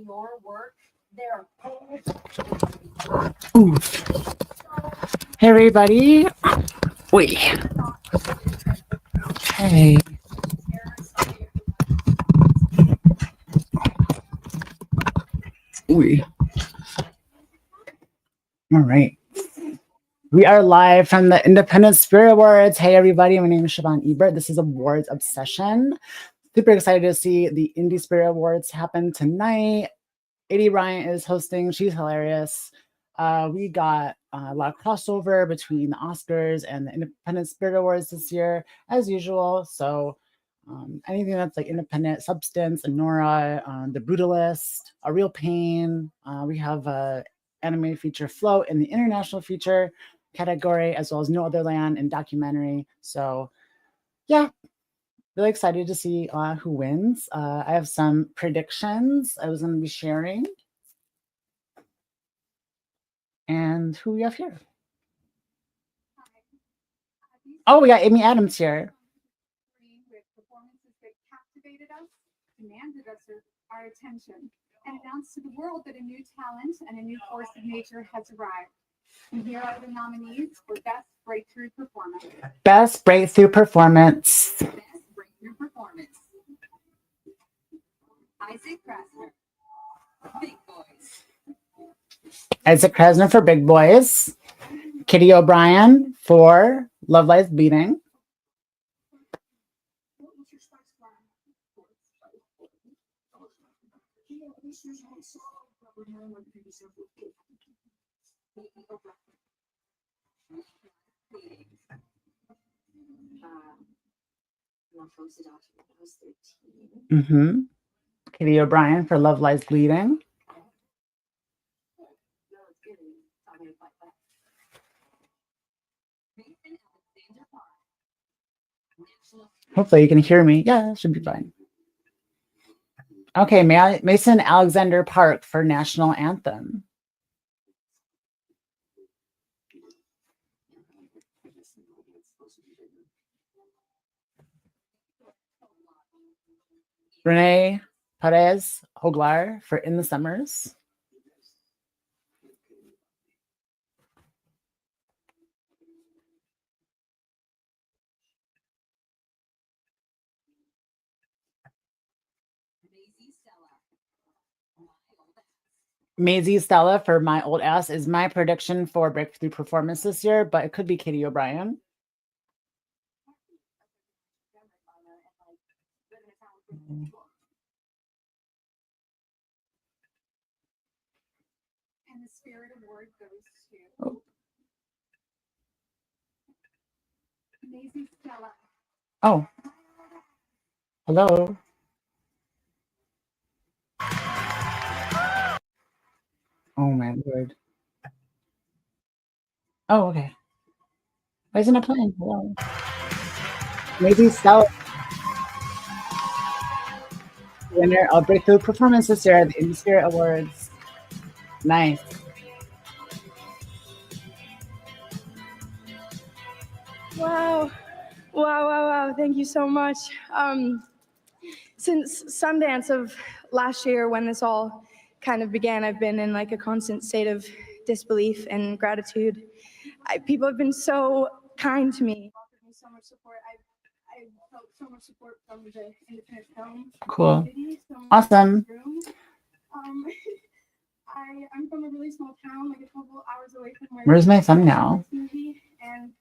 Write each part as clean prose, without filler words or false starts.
your work. They're Ooh. Hey everybody. Wait. Okay. Ooh. All right. We are live from the Independent Spirit Awards. Hey everybody, my name is Siobhan Ebert. This is Awards Obsession. Super excited to see the Indie Spirit Awards happen tonight. A.D. Bryant is hosting. She's hilarious. We got a lot of crossover between the Oscars and the Independent Spirit Awards this year, as usual. So anything that's like independent substance, Nora, The Brutalist, A Real Pain. We have a animated feature float in the international feature category, as well as No Other Land and documentary. So yeah, really excited to see who wins. I have some predictions I was going to be sharing. And who we have here? Oh, we got Amy Adams here. with performances that captivated us, demanded us our attention, and announced to the world that a new talent and a new force of nature has arrived. And here are the nominees for Best Breakthrough Performance. Best Breakthrough Performance. Best Breakthrough Performance. Isaac Krasner, Big Boys. Isaac Krasner for Big Boys. Kitty O'Brien for Love Lies Bleeding. Kitty O'Brien for Love Lies Bleeding. Hopefully you can hear me. Yeah, it should be fine. Okay, Mason Alexander Park for National Anthem. Renee Perez Hoglar for In the Summers. Maisie Stella for My Old Ass is my prediction for Breakthrough Performance this year, but it could be Kitty O'Brien. And the Spirit Award goes to Maisie Stella. Oh. Hello. Oh my Lord. Oh, okay. Why isn't it playing? Hello. Maisie Stella. Winner of Breakthrough Performance this year at the Indie Spirit Awards. Nice. Wow. Thank you so much. Since Sundance of last year, when this all kind of began, I've been in like a constant state of disbelief and gratitude. People have been so kind to me. Offered me so much support. I felt so much support from the independent film community. Awesome. I'm from a really small town, like a couple hours away from Where's my thumb now? And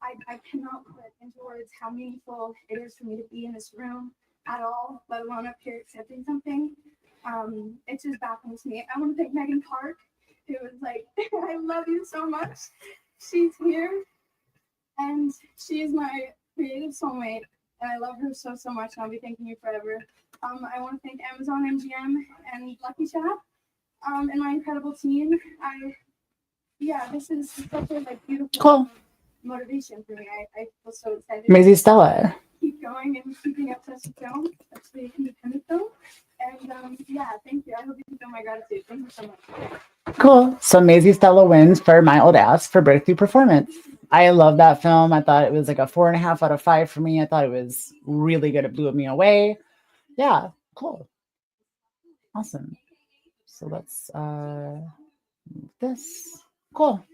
I cannot put into words how meaningful it is for me to be in this room at all, let alone up here accepting something. It just baffles me. I want to thank Megan Park, who was like, I love you so much. She's here, and she is my creative soulmate, and I love her so much, and I'll be thanking you forever. I want to thank Amazon, MGM, and Lucky Shop, and my incredible team. This is such a beautiful motivation for me. I feel so excited. Maisie Stella. Keep going and keeping up such a film, especially independent film. And thank you. I hope you feel my gratitude. Thank you so much. Cool. So Maisie Stella wins for My Old Ass for Breakthrough Performance. I love that film. I thought it was like a 4.5 out of 5 for me. I thought it was really good. It blew me away. Yeah, cool. Awesome. So let's this. Cool.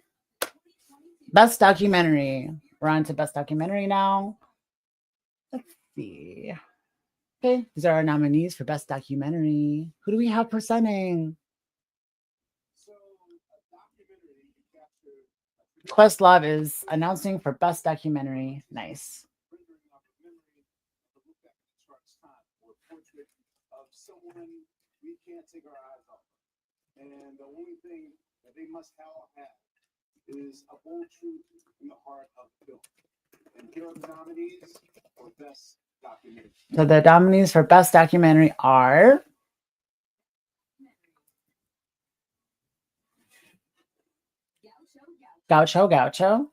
Best documentary. We're on to best documentary now. Let's see. Okay, these are our nominees for best documentary. Who do we have presenting? Questlove is announcing for best documentary. Nice. Someone we can't take our eyes off. And the only thing that they must have is a bold truth in the heart of the film. And here are the nominees for best documentary. So the nominees for best documentary are Gaucho Gaucho,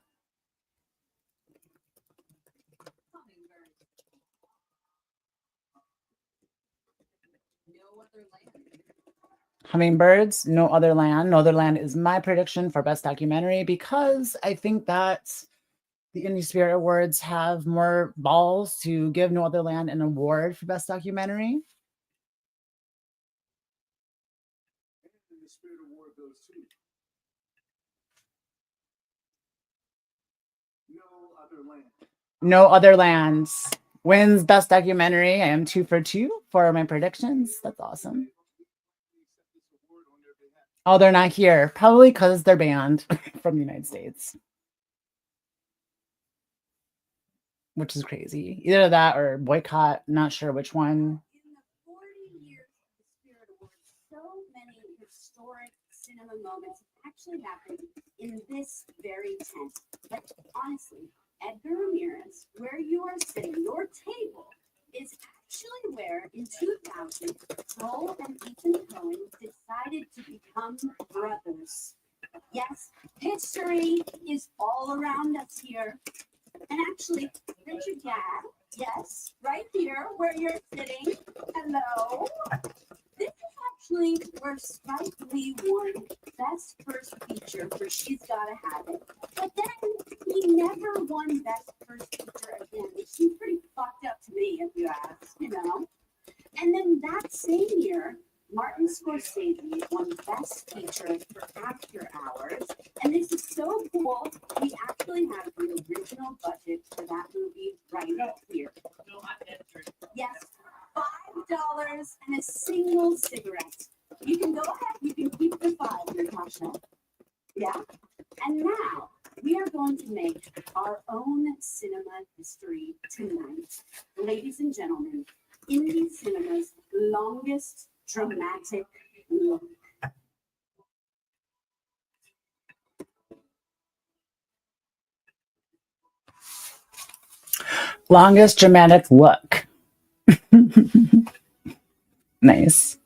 Hummingbirds, No Other Land. No Other Land is my prediction for best documentary because I think that the Indie Spirit Awards have more balls to give No Other Land an award for best documentary. And the Spirit Award goes to No Other Land. No Other Lands wins best documentary. I am 2 for 2 for my predictions. That's awesome. Oh, they're not here. Probably because they're banned from the United States. Which is crazy. Either that or boycott. Not sure which one. In the 40 years of the Spirit Awards, so many historic cinema moments actually happened in this very tent. Like, honestly, Edgar Ramirez, where you are sitting, your table is actually where, in 2000, Joel and Ethan Coen decided to become brothers. Yes, history is all around us here. And actually, Richard Gadd, yes, right here where you're sitting. Hello. This is actually where Spike Lee won Best First Feature for She's Gotta Have It. But then he never won Best First Feature again, which seems pretty fucked up to me, if you ask, you know. And then that same year, Martin Scorsese won Best Feature for After Hours. And this is so cool. We actually have the original budget for that movie right here. Yes, $5 and a single cigarette. You can go ahead, you can keep the 5, Natasha. Yeah. And now we are going to make our own cinema history tonight. Ladies and gentlemen, Indie Cinema's longest dramatic look. Longest dramatic look. Nice.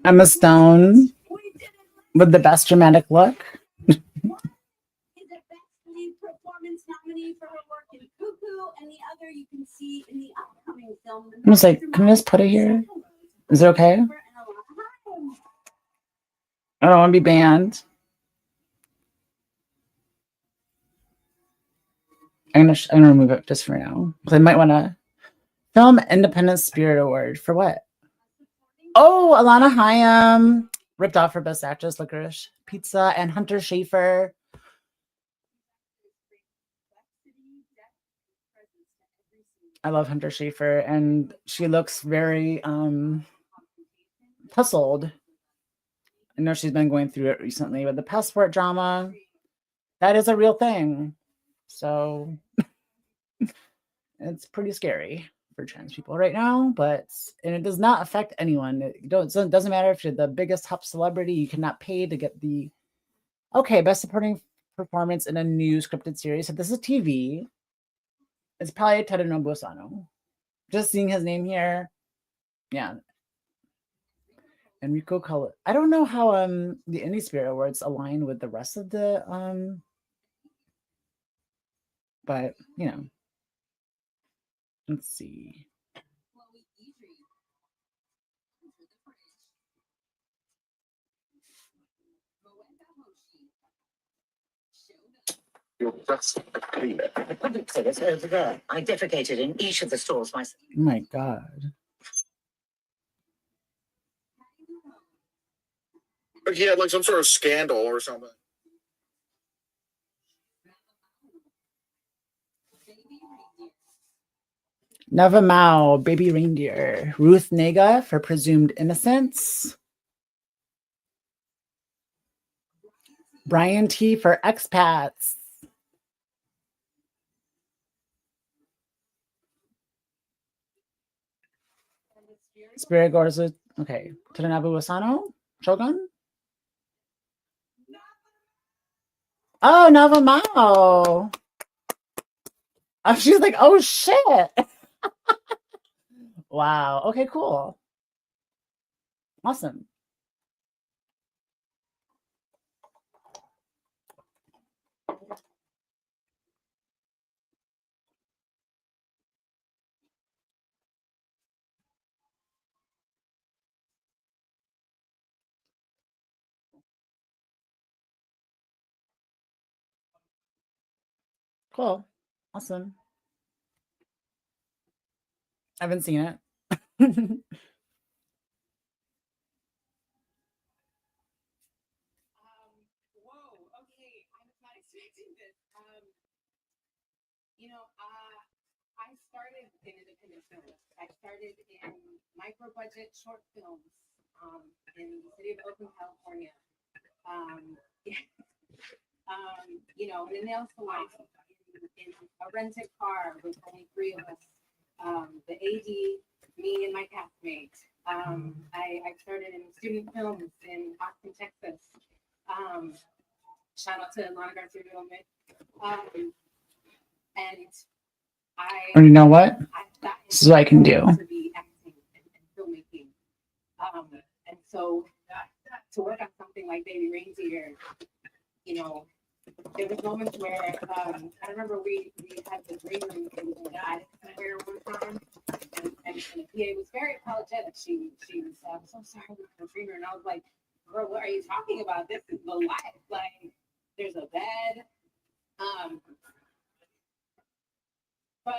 Emma Stone with the best dramatic look. Is a best lead performance nominee for her work in Cuckoo, and the other you can see in the upcoming film. I was like, can I just put it here? Is it okay? I don't want to be banned. I'm gonna remove it just for now. Because I might want to film Independent Spirit Award for what? Oh, Alana Hayam ripped off for Best Actress, Licorice Pizza, and Hunter Schafer. I love Hunter Schafer, and she looks very puzzled. I know she's been going through it recently with the passport drama. That is a real thing. So it's pretty scary for trans people right now, and it does not affect anyone. It doesn't matter if you're the biggest top celebrity, you cannot pay to get the best supporting performance in a new scripted series. So this is TV. It's probably Tadanobu Asano. Just seeing his name here. Yeah. Enrico Color. I don't know how the Indie Spirit Awards align with the rest of the but you know. Let's see. You're just a cleaner. The public toilets are over there. I defecated in each of the stalls myself. Oh my God. He had like some sort of scandal or something. Neva Mao, Baby Reindeer. Ruth Nega for Presumed Innocence. Brian T for Expats. Spirit Gorza. Okay. Tadanabu Asano? Shogun? Oh, Neva Mao. Oh, she's like, oh shit. Wow. Okay, cool. Awesome. Cool. Awesome. I haven't seen it. Whoa, okay, I was not expecting this. I started in independent films. I started in micro-budget short films in the city of Oakland, California. In a nail salon, in a rented car with only 3 of us. The AD, me and my castmate. I started in student films in Austin, Texas. Shout out to Lana Garcia Gomez. And And you know what? This is what I can do. To be acting and filmmaking. And so to work on something like Baby Reindeer, there was moments where I remember we had the green room in the attic somewhere one time, and the PA was very apologetic. She was I'm so sorry we had a green room, and I was like, girl, what are you talking about? This is the life. Like, there's a bed. But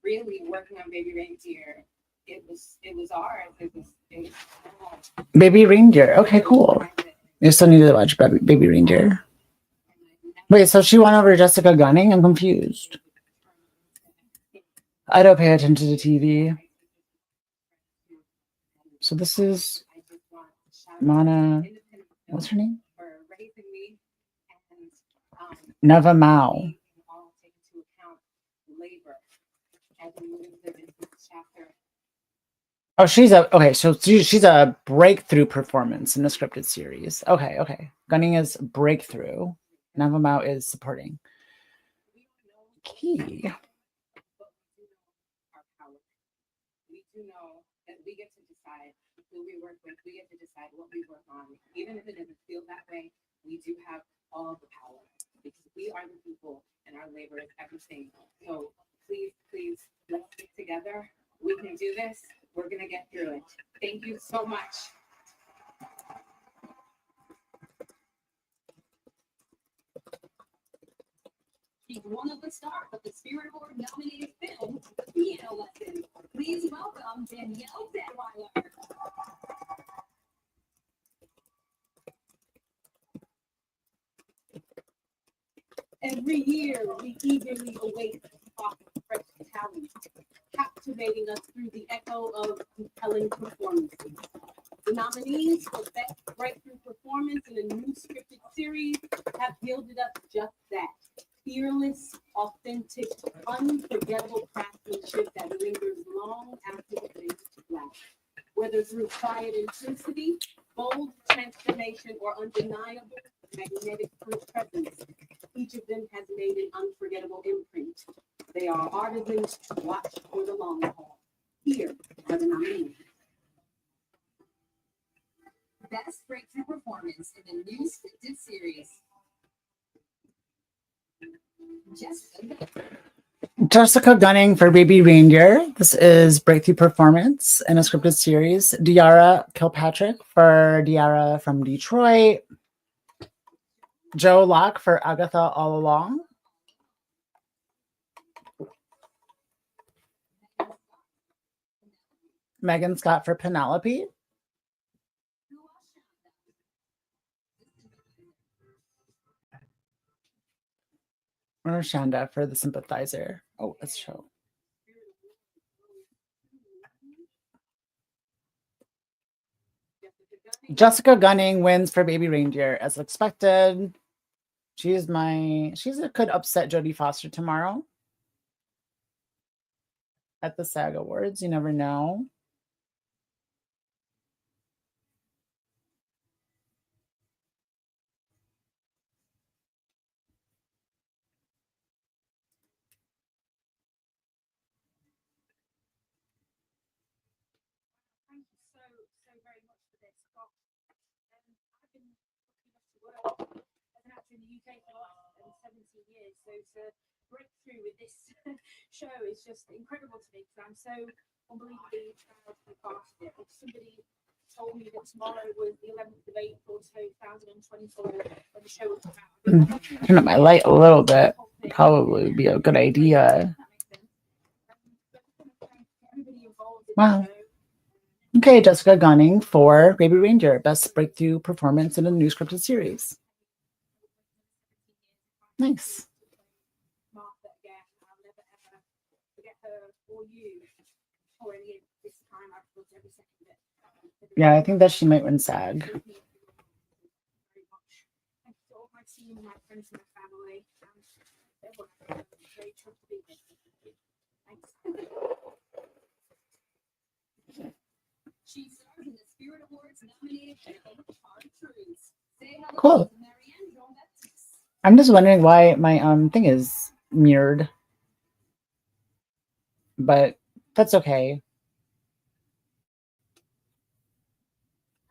really working on Baby Reindeer, it was ours. It was Baby Reindeer. Okay, cool. You still need to watch Baby Reindeer. Wait, so she won over Jessica Gunning? I'm confused. I don't pay attention to TV. So this is Mana. What's her name? Neva Mao. Oh, she's a breakthrough performance in the scripted series. Okay. Gunning is breakthrough. Neva Mao is supporting. Key. We do know that we get to decide who we work with. We get to decide what we work on. Even if it doesn't feel that way, we do have all the power because we are the people and our labor is everything. So please, let's stick together. We can do this. We're going to get through it. Thank you so much. She's one of the stars of the Spirit Award nominated film, Piano Lesson. Please welcome Danielle Detweiler. Every year, we eagerly await the talk of fresh talent, captivating us through the echo of compelling performances. The nominees for Best Breakthrough Performance in a New Scripted Series have yielded us just that. Fearless, authentic, unforgettable craftsmanship that lingers long after the fades to black. Whether through quiet intensity, bold transformation, or undeniable magnetic presence, each of them has made an unforgettable imprint. They are artisans to watch for the long haul. Here are the nominees. Best Breakthrough Performance in a New Scripted Series. Jessica Gunning for Baby Reindeer. This is breakthrough performance in a scripted series. Diara Kilpatrick for Diara from Detroit. Joe Locke for Agatha All Along. Megan Scott for Penelope. Or Shonda for The Sympathizer. Oh, let's show. Jessica Gunning wins for Baby Reindeer as expected. She could upset Jodie Foster tomorrow at the SAG Awards. You never know. Thank you so very much for this. Gosh, I've been lucky enough to work as an actor in the UK for the last 17 years, so to break through with this show is just incredible to me because I'm so unbelievably proud to be part of it. If somebody told me that tomorrow was the 11th of April 2024 when the show was out, Turn up my light a little bit. Probably be a good idea. Wow. Okay, Jessica Gunning for Baby Reindeer, Best Breakthrough Performance in a New Scripted Series. Nice. Martha again. I'll never ever forget her or you. Or any of this time I've loved every second of it. Yeah, I think that she might win SAG. Very much. Thank you to all my team, my friends, and my family, and everyone. I'm very thrilled to be here. Thanks. She stars in the Spirit Awards nominated film Hard Truths. Say hello Cool. to Marianne Jon Cassavetes. I'm just wondering why my thing is mirrored. But that's okay.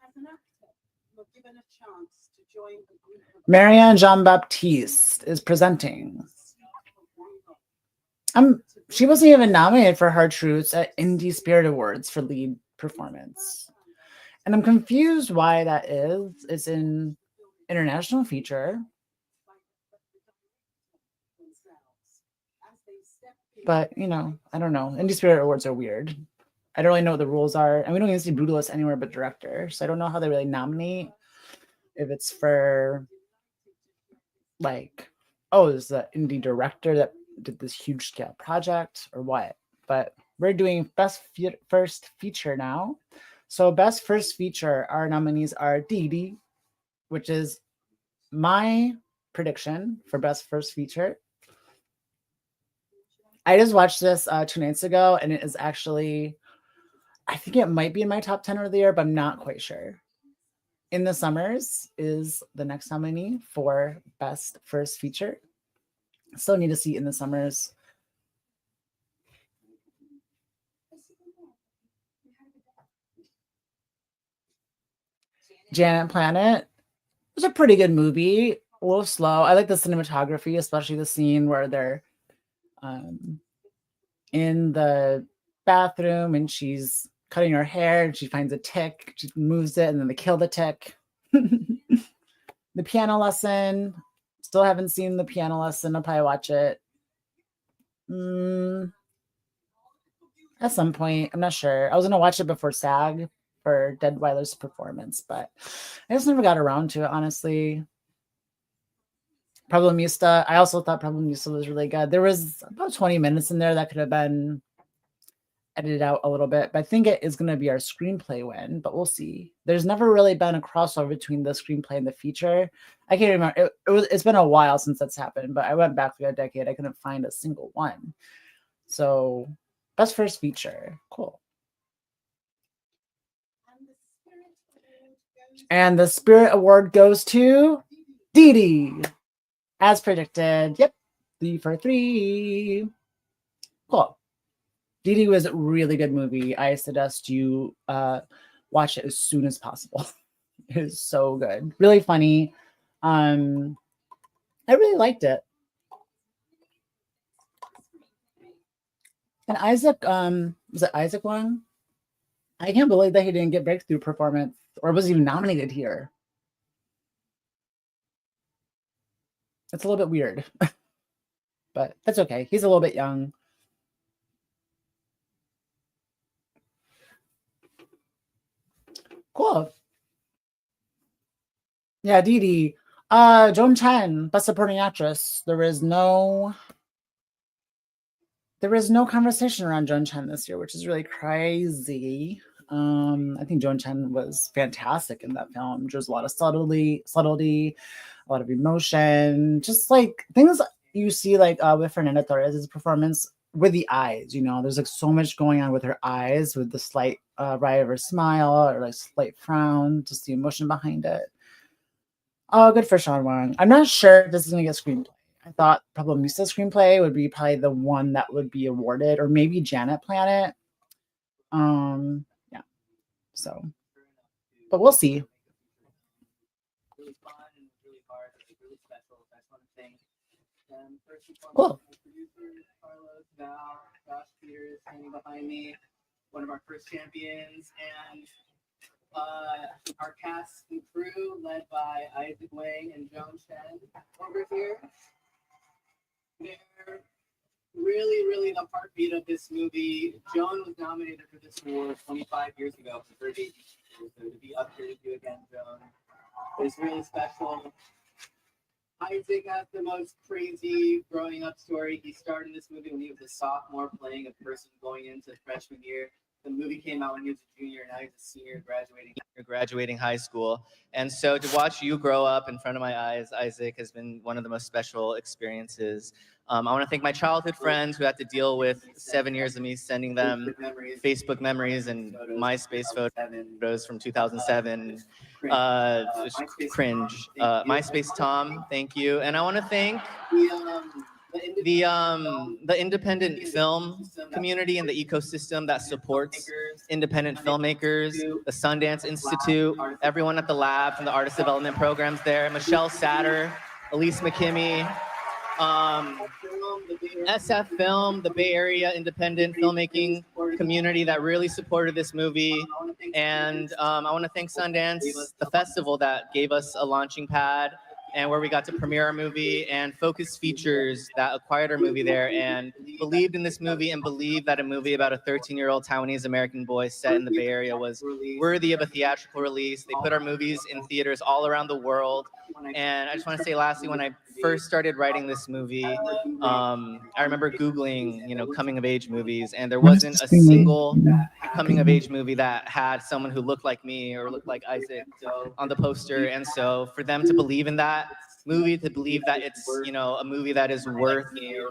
As an actor, you're given a chance to join a group of Marianne Jean-Baptiste is presenting. She wasn't even nominated for Hard Truths at Indie Spirit Awards for lead performance. And I'm confused why that is. It's in international feature. But, you know, I don't know. Indie Spirit Awards are weird. I don't really know what the rules are. And we don't even see Brutalist anywhere but director. So I don't know how they really nominate. If it's for, like, oh, it's the indie director that did this huge scale project or what. But we're doing Best First Feature now. So Best First Feature, our nominees are Dee Dee, which is my prediction for Best First Feature. I just watched this 2 nights ago, and it is actually, I think it might be in my top 10 of the year, but I'm not quite sure. In the Summers is the next nominee for Best First Feature. Still need to see In the Summers. Janet Planet was a pretty good movie. A little slow. I like the cinematography, especially the scene where they're in the bathroom and she's cutting her hair and she finds a tick. She moves it and then they kill the tick. The piano lesson. Still haven't seen the piano lesson. I'll probably watch it. At some point. I'm not sure. I was going to watch it before SAG for Deadweiler's performance, but I just never got around to it, honestly. Problemista. I also thought Problemista was really good. There was about 20 minutes in there that could have been edited out a little bit, but I think it is going to be our screenplay win, but we'll see. There's never really been a crossover between the screenplay and the feature. I can't remember. It's been a while since that's happened, but I went back through a decade. I couldn't find a single one. So Best First Feature. Cool. And the Spirit Award goes to Dee Dee. As predicted. Yep. 3 for 3. Cool. Dee Dee was a really good movie. I suggest you watch it as soon as possible. It is so good. Really funny. I really liked it. And Isaac, was it Isaac won? I can't believe that he didn't get breakthrough performance or was even nominated here. It's a little bit weird, but that's okay. He's a little bit young. Cool. Yeah, Dee Dee. Joan Chen, Best Supporting Actress. There is no conversation around Joan Chen this year, which is really crazy. I think Joan Chen was fantastic in that film. There's a lot of subtlety, a lot of emotion, just like things you see like with Fernanda Torres' performance with the eyes. You know, there's like so much going on with her eyes, with the slight wry of her smile or like slight frown, just the emotion behind it. Oh, good for Sean Wang. I'm not sure if this is gonna get screenplay. I thought Problemista screenplay would be probably the one that would be awarded, or maybe Janet Planet. Yeah. So, but we'll see. Really fun and really hard, really special. I just want to thank them first and foremost. Cool. My producers, Carlos, Val, Josh Peters, standing behind me, one of our first champions, and our cast and crew led by Isaac Wang and Joan Chen over here. They're really the heartbeat of this movie. Joan was nominated for this award 25 years ago for her debut. So to be up here with you again, Joan, is really special. Isaac has the most crazy growing up story. He started this movie when he was a sophomore, playing a person going into freshman year. The movie came out when he was a junior, now he's a senior graduating high school. And so to watch you grow up in front of my eyes, Isaac, has been one of the most special experiences. I want to thank my childhood friends who had to deal with 7 years of me sending them Facebook memories and MySpace photos from 2007. Cringe. MySpace Tom, thank you. And I want to thank the independent film community and the ecosystem that supports independent filmmakers, the Sundance Institute, everyone at the lab from the artist development programs there, Michelle Satter, Elise McKimmey, SF Film, the Bay Area independent filmmaking community that really supported this movie. And I want to thank Sundance, the festival that gave us a launching pad and where we got to premiere our movie, and Focus Features that acquired our movie there and believed in this movie and believed that a movie about a 13-year-old Taiwanese American boy set in the Bay Area was worthy of a theatrical release. They put our movies in theaters all around the world. And I just want to say lastly, when I first started writing this movie, I remember Googling, coming of age movies, and there wasn't a single coming of age movie that had someone who looked like me or looked like Isaac on the poster. And so for them to believe in that movie, to believe that it's, a movie that is worth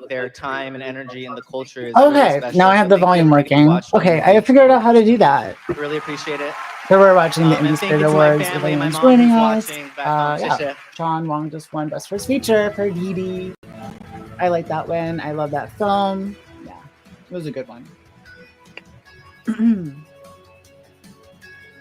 their time and energy and the culture is really Okay, special. now I have the volume working. Okay, I figured out how to do that. Really appreciate it. So we're watching the Indie And thank Spirit you to my Awards. family and my Everyone's mom joining who's us. watching back home. Yeah, Sean Wang just won Best First Feature for Dee Dee. I like that win. I love that film. Yeah, it was a good one.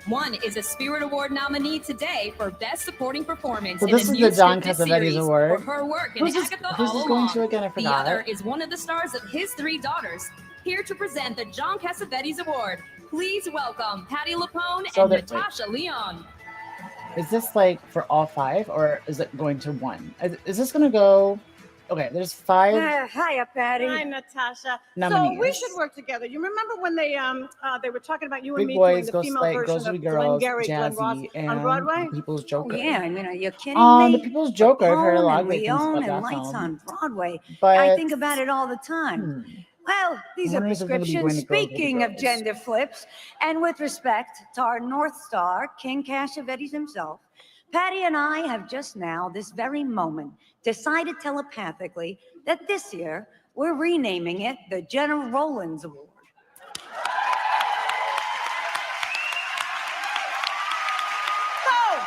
One is a Spirit Award nominee today for Best Supporting Performance So in this a is new the Jon scripted Cassavetes series Award. for her work in Who's this Agatha going All Along. to again? I The forgot. other is one of the stars of his three daughters. Here to present the Jon Cassavetes Award, please welcome Patti LuPone So and that- Natasha Lyonne. Is this like for all five, or is it going to one? Is this going to go? Okay, there's five Hiya, Patty. Hi, Natasha. nominees. So we should work together. You remember when they were talking about you and Big me Boys, doing the Ghost female Light, version Girls of Be Girls, Glengarry Glen Ross Jazzy, on and Broadway? The People's Joker. Oh, yeah, I mean, are you kidding me? The People's Joker. I've heard a lot of great things Leon about and that Lights film. on Broadway. But I think about it all the time. Well, these I are wonder if they're gonna be going prescriptions. to Girls Be Speaking of Girls. gender flips, and with respect to our North Star, King Cassavetes himself, Patty and I have just now, this very moment, decided telepathically that this year we're renaming it the Jenna Rollins Award. Boom!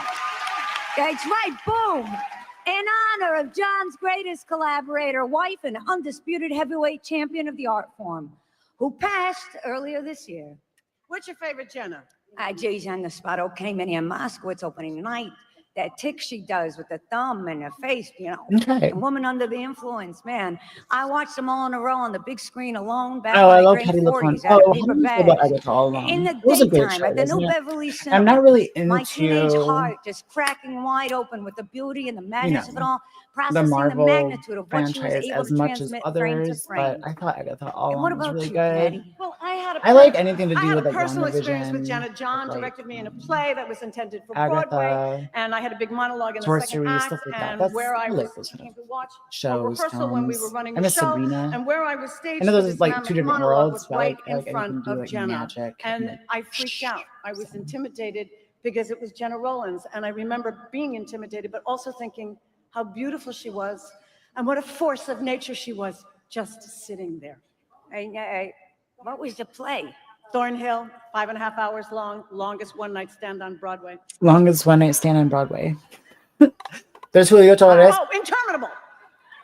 That's right, boom! In honor of John's greatest collaborator, wife, and undisputed heavyweight champion of the art form, who passed earlier this year. What's your favorite Jenna? Jay's on the spot. Okay, Minnie and Moskowitz opening night. That tick she does with the thumb and her face, Okay. A woman under the influence, man. I watched them all in a row on the big screen alone back Oh, when I they love drank Patti LuPone. 40s out Oh, of how paper do you feel bags. about Agatha All Along? In the It was a great daytime show, at the wasn't New it? Beverly Cinema. I'm not really My teenage into, heart just cracking wide open with the beauty and the madness of it all. processing the Marvel magnitude of what she was franchise able as to much as transmit frame to others, frame. but I thought Agatha And All what was about really you, good. Patty? Well, I had I like anything to do with a like personal experience with WandaVision, Janet. John like, directed me in a play that was intended for Broadway, Agatha, and I had a big monologue in the second Sorcery, act, stuff like that. and That's where I I like was those kind came of to watch a shows, rehearsal when we were films. running I the miss show, Sabrina. and where I was I staged know for those this is like two mammoth different monologue worlds, was but right I in like anything front to do of like Jenna, magic. and I freaked out. I was intimidated because it was Jenna Rollins, and I remember being intimidated, but also thinking how beautiful she was, and what a force of nature she was, just sitting there. What was the play? Thornhill, 5.5 hours long, longest one-night stand on Broadway. Longest one night stand on Broadway. There's Julio Torres. Oh, interminable.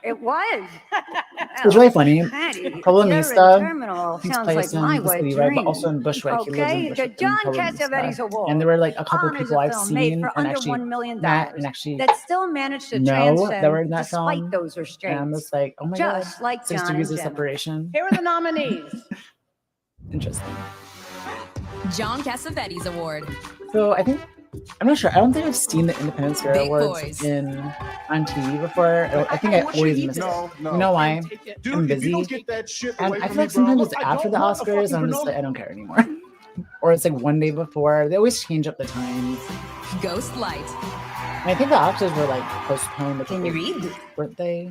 It was. It was really funny. Patty, Pablo you're Mista interminable. takes Sounds place like my in the wet city, right? But dream. also in Bushwick. He lives in Okay, the Bushwick. Jon in Pablo Mista. Cassavetes Award And there were like a couple honors people a I've film made seen for and under actually $1 million met and actually that still managed to know that transcend were in that despite film. those And I'm restraints. just like, oh my god, Just like 6 John degrees and of Jenna. separation. Here are the nominees. Interesting. Jon Cassavetes Award. So I think I'm not sure. I don't think I've seen the Independent Spirit Big Awards Boys. on TV before. I think I always miss it. No, You know why? Dude, I'm if you busy. don't get that shit And away I from feel me, like sometimes bro, it's I after the don't want a Oscars. I'm fucking just like, I don't care anymore. Or it's like one day before. They always change up the times. Ghost Light. And I think the Oscars were like postponed. Can you read? Weren't they?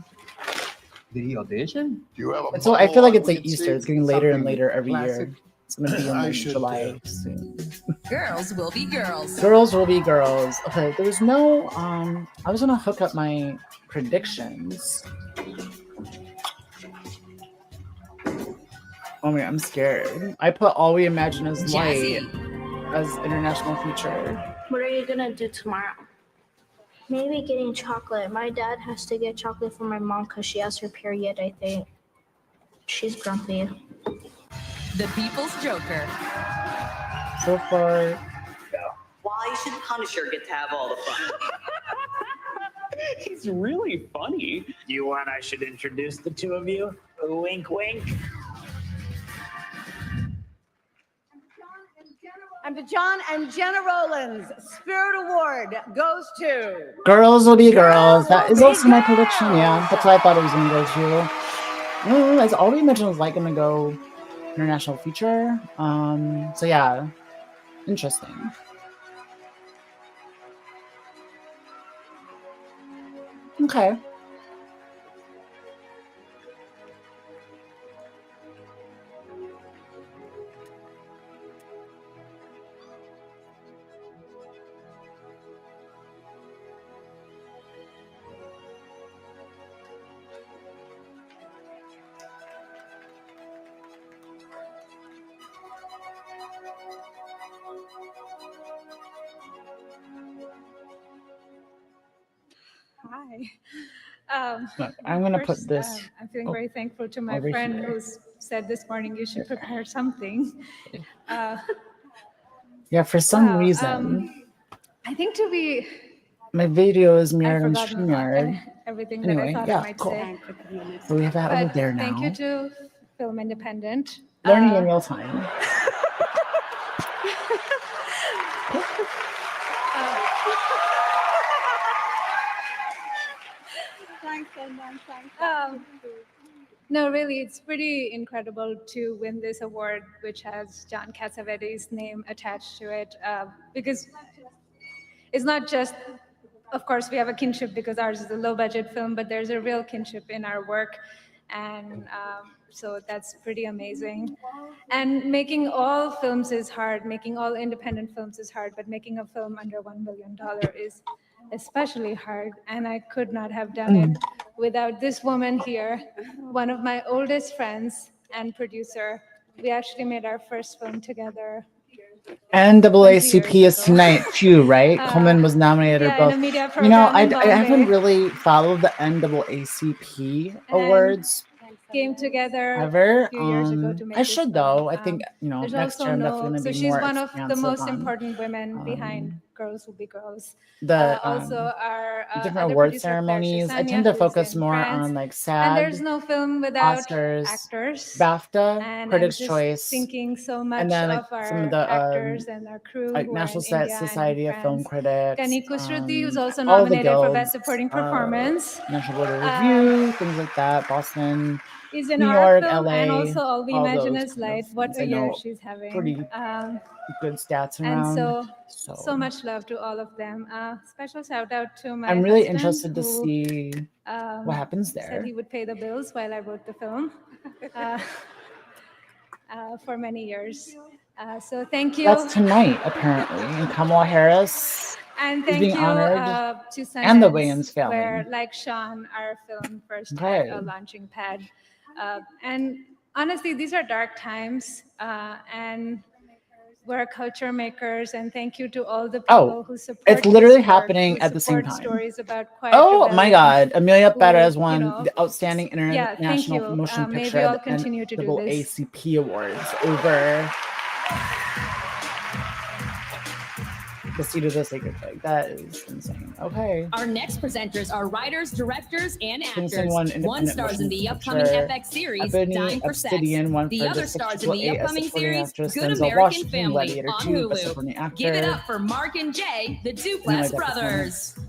Did he audition? Do you have a And so I feel like bottle it's I like can Easter. see? It's getting later and Something later every classic. year. It's gonna be in I like should, July soon. Girls will be girls. Girls will be girls. Okay, there was no I was gonna hook up my predictions. Oh my, I'm scared. I put All We Imagine Is Light Jazzy. as international feature. What are you gonna do tomorrow? Maybe getting chocolate. My dad has to get chocolate for my mom because she has her period, I think. She's grumpy. The People's Joker. So far, Why should Punisher get to have all the fun? He's really funny. You want I should introduce the two of you? Wink, wink. And the John and Jenna Rollins Spirit Award goes to girls will be girls. That is also my prediction. Yeah, that's what I thought it was gonna go to. As All We Imagine Was Light gonna go international feature. So yeah, interesting. Okay. Hi. Look, I'm gonna First, put this. I'm feeling very thankful to my over friend here. who's said this morning you should prepare something. Yeah, for some Wow, reason, I think to be my video is I've mirrored on forgotten StreamYard. everything that I Anyway, thought yeah, I might cool. say. So we have that over But there now. thank you to Film Independent. Learning in real time. No, really, it's pretty incredible to win this award, which has Jon Cassavetes' name attached to it, because it's not just, of course, we have a kinship because ours is a low-budget film, but there's a real kinship in our work, and so that's pretty amazing. And making all films is hard, making all independent films is hard, but making a film under $1 million is especially hard, and I could not have done it without this woman here, one of my oldest friends and producer. We actually made our first film together. NAACP is tonight too, right? Coleman was nominated yeah, both. in a media You know, program in I haven't Bombay. really followed the NAACP awards Came together ever. a few years ago to make I this should film. though. I think There's next also year I'm definitely no, gonna so be she's more one of the expansive most on, important women behind girls will be girls. The Also, our different other award producer, Claire ceremonies. I Chisania, tend to who's focus in more France. on like And SAG, there's no film without Oscars, actors. BAFTA, And Critics' I'm just Choice, thinking so much and then like of some of our the actors and our crew like who are National in India Society and of Film France. Critics, Kani Kushruti, who's also all the nominated for guilds, Best Supporting Performance, National Board of Review, things like that, Boston, is in New our York, film, LA, and also All We all Imagine those Is kind of Light. What things. a I year know she's having. pretty good stats And around. so much love to all of them. Special shout out to my I'm really husband, interested to who, see what happens said there. he would pay the bills while I wrote the film for many years. So thank you. That's tonight, apparently, and Kamala Harris And is thank being you honored, to Sundance, and the Wayans where, family. like Sean, our film first Okay. had a launching pad. And honestly, these are dark times, and we're culture makers. And thank you to all the people who support it's this literally work, happening who at the same support time. stories about quiet Oh my rebellion, God! Amelia who, Perez you won know, the Outstanding yeah, thank International you. Motion May Picture we all at the continue to do this. NAACP Awards over The Seat of the Sacred Fig. That is insane. Okay. Our next presenters are writers, directors, and actors. Kingston won One Independent stars in Motion the upcoming Picture. FX series, Ebony Dying for Sex. Obsidian won The for other the stars in the 62A as upcoming supporting series, actress. Good Denzel American Washington, Family Gladiator on 2, Best Hulu. Supporting Actor. Give it up for Mark and Jay, the Duplass brothers.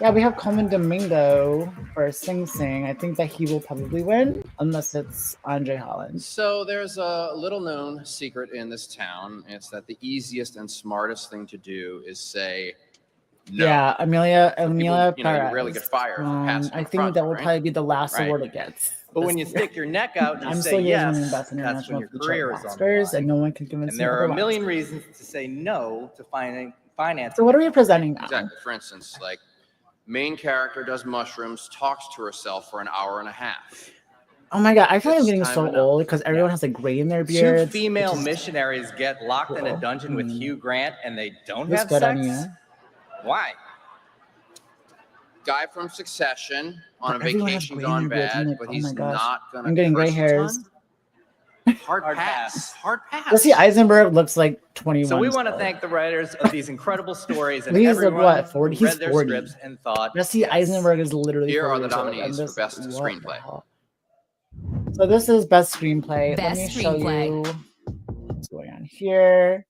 Yeah, we have Coleman Domingo for Sing Sing. I think that he will probably win, unless it's Andre Holland. So there's a little known secret in this town. It's that the easiest and smartest thing to do is say no. Yeah, Amelia You Perez. rarely get fired for passing I a think project, that will right? probably be the last Right. award it gets. But when you this year. stick your neck out and you I'm say still here yes, winning Best that's International when your Feature career at is on the Oscars, line. and no one can convince And me there are a otherwise. million reasons to say no to financing. So what are we presenting now? Exactly. For instance, like main character does mushrooms, talks to herself for an hour and a half. Oh my God, I feel like I'm It's getting time so to know. old because everyone has like gray in their Two beards. female which is missionaries get locked in a cool. dungeon with Hugh Grant and they don't Looks have good on sex? you. Why? Guy from Succession on a But everyone has vacation gray in gone their beards. I'm bad, like, but oh he's my gosh. not gonna I'm getting gray curse a hairs. ton. Hard pass. Hard pass. Jesse Eisenberg looks like 21. So we want to still. thank the writers of these incredible stories and He's everyone like what, 40? who read He's their 40. scripts and thought, Jesse yes. Eisenberg is literally Here 40 are the years old. I'm nominees for just, Best what the Screenplay. hell? So this is Best Screenplay. Let Best me show Screenplay. you what's going on here.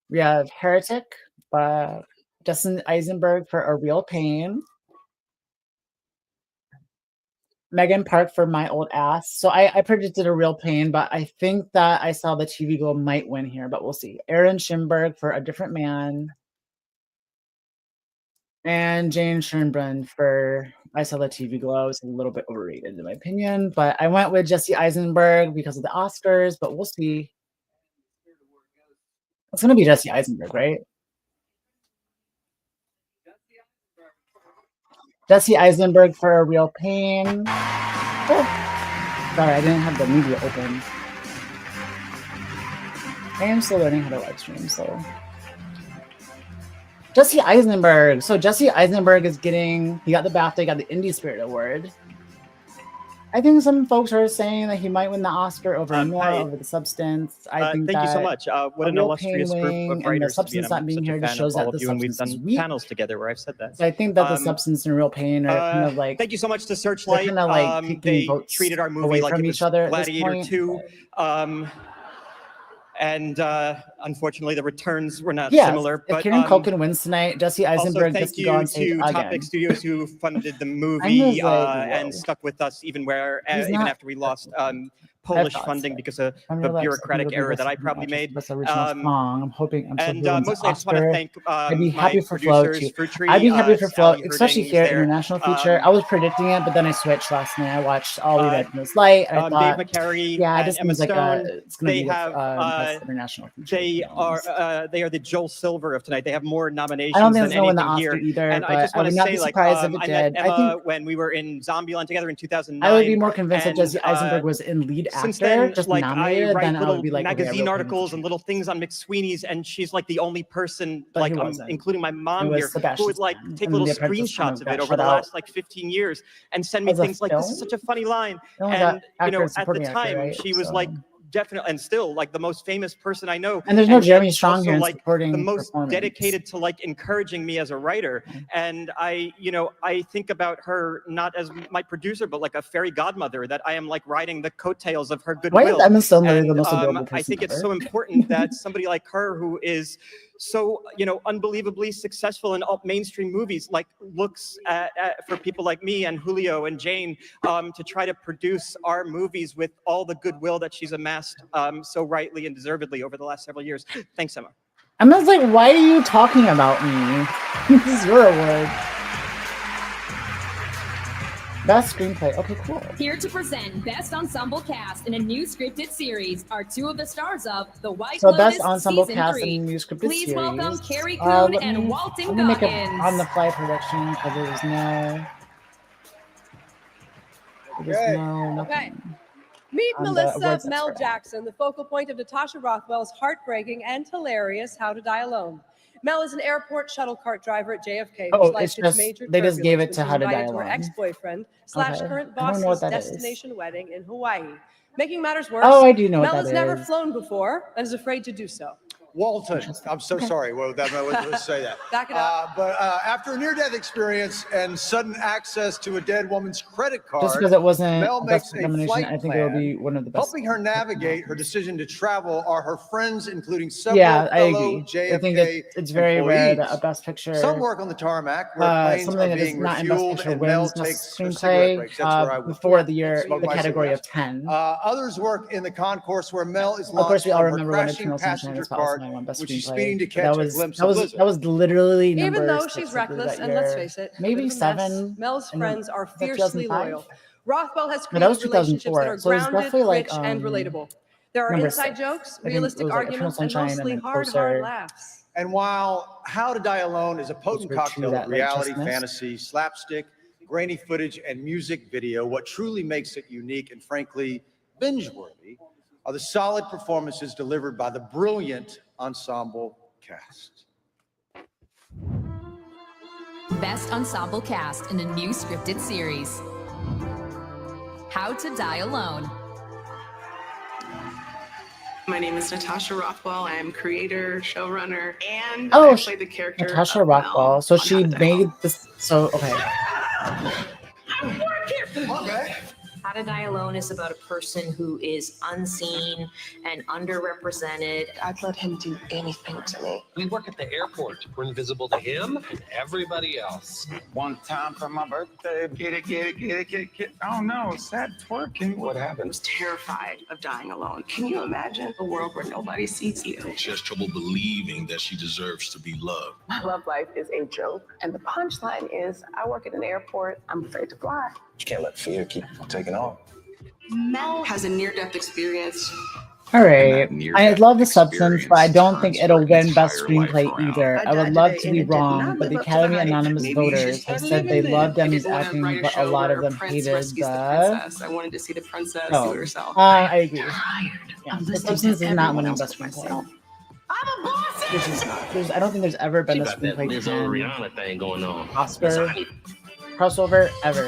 We have Heretic by Justin Eisenberg for A Real Pain. Megan Park for My Old Ass. So I predicted A Real Pain, but I think that I saw the TV Glow might win here, but we'll see. Aaron Schimberg for A Different Man. And Jane Schoenbrunn for I Saw the TV Glow. It's a little bit overrated in my opinion, but I went with Jesse Eisenberg because of the Oscars, but we'll see. It's going to be Jesse Eisenberg, right? Jesse Eisenberg for A Real Pain. Oh. Sorry, I didn't have the media open. I am still learning how to live stream, so. Jesse Eisenberg. So Jesse Eisenberg is getting, he got the BAFTA, he got the Indie Spirit Award. I think some folks are saying that he might win the Oscar over Nora, over The Substance. I think thank you so that much. What A an Real illustrious Pain group winning of and The writers to be, Substance and I'm not being such here a just fan shows of all that The of you, and we've Substance is done weak. panels together where I've said that. So I think that The Substance and Real Pain are kind of like, thank you so much to Searchlight. kind of like taking They votes treated our movie away like from it each was other at this Gladiator point. 2. And unfortunately, the returns were not Yeah, similar. if But Kieran Culkin wins tonight, Jesse also, Eisenberg thank gets to go you on stage to again. Topic Studios who funded the I'm movie just like, and whoa. stuck with us even He's even not- after we lost Polish thoughts, funding because of On a Your Lips, I think bureaucratic it'll be error Best that I Original probably Actress, made. Best Original Song. I'm hoping. I'm so And who wins mostly, I just want to Oscar. thank I'd be happy my for Flow producers, too. Fruit Tree, I'd be happy for Flow, Sally especially Herding's here there. international feature. I was predicting it, but then I switched last night. I watched All We Met in This Light. And I thought, Dave McCary yeah, it and just Emma seems like Stone. it's going to They be have Best international feature. they are the Joel Silver of tonight. They have more nominations I don't think than it's going to win the anything Oscar here. either, And I but just I want would to not say, be like, surprised if it I met did. Emma I think when we were in Zombieland together in 2009. I would be more convinced that Jesse and, Eisenberg was in lead Since actor, then, just like, I nominated, write then I little would be like, okay, magazine Real Pain articles and little things on McSweeney's, and she's like the only person, But like he wasn't. including my It mom was here, who Sebastian would like Stan, take and little The Apprentice kind screenshots of of it got over the shut out. last like 15 years and send me As a things like, "This is film? such a funny line." It only got And you know, actor and at the supporting actor, time, right? she was So- like definitely, and still like the most famous person I know. And there's no yet Jeremy Strong also, here in like supporting the most performance. dedicated to like encouraging me as a writer. And I, you know, I think about her not as my producer, but like a fairy godmother that I am like riding the coattails of her Why is goodwill. Emma Stone literally the And most adorable I person think it's ever? so important that somebody like her, who is so, you know, unbelievably successful in all mainstream movies, like looks for people like me and Julio and Jane to try to produce our movies with all the goodwill that she's amassed so rightly and deservedly over the last several years. Thanks, Emma. Emma's like, why are you talking about me? This is your award. Best screenplay. Okay, cool. Here to present Best Ensemble Cast in a new scripted series are two of the stars of The White So Lotus best ensemble Season cast 3. in a new scripted Please series. welcome Carrie Coon and Walton let me make a Goggins. on-the-fly prediction because there's no nothing. Meet on the Melissa awards Mel extra. Jackson, the focal point of Natasha Rothwell's heartbreaking and hilarious How to Die Alone. Mel is an airport shuttle cart driver at JFK Oh, whose life it's hits just major they just gave turbulence it to when How she's to Die invited to her Alone. ex-boyfriend / Okay. current I don't know what boss's that is. destination wedding in Hawaii. Making matters worse, Oh, I do know what Mel that has never is. flown before and is afraid to do so. Walton, I'm so sorry. Well, that let's say that. Back it up. But after a near-death experience and sudden access to a dead woman's credit card, Just because it wasn't Mel best makes a nomination, flight I think it'll plan. be one of the best. Helping her navigate her decision to travel are her friends, including several Yeah, I fellow agree. JFK I think it's very rare that a employees. best picture. Some work on the tarmac where planes something are that is being not in best refueled, picture and Mel wins takes best her cigarette breaks. That's where I screenplay work. before the year Smoke the my category cigarettes. of 10. Others work in the concourse where Mel is Of course, launched we all from her remember when crashing Eternal Sunshine passenger of the Spotless cart Mind won best when she's screenplay. speeding to But catch a glimpse that of was Blizzard. that was literally Even number though she's 6 reckless, that and let's year. face it, a Maybe bit of a mess, 7. Mel's and then- friends are was that fiercely 2005? loyal. Rothwell has No, that was created relationships that 2004. are So it's grounded, definitely like rich, and relatable. There are number inside 6. jokes, I think it realistic was like Eternal arguments, and Sunshine mostly and then hard Closer. laughs. And while How to Die Alone is a potent were two cocktail that, of like, reality, just missed. fantasy, slapstick, grainy footage, and music video, what truly makes it unique and frankly binge-worthy are the solid performances delivered by the brilliant ensemble cast. Best Ensemble Cast in a new scripted series. How to Die Alone. My name is Natasha Rothwell. I am creator, showrunner, and Oh, I play the character Natasha of Rothwell. Mel So on she How to Die made Alone. this. So okay. How to Die Alone is about a person who is unseen and underrepresented. I'd let him do anything to me. We work at the airport. We're invisible to him and everybody else. One time for my birthday, get it. Oh no, sad twerking. What I happened? was terrified of dying alone. Can you imagine a world where nobody sees you? She has trouble believing that she deserves to be loved. My love life is a joke. And the punchline is I work at an airport. I'm afraid to fly. You can't let fear keep you from taking off. Mel has a near-death experience. All right. I love the substance, experience but I don't think turns it'll her win best entire life screenplay around. either. I would love to be wrong, but the Academy Anonymous voters have said they love Demi's acting, but a lot of them hated the. I wanted to see the princess do it herself. I agree. Yeah, the substance is not winning best screenplay. There's just not. I don't think there's ever been a screenplay Rihanna thing going on. Oscar crossover ever.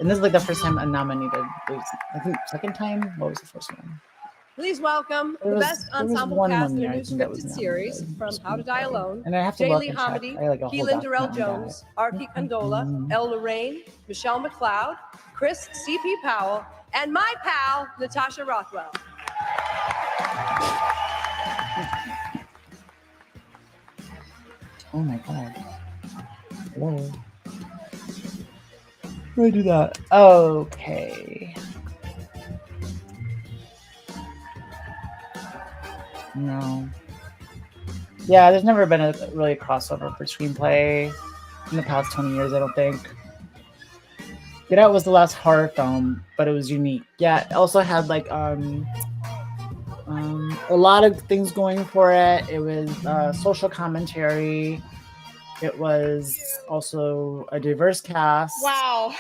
And this is like the first time I'm nominated. It was, I think second time. What was the first one? Please welcome There the was- best there was ensemble one cast in year, a I new think that was scripted series from How to Die Alone. And I have to look Jaylee and check. Hamidi, I like a whole Keelan Darrell document on Jones, Arki Condola, Elle Lorraine, Michelle McLeod, Chris C.P. Powell, and my pal, Natasha Rothwell. Oh my god. Whoa. How do I do that? Okay. No. Yeah, there's never been a really crossover for screenplay in the past 20 years, I don't think. Get Out was the last horror film, but it was unique. Yeah, it also had like a lot of things going for it. It was social commentary. It was also a diverse cast. Wow.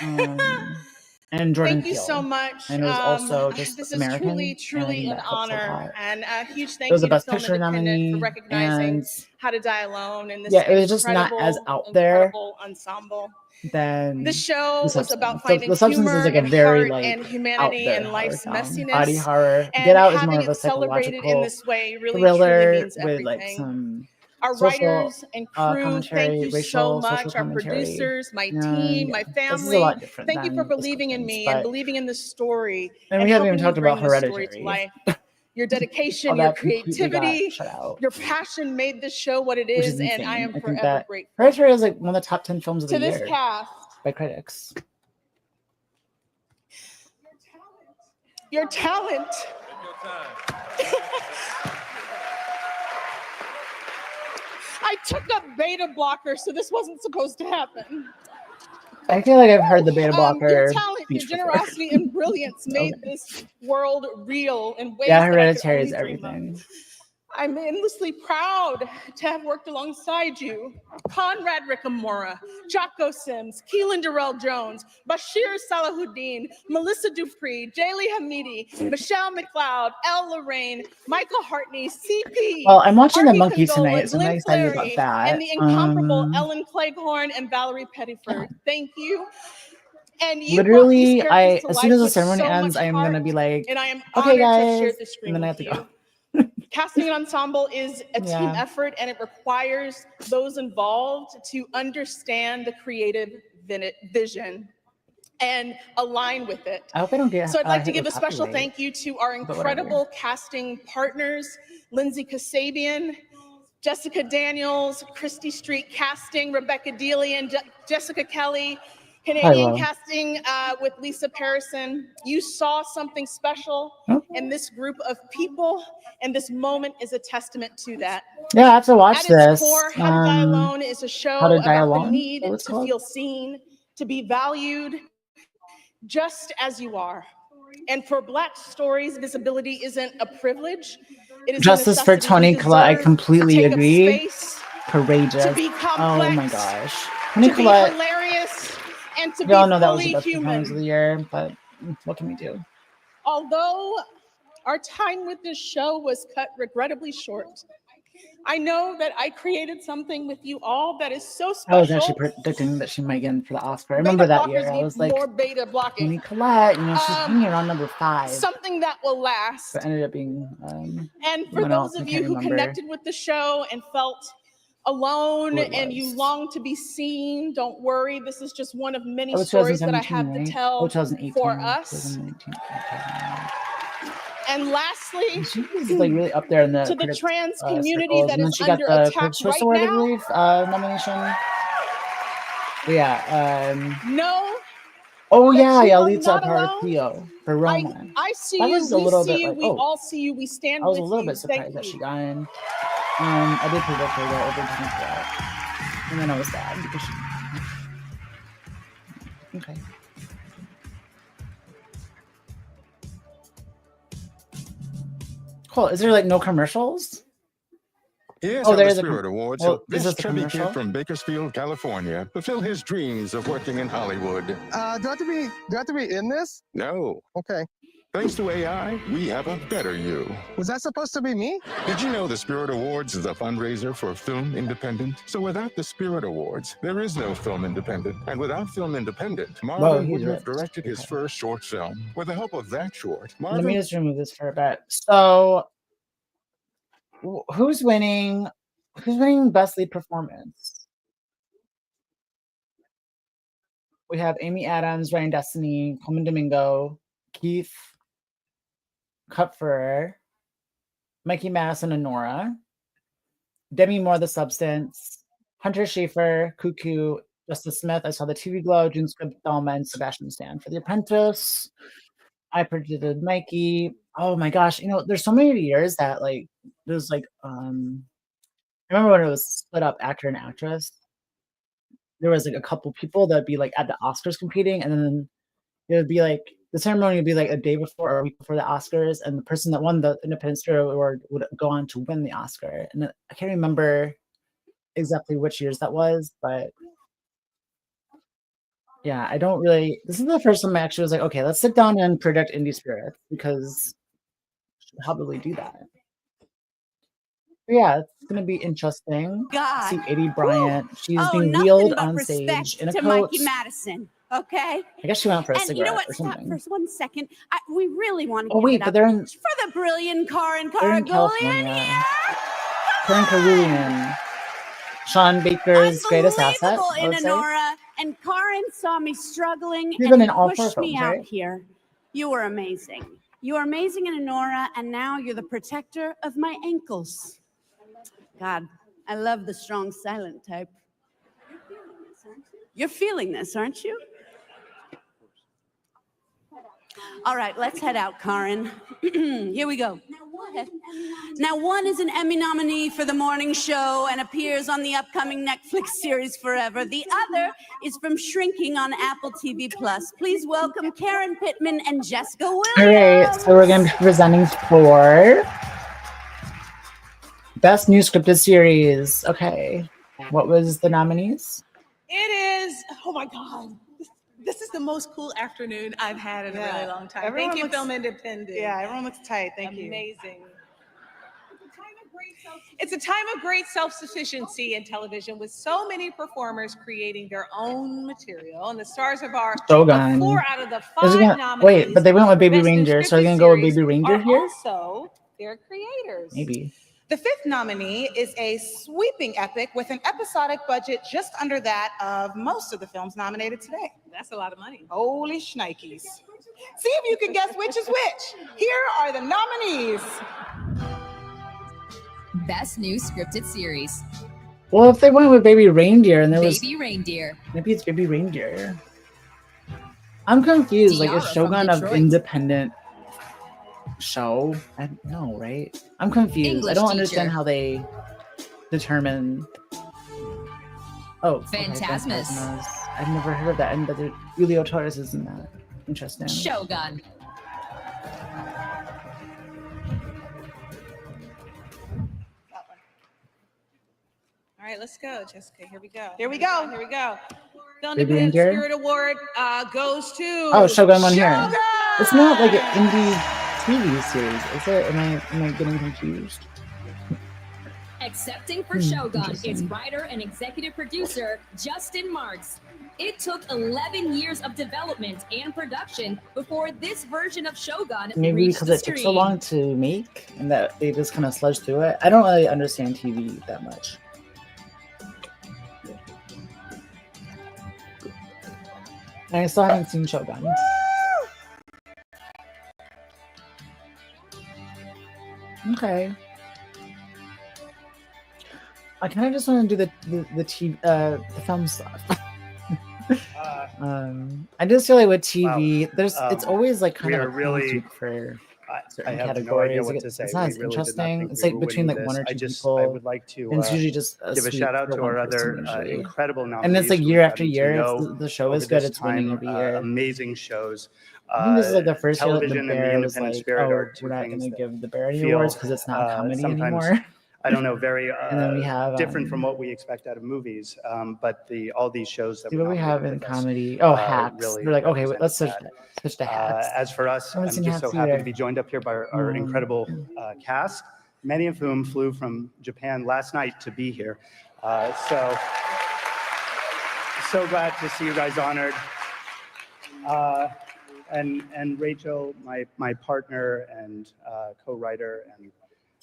And Jordan Thank you Peele. so much. And it was also just this American. is truly and an that helps a honor, lot. and a huge It thank was you a to Best Film Picture Independent nominee, for recognizing and How to Die Alone and this yeah, it was just not incredible, as out there. incredible ensemble. than The show was Substance. about finding The Substance humor is like a and very heart like and out humanity there and horror life's film, messiness. body horror. Get And Out is having more of a it celebrated in psychological this way really truly thriller means with like everything. some Our social writers and crew, commentary, thank you so racial, social much. Our commentary. producers, my And team, my this is a family. lot different Thank you for than The believing in Substance, me and but believing in this story and and we haven't even helping me talked about bring this story to Hereditary. life. Your dedication, All your that completely got creativity, shut out, your passion made this show what it which is, is and I insane. am I think forever that grateful. Hereditary is like one of the top 10 films of To the this year cast, by critics. your talent. I took a beta blocker, so this wasn't supposed to happen. I feel like I've heard the beta Your blocker talent, your speech before. generosity, and brilliance made Okay. this world real in ways Yeah, that I could Hereditary only is dream of. everything. I'm endlessly proud to have worked alongside you. Conrad Rickamora, Jocko Sims, Keelan Darrell Jones, Bashir Salahuddin, Melissa Dupree, Jaylee Hamidi, Michelle McLeod, Elle Lorraine, Michael Hartney, CP, Well, I'm watching The Harvey Monkey Condola, tonight, so I'm Glenn really excited Clary, about that. and the incomparable Ellen Cleghorn and Valerie Pettiford. Thank you. And you brought these Literally, characters to as soon life as the with ceremony so ends, much I am gonna heart, be like, and I am okay, honored to have guys, shared the and screen then I with have to go. you. Casting an ensemble is a team Yeah. effort, and it requires those involved to understand the creative vision and align with it. I hope I don't get So I'd like to hit give with a special copyright, thank you to our but whatever. incredible casting partners, Lindsay Kasabian, Jessica Daniels, Christie Street Casting, Rebecca Dealey, Jessica Kelly, Canadian will. Casting with Lisa Parison. You saw something special in this group of people, and this moment is a testament to that. Yeah, I have to watch At its this. core, How to Die Alone is a show How to Die about the Alone? need Is that what it's to called? feel seen, to be valued just as you are. And for Black stories, visibility isn't a privilege. It is Justice a for necessity. Toni We Collette, I deserve completely to take up agree. space, Courageous. to be Oh my complex, gosh. Toni to be Collette, hilarious, and to we all be know that was the fully best performance of human. the year, but what can we do? Although our time with this show was cut regrettably short, I know that I created something with you all that is so I was actually special. predicting that she might get in for the Oscar. I remember that year. Blockers I need was like, more beta blocking. Toni Collette, you know, she's hanging around number 5, Something that will last. but ended up being And for someone those else. I of can't you who remember. connected with the show and felt alone Who it and you was. long to be seen, don't worry. This is just one of many That was stories that I 2017, have right? to tell Oh, 2018. for us. 2019. And lastly, She was like really up there in the to the critics, trans community circles, that and then is she got under the attack Critics' Choice right Award, I now, believe, nomination. But yeah. know Oh that yeah, you are Yalitza not alone. Aparicio for Roma. I see That you, was a we little see bit you, like, we oh, all see you, we stand I was with a little you. bit Thank surprised that you. she got in. I did predict her though over Toni Collette, and then I was sad because she. Okay. Cool. Is there like no commercials? Here's Oh, how there the is a Spirit Awards well, helped is this this a chubby commercial? kid from Bakersfield, California, fulfill his dreams of working in Hollywood. Do I have to be in this? No. Okay. Thanks to AI, we have a better you. Was that supposed to be me? Did you know the Spirit Awards is a fundraiser for Film Independent? So without the Spirit Awards, there is no Film Independent. And without Film Independent, Marvin wouldn't have directed his first short film. With the help of that short, Let me Marvin... just remove this for a bit. So, who's winning? Who's winning Best Lead Performance? We have Amy Adams, Ryan Destiny, Coleman Domingo, Keith Kupfer, Mikey Madison and Nora, Demi Moore, The Substance, Hunter Schafer, Cuckoo, Justice Smith. I saw the TV Glow, June Script, Thelma, and Sebastian Stan for The Apprentice. I predicted Mikey. Oh my gosh, you know, there's so many years that like there's like I remember when it was split up actor and actress. There was like a couple people that'd be like at the Oscars competing, and then it would be like the ceremony would be like a day before or a week before the Oscars, and the person that won the Independent Spirit Award would go on to win the Oscar. And I can't remember exactly which years that was, but yeah, I don't really. This is the first time I actually was like, okay, let's sit down and predict Indie Spirit because I should probably do that. Yeah, it's gonna be interesting. God. See Adie Bryant. She's Oh, being nothing wheeled but on respect stage in a to coat. Mikey Madison. Okay. I guess she went for a And cigarette you know what? or Stop something. for 1 second. We really want to Oh give wait, it but up they're in for the brilliant Karin Karagoulian. California. Karin Karagoulian. Sean Baker's greatest asset, Unbelievable I in would say. Honora. And Karin saw me struggling You've been and in all 4 pushed me films, out right? here. You were amazing. You were amazing in Honora, and now you're the protector of my ankles. God, I love the strong silent type. You're feeling this, aren't you? All right, let's head out, Karin. Here we go. Now, one is an Emmy nominee for The Morning Show and appears on the upcoming Netflix series Forever. The other is from Shrinking on Apple TV+. Please welcome Karen Pittman and Jessica Williams. All right, so we're going to be presenting for Best New Scripted Series. Okay, what was the nominees? It is, oh my God. This is the most cool afternoon I've had in a really long time. Thank you, Film Independent. Yeah, everyone looks tight. Thank you. Amazing. It's a time of great self-sufficiency in television with so many performers creating their own material. And the stars of our Shogun. 4 out of the Is 5 it gonna, nominees. wait, but they went with Baby Best New Ranger, so are they Scripted going to go with Series Baby Ranger are here? Also, their creators. Maybe. The 5th nominee is a sweeping epic with an episodic budget just under that of most of the films nominated today. That's a lot of money. Holy shnikes. See if you can guess which is which. Here are the nominees. Best New Scripted Series. Well, if they went with Baby Reindeer and there was... Baby Reindeer. Maybe it's Baby Reindeer. I'm confused. Like, is Diara Shogun from an Detroit. independent show? I don't know, right? I'm confused. English I don't teacher. understand how they determine... Oh, okay, Phantasmus. Phantasmus. I've never heard of that. And but Julio Torres is in that. Interesting. Shogun. All right, let's go, Jessica. Here we go. Here we go. Here we go. Film Baby Independent Reindeer? Spirit Award goes to. Oh, Shogun won here. Shogun! It's not like an indie TV series, is it? Am I getting confused? Accepting for Shogun interesting. is writer and executive producer Justin Marks. It took 11 years of development and production before this version of Shogun Maybe reached because the it took so screen. long to make and that they just kind of sludged through it. I don't really understand TV that much. And I still haven't seen Shogun. Okay. I kind of just want to do the film stuff. I just feel like with TV, it's always like kind we of are really for I certain have categories. no idea what Like, to say. it's not We as really did not interesting. think It's we like were between like winning one or this. two I people. would like to and it's usually just give a sweep shout out for to one our person other usually. incredible nominees. And it's like who year we've after gotten to year. know The show is over good. this It's winning time. every year. Amazing shows. I think this is like the first year that the television and the Bear was independent like, spirit oh, are we're two not things going to that give the Bear any feel, awards because it's not a comedy sometimes, anymore. I don't know, very And then we have, different from what we expect out of movies. But all these shows that See what we have in with us, comedy. Oh, Hacks. really We're like, okay, wait, let's represent switch to Hacks. As for us, I haven't I'm seen just so Hacks happy either. to be joined up here by our incredible cast, many of whom flew from Japan last night to be here. So glad to see you guys honored. And Rachel, my partner and co-writer and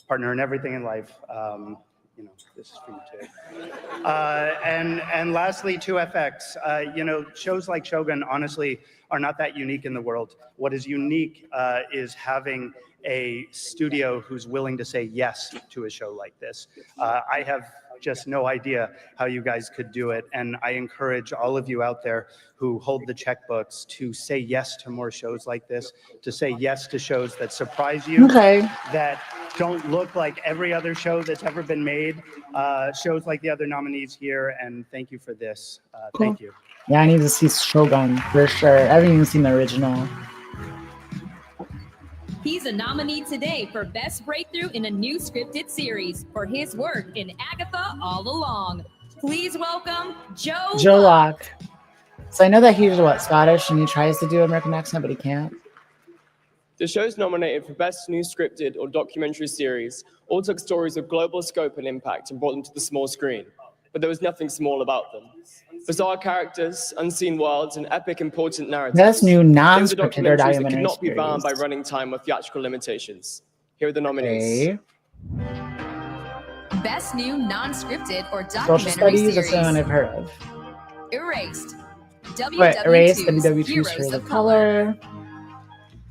partner in everything in life. This is for you too. And lastly, 2FX. Shows like Shogun, honestly, are not that unique in the world. What is unique is having a studio who's willing to say yes to a show like this. I have just no idea how you guys could do it. And I encourage all of you out there who hold the checkbooks to say yes to more shows like this, to say yes to shows that surprise you, that don't look like every other show that's ever been made, shows like the other nominees here. And thank you for this. Thank you. Yeah, I need to see Shogun for sure. I haven't even seen the original. He's a nominee today for Best Breakthrough in a New Scripted Series for his work in Agatha All Along. Please welcome Joe Locke. So I know that he's Scottish and he tries to do an American accent, but he can't. The shows nominated for Best New Scripted or Documentary Series all took stories of global scope and impact and brought them to the small screen, but there was nothing small about them. Bizarre characters, unseen worlds, and epic important narratives. Best new They were the non-scripted or documentaries that could documentary not be bound by series. running time or theatrical limitations. Here are the nominees. Okay. Best new non-scripted or Social documentary studies, that's the one series. I've heard of. Erased. Wait, Erased, WW2's WW2's Heroes Heroes of of Color.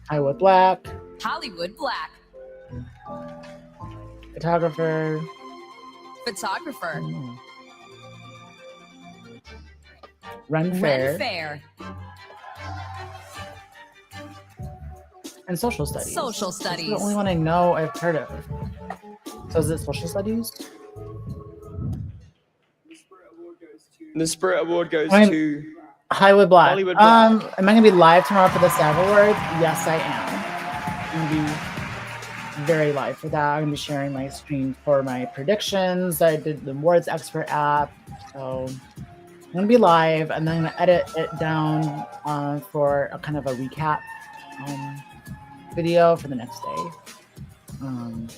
Hollywood Black. Hollywood Black. Photographer. Photographer. Run Ren Fair. Fair. And social studies. Social That's studies. the only one I know I've heard of. So is it social studies? The Spirit Award goes I'm- to Hollywood Black. Hollywood Black. Am I gonna be live tomorrow for the SAG Awards? Yes, I am. I'm gonna be very live for that. I'm gonna be sharing my screen for my predictions. I did the awards expert app, so I'm gonna be live, and then I'm gonna edit it down for a kind of a recap video for the next day.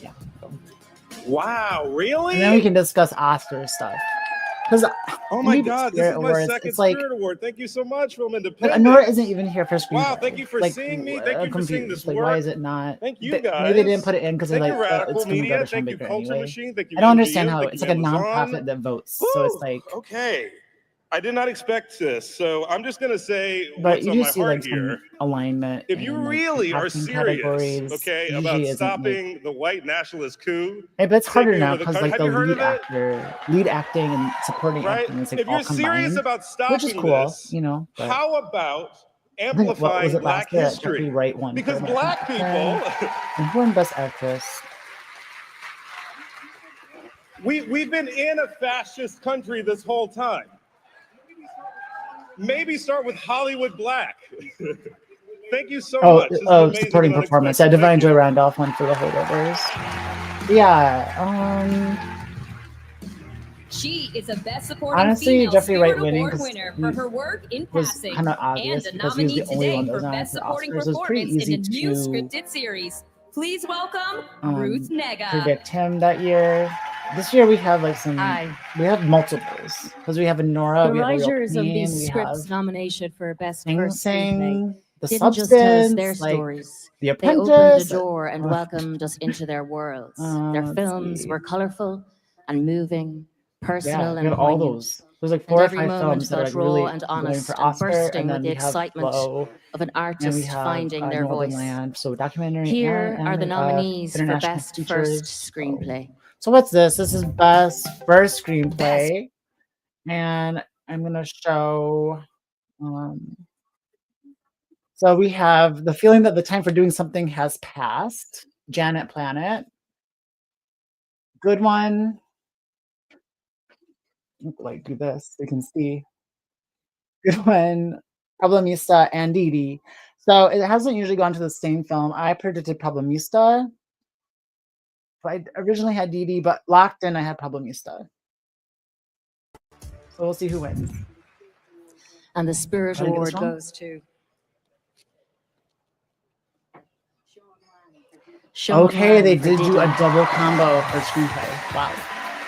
Yeah. Wow, really? And then we can discuss Oscar stuff. Because Oh my God, this is my second it's like Spirit Award. Thank you so much, Film like, Independent. Nora isn't even here for screen. Wow, thank you for seeing me. Thank you for seeing this Like, work. why is it not? Thank you Maybe guys. they didn't put it in because they're Thank like, you, oh, Radical it's going to go Media. to Sean Thank you, Baker Culture anyway. Machine. Thank you, I don't understand MGM. how Thank it's you, like a Amazon. nonprofit that votes. So it's like, Okay. I did not expect this, so I'm just gonna say but what's you on do my see heart like here. some alignment. If you in, like, really are acting serious, categories, okay, usually about isn't, stopping the white nationalist coup, Hey, but it's harder taking now over the because country, like have the you heard lead of it? actor, lead acting and supporting Right? acting is like If all you're serious combined, about which is stopping cool, this, you know. But how about I think, what was amplifying it Black last year? history? Jeffrey Wright won for Because American Black people, Actor. And who won Best Actress? we've been in a fascist country this whole time. Maybe start with Hollywood Black. Thank you so much. This is amazing Supporting and performance. Yeah, unexpected. Divine Thank you. Joy Randolph won for The Holdovers. Yeah. She is a Best Supporting Honestly, Female Jeffrey Wright Spirit winning Award 'cause winner he for her work in was passing kind of and obvious a because he was nominee the only today one that for was nominated Best for Supporting Oscars. It was pretty Performance in a easy new to scripted series. Please welcome Ruth Nega. predict him that year. This year we have like some. Hi. We have multiples because we have a Nora, The we have a Real writers of Queen, these we scripts have nomination for Best Sing First Sing, Screenplay The didn't just tell us their Substance, like stories. The They opened Apprentice. the door and welcomed us into their worlds. Their let's films see. were colorful and moving, personal we and have all poignant. those. There's like And 4 or every 5 moment films that are felt like really raw and going honest for and Oscar, bursting and with then the we have excitement Flow, of an and we artist have finding their Northern voice. Land. So documentary. Here and, are the nominees for international Best First features. Screenplay. So what's this? This is Best First Screenplay, and I'm gonna show. So we have The Feeling That the Time for Doing Something Has Passed. Janet Planet. Good One. Like do this, you can see. Good One. Problemista and Didi. So it hasn't usually gone to the same film. I predicted Problemista. I originally had Didi, but locked in I had Problemista. So we'll see who wins. And the Spirit Did I get Award this wrong? goes to Siobhan Okay, they for did do a Didi. double combo for screenplay. Wow.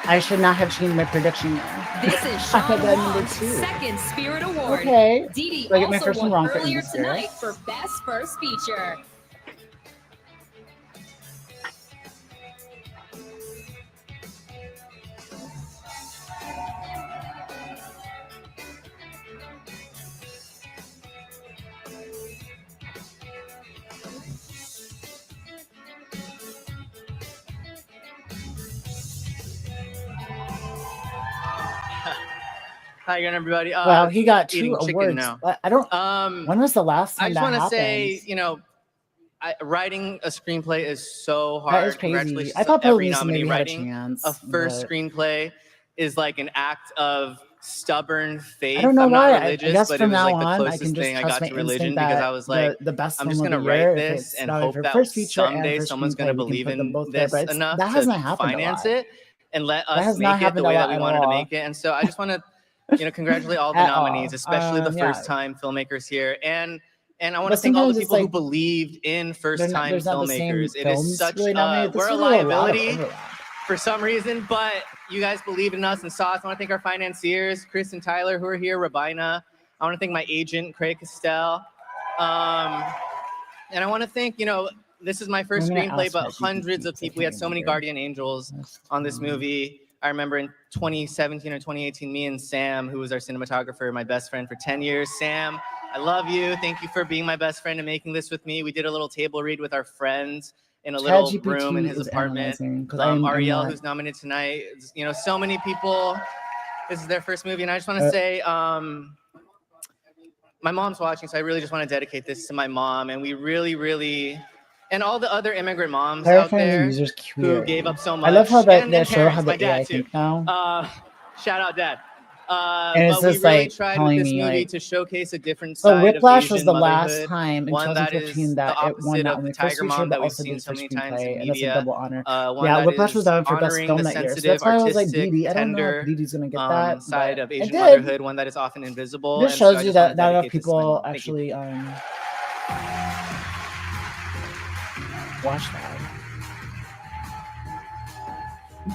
I should not have changed my prediction there. This is I Sean had that number Wong's 2. second Spirit Award. Okay. Didi So I get my also first one won wrong for earlier Easter. tonight for Best First Feature. Hi again, everybody. Wow, he got 2 eating chicken awards. now. I don't. When was the last time I just that want to happened? say, writing a screenplay is so hard. That is crazy. Congratulations I thought to every Problemista nominee. maybe had a Writing chance, a first but- screenplay is like an act of stubborn faith. I don't know I'm why. not I religious, guess but it from was now like the on, I closest can just thing I trust got my to religion instinct because that I was like, the best I'm film just of gonna the year, write if this it's and not hope for that first feature and someday for someone's screenplay, gonna we can believe put them in both there, this but enough that to hasn't happened a finance lot. it and let That us has not make it the happened a way that lot we at wanted to all. make it. And so I just want to, congratulate all the At nominees, all. especially the Yeah. first-time filmmakers here. And And I want to But thank all the sometimes it's people who like believed in first-time there's not the same filmmakers. It is films such really nominated. This we're a was a lot of liability overlap. for some reason, but you guys believed in us and saw us. I want to thank our financiers, Chris and Tyler, who are here, Rabina. I want to thank my agent, Craig Castell. And I want to thank, this is my first I'm gonna screenplay, ask but her if you can hundreds keep, of 'cause I people. We had can't so many remember. guardian angels on this movie. I remember in 2017 or 2018, me and Sam, who was our cinematographer, my best friend for 10 years. Sam, I love you. Thank you for being my best friend and making this with me. We did a little table read with our friends in a little room in his apartment. Ariel, who's nominated tonight. So many people. This is their first movie, and I just want to say, my mom's watching, so I really just want to dedicate this to my mom. And we really, and all the other immigrant moms out there who gave up so much. I love how and that show parents, has my the dad AI too. thing now. Shout out, Dad. And it's But we just really like tried with telling this me movie like, to showcase a different so side Whiplash of was Asian the last motherhood, time in one that is 2015 the that it won opposite not of only the first Tiger feature Mom but that we've also seen did so for many times in screenplay, and that's a media. double honor. One Yeah, that Whiplash was is down for best honoring film the that year, so sensitive, that's why I was like, artistic, Didi, I don't know if tender Didi's gonna get that, side but of it Asian did. motherhood, one that is often invisible. This And so I shows you just want to that not enough dedicate this to my people mom. Thank you. actually watch that.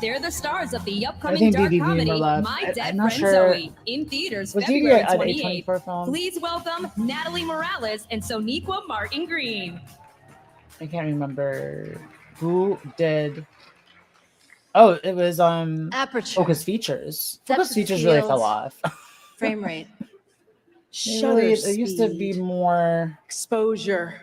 They're the stars of the I upcoming think dark Didi needed more comedy, love. My Dead I'm not Friend sure. Zoe, in theaters Was Didi February an 28th. A24 film? Please welcome Natalie Morales and Soniqua Martin Green. I can't remember who did. Oh, it was Aperture. Focus Features. Depth Focus of Features really field, fell off. Frame rate. It used to be more exposure.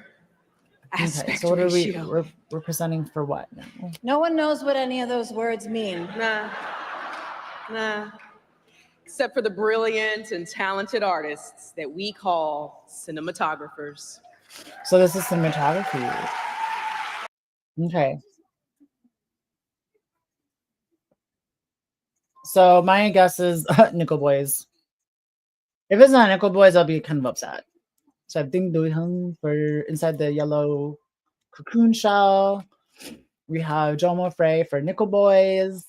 Okay, Aspect so what are ratio. we're presenting for what now? No one knows what any of those words mean. Nah. Except for the brilliant and talented artists that we call cinematographers. So this is cinematography. Okay. So my guess is Nickel Boys. If it's not Nickel Boys, I'll be kind of upset. So I think Do Hyung for Inside the Yellow Cocoon Shell. We have Jomo Frey for Nickel Boys.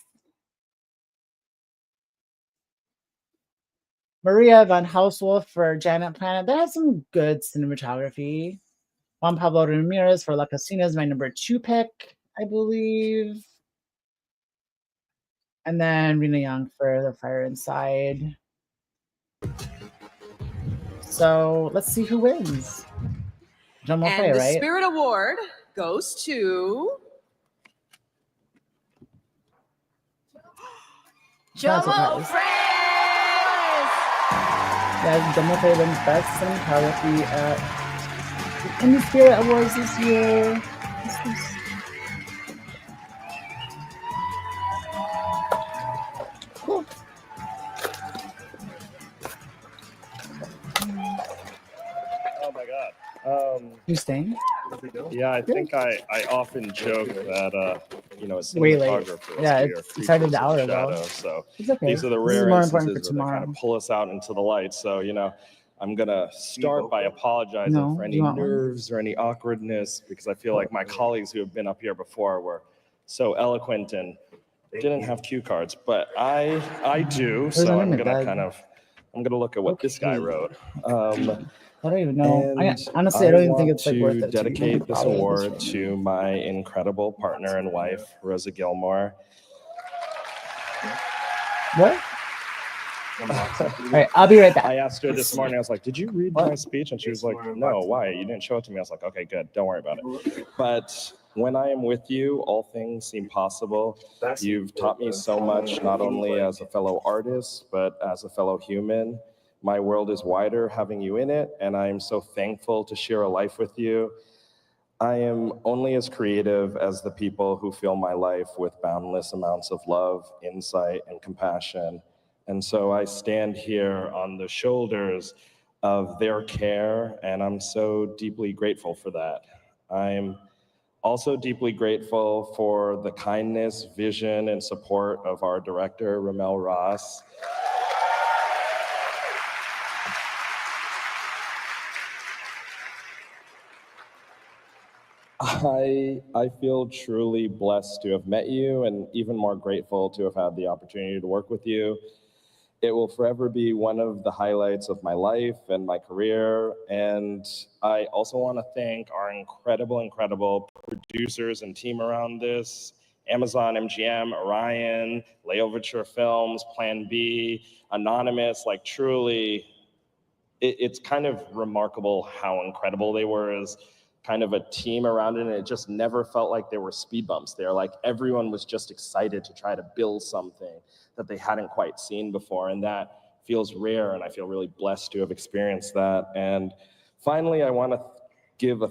Maria van Housewolf for Janet Planet. That has some good cinematography. Juan Pablo Ramirez for La Casina is my number 2 pick, I believe. And then Rena Young for The Fire Inside. So let's see who wins. Jomo And Frey, the right? Spirit Award goes to Jomo Frey! Yeah, Jomo Frey wins Best Cinematography at the Indie Spirit Awards this year. Cool. Oh my God. You staying? Yeah, I think I often joke that a Way late. cinematographer Yeah, we are it started creatures an of hour ago. shadow. So It's okay. these are the This is rare more important instances for where they kind tomorrow. of pull us out into the light. So I'm gonna start by apologizing No, for do any you want one? nerves or any awkwardness because I feel like my colleagues who have been up here before were so eloquent and didn't have cue cards, but I do. Where's So my I'm name, gonna Dad? look at what this guy wrote. I don't even know. Honestly, I I don't even think want it's like to worth it. To dedicate even this bother with award right to my incredible partner and wife, Rosa Gilmore. What? All right, I'll be right back. I asked her this morning, I was like, did you read my speech? And she was like, no, why? You didn't show it to me. I was like, okay, good. Don't worry about it. But when I am with you, all things seem possible. You've taught me so much, not only as a fellow artist, but as a fellow human. My world is wider having you in it, and I am so thankful to share a life with you. I am only as creative as the people who fill my life with boundless amounts of love, insight, and compassion. And so I stand here on the shoulders of their care, and I'm so deeply grateful for that. I'm also deeply grateful for the kindness, vision, and support of our director, Ramel Ross. I feel truly blessed to have met you and even more grateful to have had the opportunity to work with you. It will forever be one of the highlights of my life and my career. And I also want to thank our incredible producers and team around this. Amazon, MGM, Orion, Layoverture Films, Plan B, Anonymous, like truly, it's kind of remarkable how incredible they were as kind of a team around it. And it just never felt like there were speed bumps there. Like everyone was just excited to try to build something that they hadn't quite seen before. And that feels rare. And I feel really blessed to have experienced that. And finally, I want to give a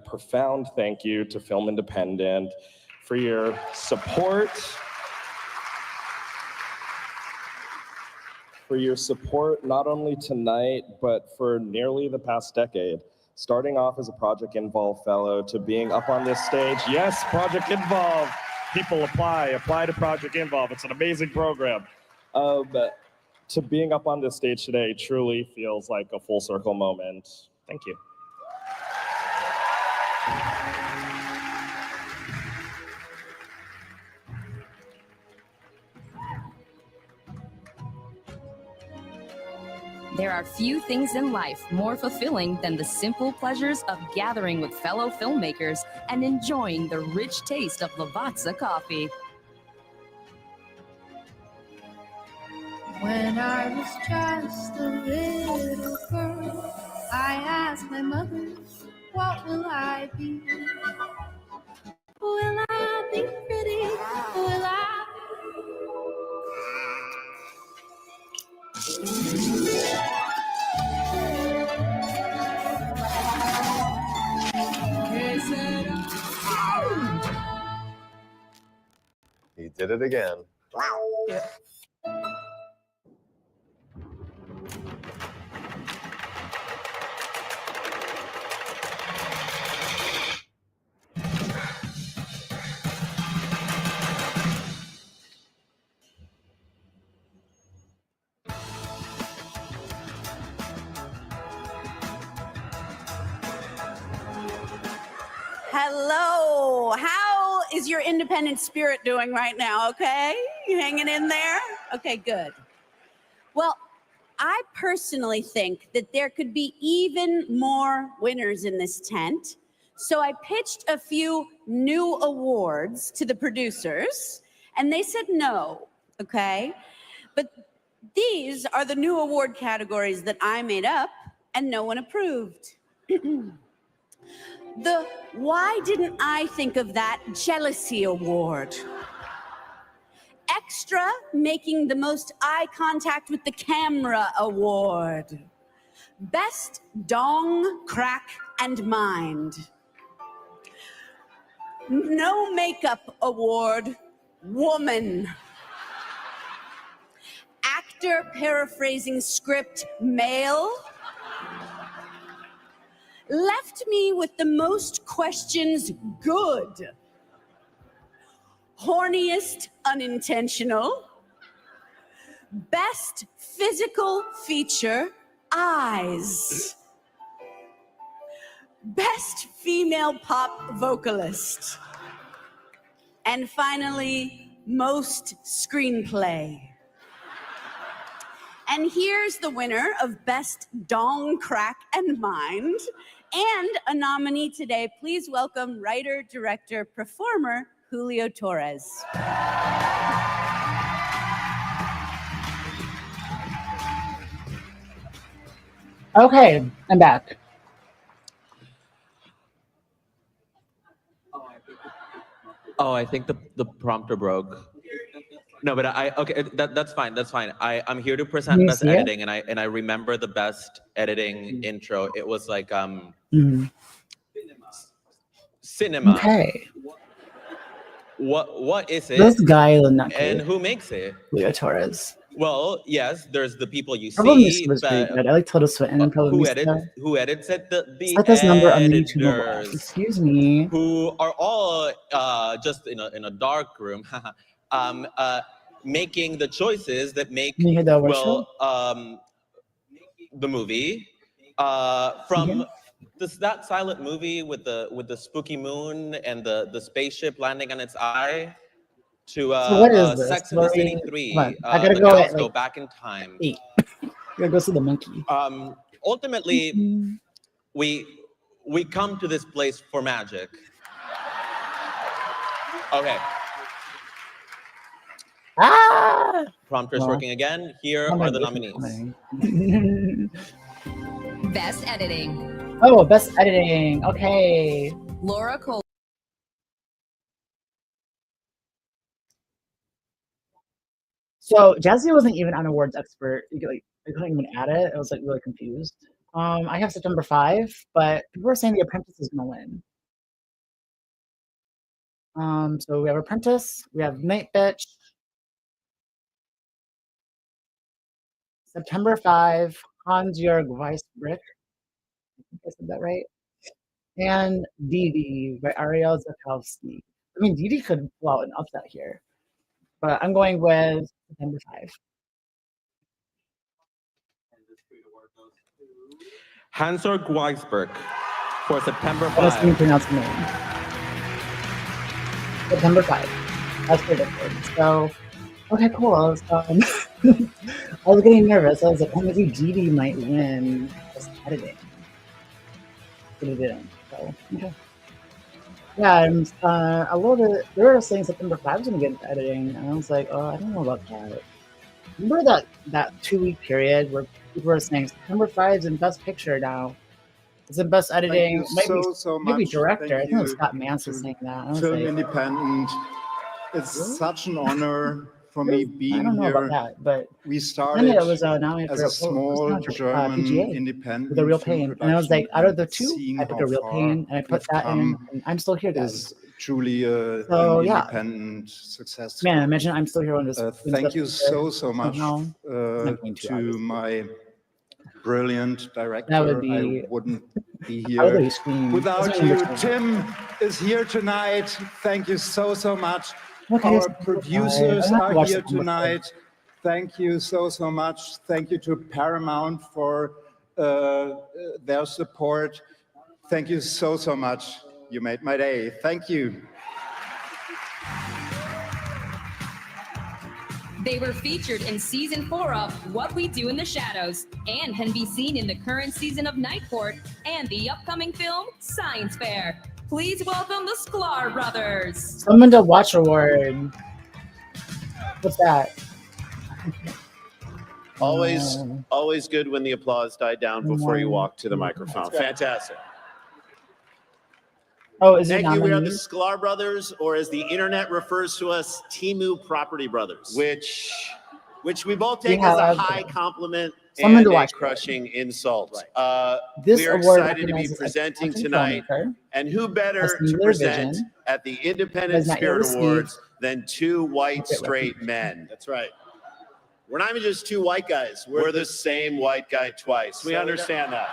profound thank you to Film Independent for your support. For your support, not only tonight, but for nearly the past decade. Starting off as a Project Involve fellow to being up on this stage. Yes, Project Involve. People apply to Project Involve. It's an amazing program. To being up on this stage today truly feels like a full circle moment. Thank you. There are few things in life more fulfilling than the simple pleasures of gathering with fellow filmmakers and enjoying the rich taste of Lavazza coffee. When I was just a little girl, I asked my mother, what will I be? Will I be pretty? Will I? He did it again. Yeah. Hello. How is your independent spirit doing right now? Okay? You hanging in there? Okay, good. Well, I personally think that there could be even more winners in this tent. So I pitched a few new awards to the producers, and they said no, okay? But these are the new award categories that I made up, and no one approved. The Why Didn't I Think of That Jealousy Award. Extra Making the Most Eye Contact with the Camera Award. Best Dong, Crack, and Mind. No Makeup Award, Woman. Actor Paraphrasing Script, Male. Left me with the most questions, good. Horniest, unintentional. Best physical feature, eyes. Best female pop vocalist. And finally, most screenplay. And here's the winner of Best Dong, Crack, and Mind, and a nominee today. Please welcome writer, director, performer, Julio Torres. Okay, I'm back. Oh, I think the prompter broke. No, but okay, that's fine. That's fine. I'm here to present best editing, and I remember the best editing intro. It was like cinema. Okay. What is it? This guy will not and who makes it? Julio Torres. Well, yes, there's the people you Probably see, was pretty but good. I like Tilda Swinton. who edits it? The Set this number on the YouTube mobile app. editors, Excuse me. who are all just in a dark room, making the choices that make Can you hear the whistle? the movie from that silent movie with the spooky moon and the spaceship landing on its eye. to So what is this? Sex and the City Come 3. on, I gotta The go gals at go like back in time. 8. Gotta go see the monkey. Ultimately, we come to this place for magic. Okay. Ah! Prompter's Well, working again. Here how am I are the looking nominees. Best editing. Oh, best editing. Okay. Laura Cole. So Jazzy wasn't even an awards expert. I couldn't even add it. I was like really confused. I have September 5, but people are saying The Apprentice is gonna win. So we have Apprentice, we have Night Bitch, September 5, Hans-Jörg Weisbrich. I think I said that right. And Didi by Ariel Zakowski. I mean, Didi could pull out an upset here, but I'm going with September 5. Hans-Jörg Weisberg for September I must 5. even pronounce the name. September 5. That's predicted. So, okay, cool. I was getting nervous. I was like, oh, maybe Didi might win this editing. But it didn't. So, okay. Yeah, and a little bit, they were saying September 5 was going to get into editing, and I was like, oh, I don't know about that. Remember that 2-week period where people were saying September 5 is in Best Picture now? It's in Best Editing, maybe director. I think it was Scott Manson saying that. I was Film like, Independent. It's such an honor for me being I don't know here. about that, but we then started it was nominated as for a small German PGA independent with A Real film Pain, and I was like, out of the two, seeing I picked how A Real far Pain, and I put we've that in, come and I'm still here, guys. is truly So, an yeah. independent success. Man, imagine I'm still here on this. Thank you so much somehow. Not going to, to obviously. my brilliant director. That would be. I wouldn't be I would here really scream. without That's you. what I'm Tim is here tonight. Thank you so much. Okay, Our September 5. producers I have to are watch here September 5. tonight. Thank you so much. Thank you to Paramount for their support. Thank you so much. You made my day. Thank you. They were featured in season 4 of What We Do in the Shadows and can be seen in the current season of Night Court and the upcoming film Science Fair. Please welcome the Sklar brothers. Someone to watch award. What's that? Always good when the applause died down before you walk to the microphone. Fantastic. Oh, is it Thank you. We are the nominees? Sklar brothers, or as the internet refers to us, Temu Property Brothers, which we both take We as a have high compliment someone and to a watch. crushing insult. This we are award excited to be recognizes a presenting talented tonight, filmmaker, and who a better to singular present vision, at the has Independent not yet Spirit received Awards than two white corporate straight men. That's right. We're not even just two white guys. We're the same white guy twice. We understand that.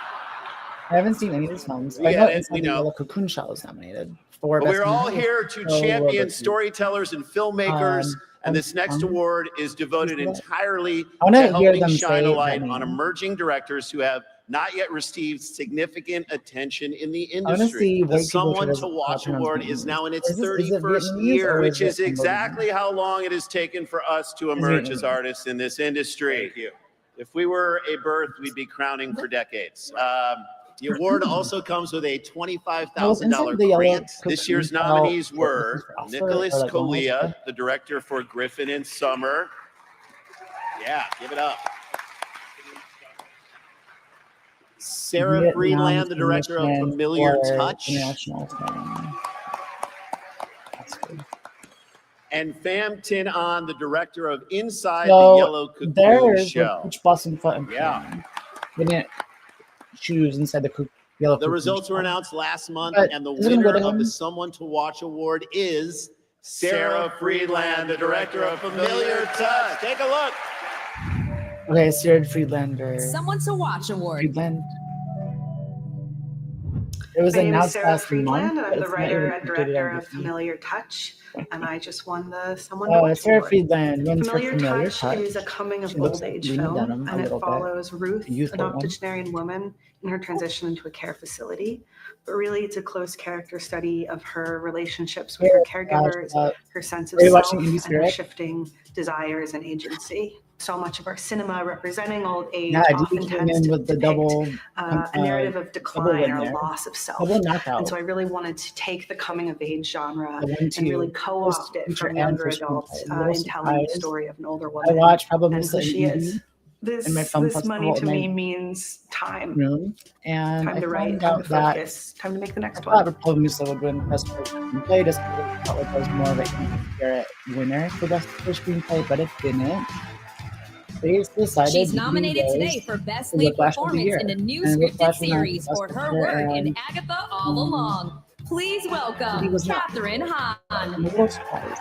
I haven't seen any of these films. We I know get it, Inside we the know. Yellow Cocoon Shell is nominated for But Best we're all Movie. here to So, champion Robert, storytellers and filmmakers, and this next award is devoted entirely I wanna to hear helping them shine say a that light name. on emerging directors who have not yet received significant attention in the I wanna see industry. The white people Someone try to to Watch pronounce Award Vietnamese. is now in its Is it 31st Vietnamese year, or which is is it exactly how long it has taken for us to emerge as Vietnamese. artists in this industry. Thank you. If we were a birth, we'd be crowning for decades. The award also comes with a $25,000 the Yellow grant. This Cocoon year's Shell nominees shortlisted were for Oscar Nicholas or, like, one Colea, Oscar? the director for Griffin in Summer. Yeah, give it up. Sarah Vietnam's Friedland, the director of Commission Familiar for Touch. International Film. That's good. And Pham Tin An, the director of Inside the So Yellow Cocoon there's Shell. Peach Blossom Foot and Yeah. Pan. They didn't choose inside the Yellow The Cocoon results Shell. were announced last month, But and the is it gonna go winner to of the him? Someone to Watch Award is Sarah Friedland, the director of Familiar Touch. Take a look. Okay, Sarah Friedlander. Someone to Watch Award. Friedland. It was My name is announced Sarah last Friedland, month, and but I'm the it's not writer even and completed on director of Disney. Familiar Touch, and I just won the Someone to Oh, Watch Sarah award. Friedland wins for Familiar Familiar Touch Touch. is a coming of She looks old like age Lena film, Dunham a and it little bit, follows Ruth, a youthful an one. octogenarian woman, in her transition into a care facility. But really, it's a close character study of her relationships with her caregivers, her sense of Are you self, watching Indie and her Spirit? shifting desires and agency. So much of our cinema representing old age Yeah, often Dee came tends in to with the depict double, a narrative of double decline win or there. loss of self. Double knockout. And so I really wanted to take the coming of age genre I went and really to co-opt it feature from and younger for adults screenplay. A little in telling the surprised. story of an older I woman watched and Probably who she is. in my film This money festival to in me my means time. room, and Time I to write, found time out to that focus, time to make the next I thought one. Probably would win Best First Screenplay just because I felt like I was more of an Indie Spirit winner for Best First Screenplay, but it didn't. They decided She's to give nominated those today for Best to Lead Whiplash of the Performance Year. in the new And scripted Whiplash was nominated series for for Best her Picture, work in and Agatha All Along. Please he welcome was not. Catherine Hahn. I'm a little surprised.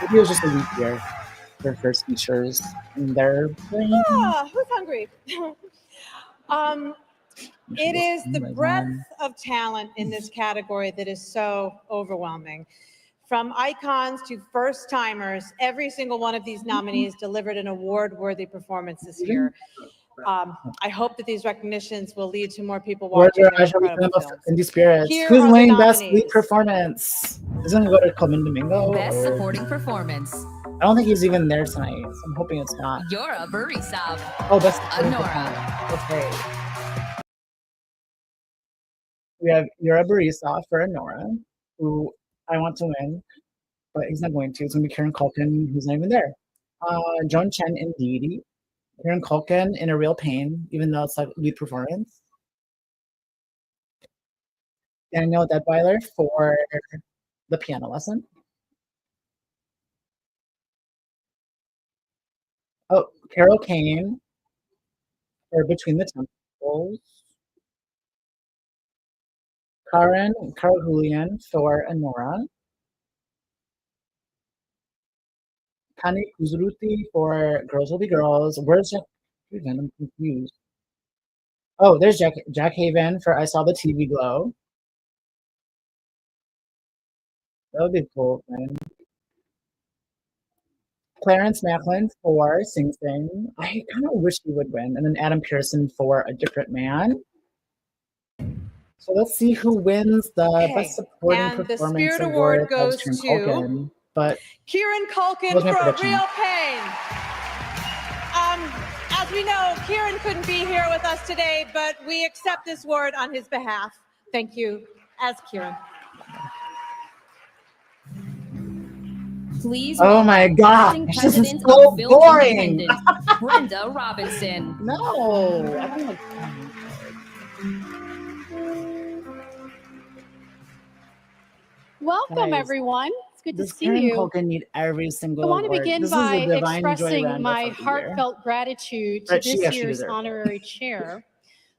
Maybe it was just a weak year for first features in their brain. Who's hungry? It is the breadth of talent in this category that is so overwhelming. From icons to first timers, every single one of these nominees delivered an award-worthy performance this year. I hope that these recognitions will lead to more people watching their incredible films. Indie Spirits. Here Who's are the winning Best Lead nominees. Performance? Isn't it go to Colman Domingo? Best or- Supporting Performance. I don't think he's even there tonight, so I'm hoping it's not. Yura Borisov. Oh, Best Supporting Anora. Performance. Okay. We have Yura Borisov for Anora, who I want to win, but he's not going to. It's going to be Kieran Culkin, who's not even there. Joan Chen in Deity. Kieran Culkin in A Real Pain, even though it's like lead performance. Daniel Deadweiler for The Piano Lesson. Oh, Carol Kane for Between the Temples. Carl Julian for Anora. Kani Kuzruti for Girls Will Be Girls. Where's Jack Haven? I'm confused. Oh, there's Jack Haven for I Saw the TV Glow. That would be a cool thing. Clarence Macklin for Sing Sing. I kind of wish he would win. And then Adam Pearson for A Different Man. So let's see who wins the Best Supporting And the Performance Spirit Award Award. goes Kieran to Culkin, but Kieran Culkin That was my for A prediction. Real Pain. As we know, Kieran couldn't be here with us today, but we accept this award on his behalf. Thank you, as Kieran. Please oh my welcome god, acting this is president so of Film boring. Independent, Brenda Robinson. No, I don't like. Welcome, Guys, everyone. It's good to Does see Kieran you. Culkin need every single I want to award? begin This by is a divine joy expressing roundup my of the year. heartfelt gratitude to But she this actually year's deserved it. honorary chair,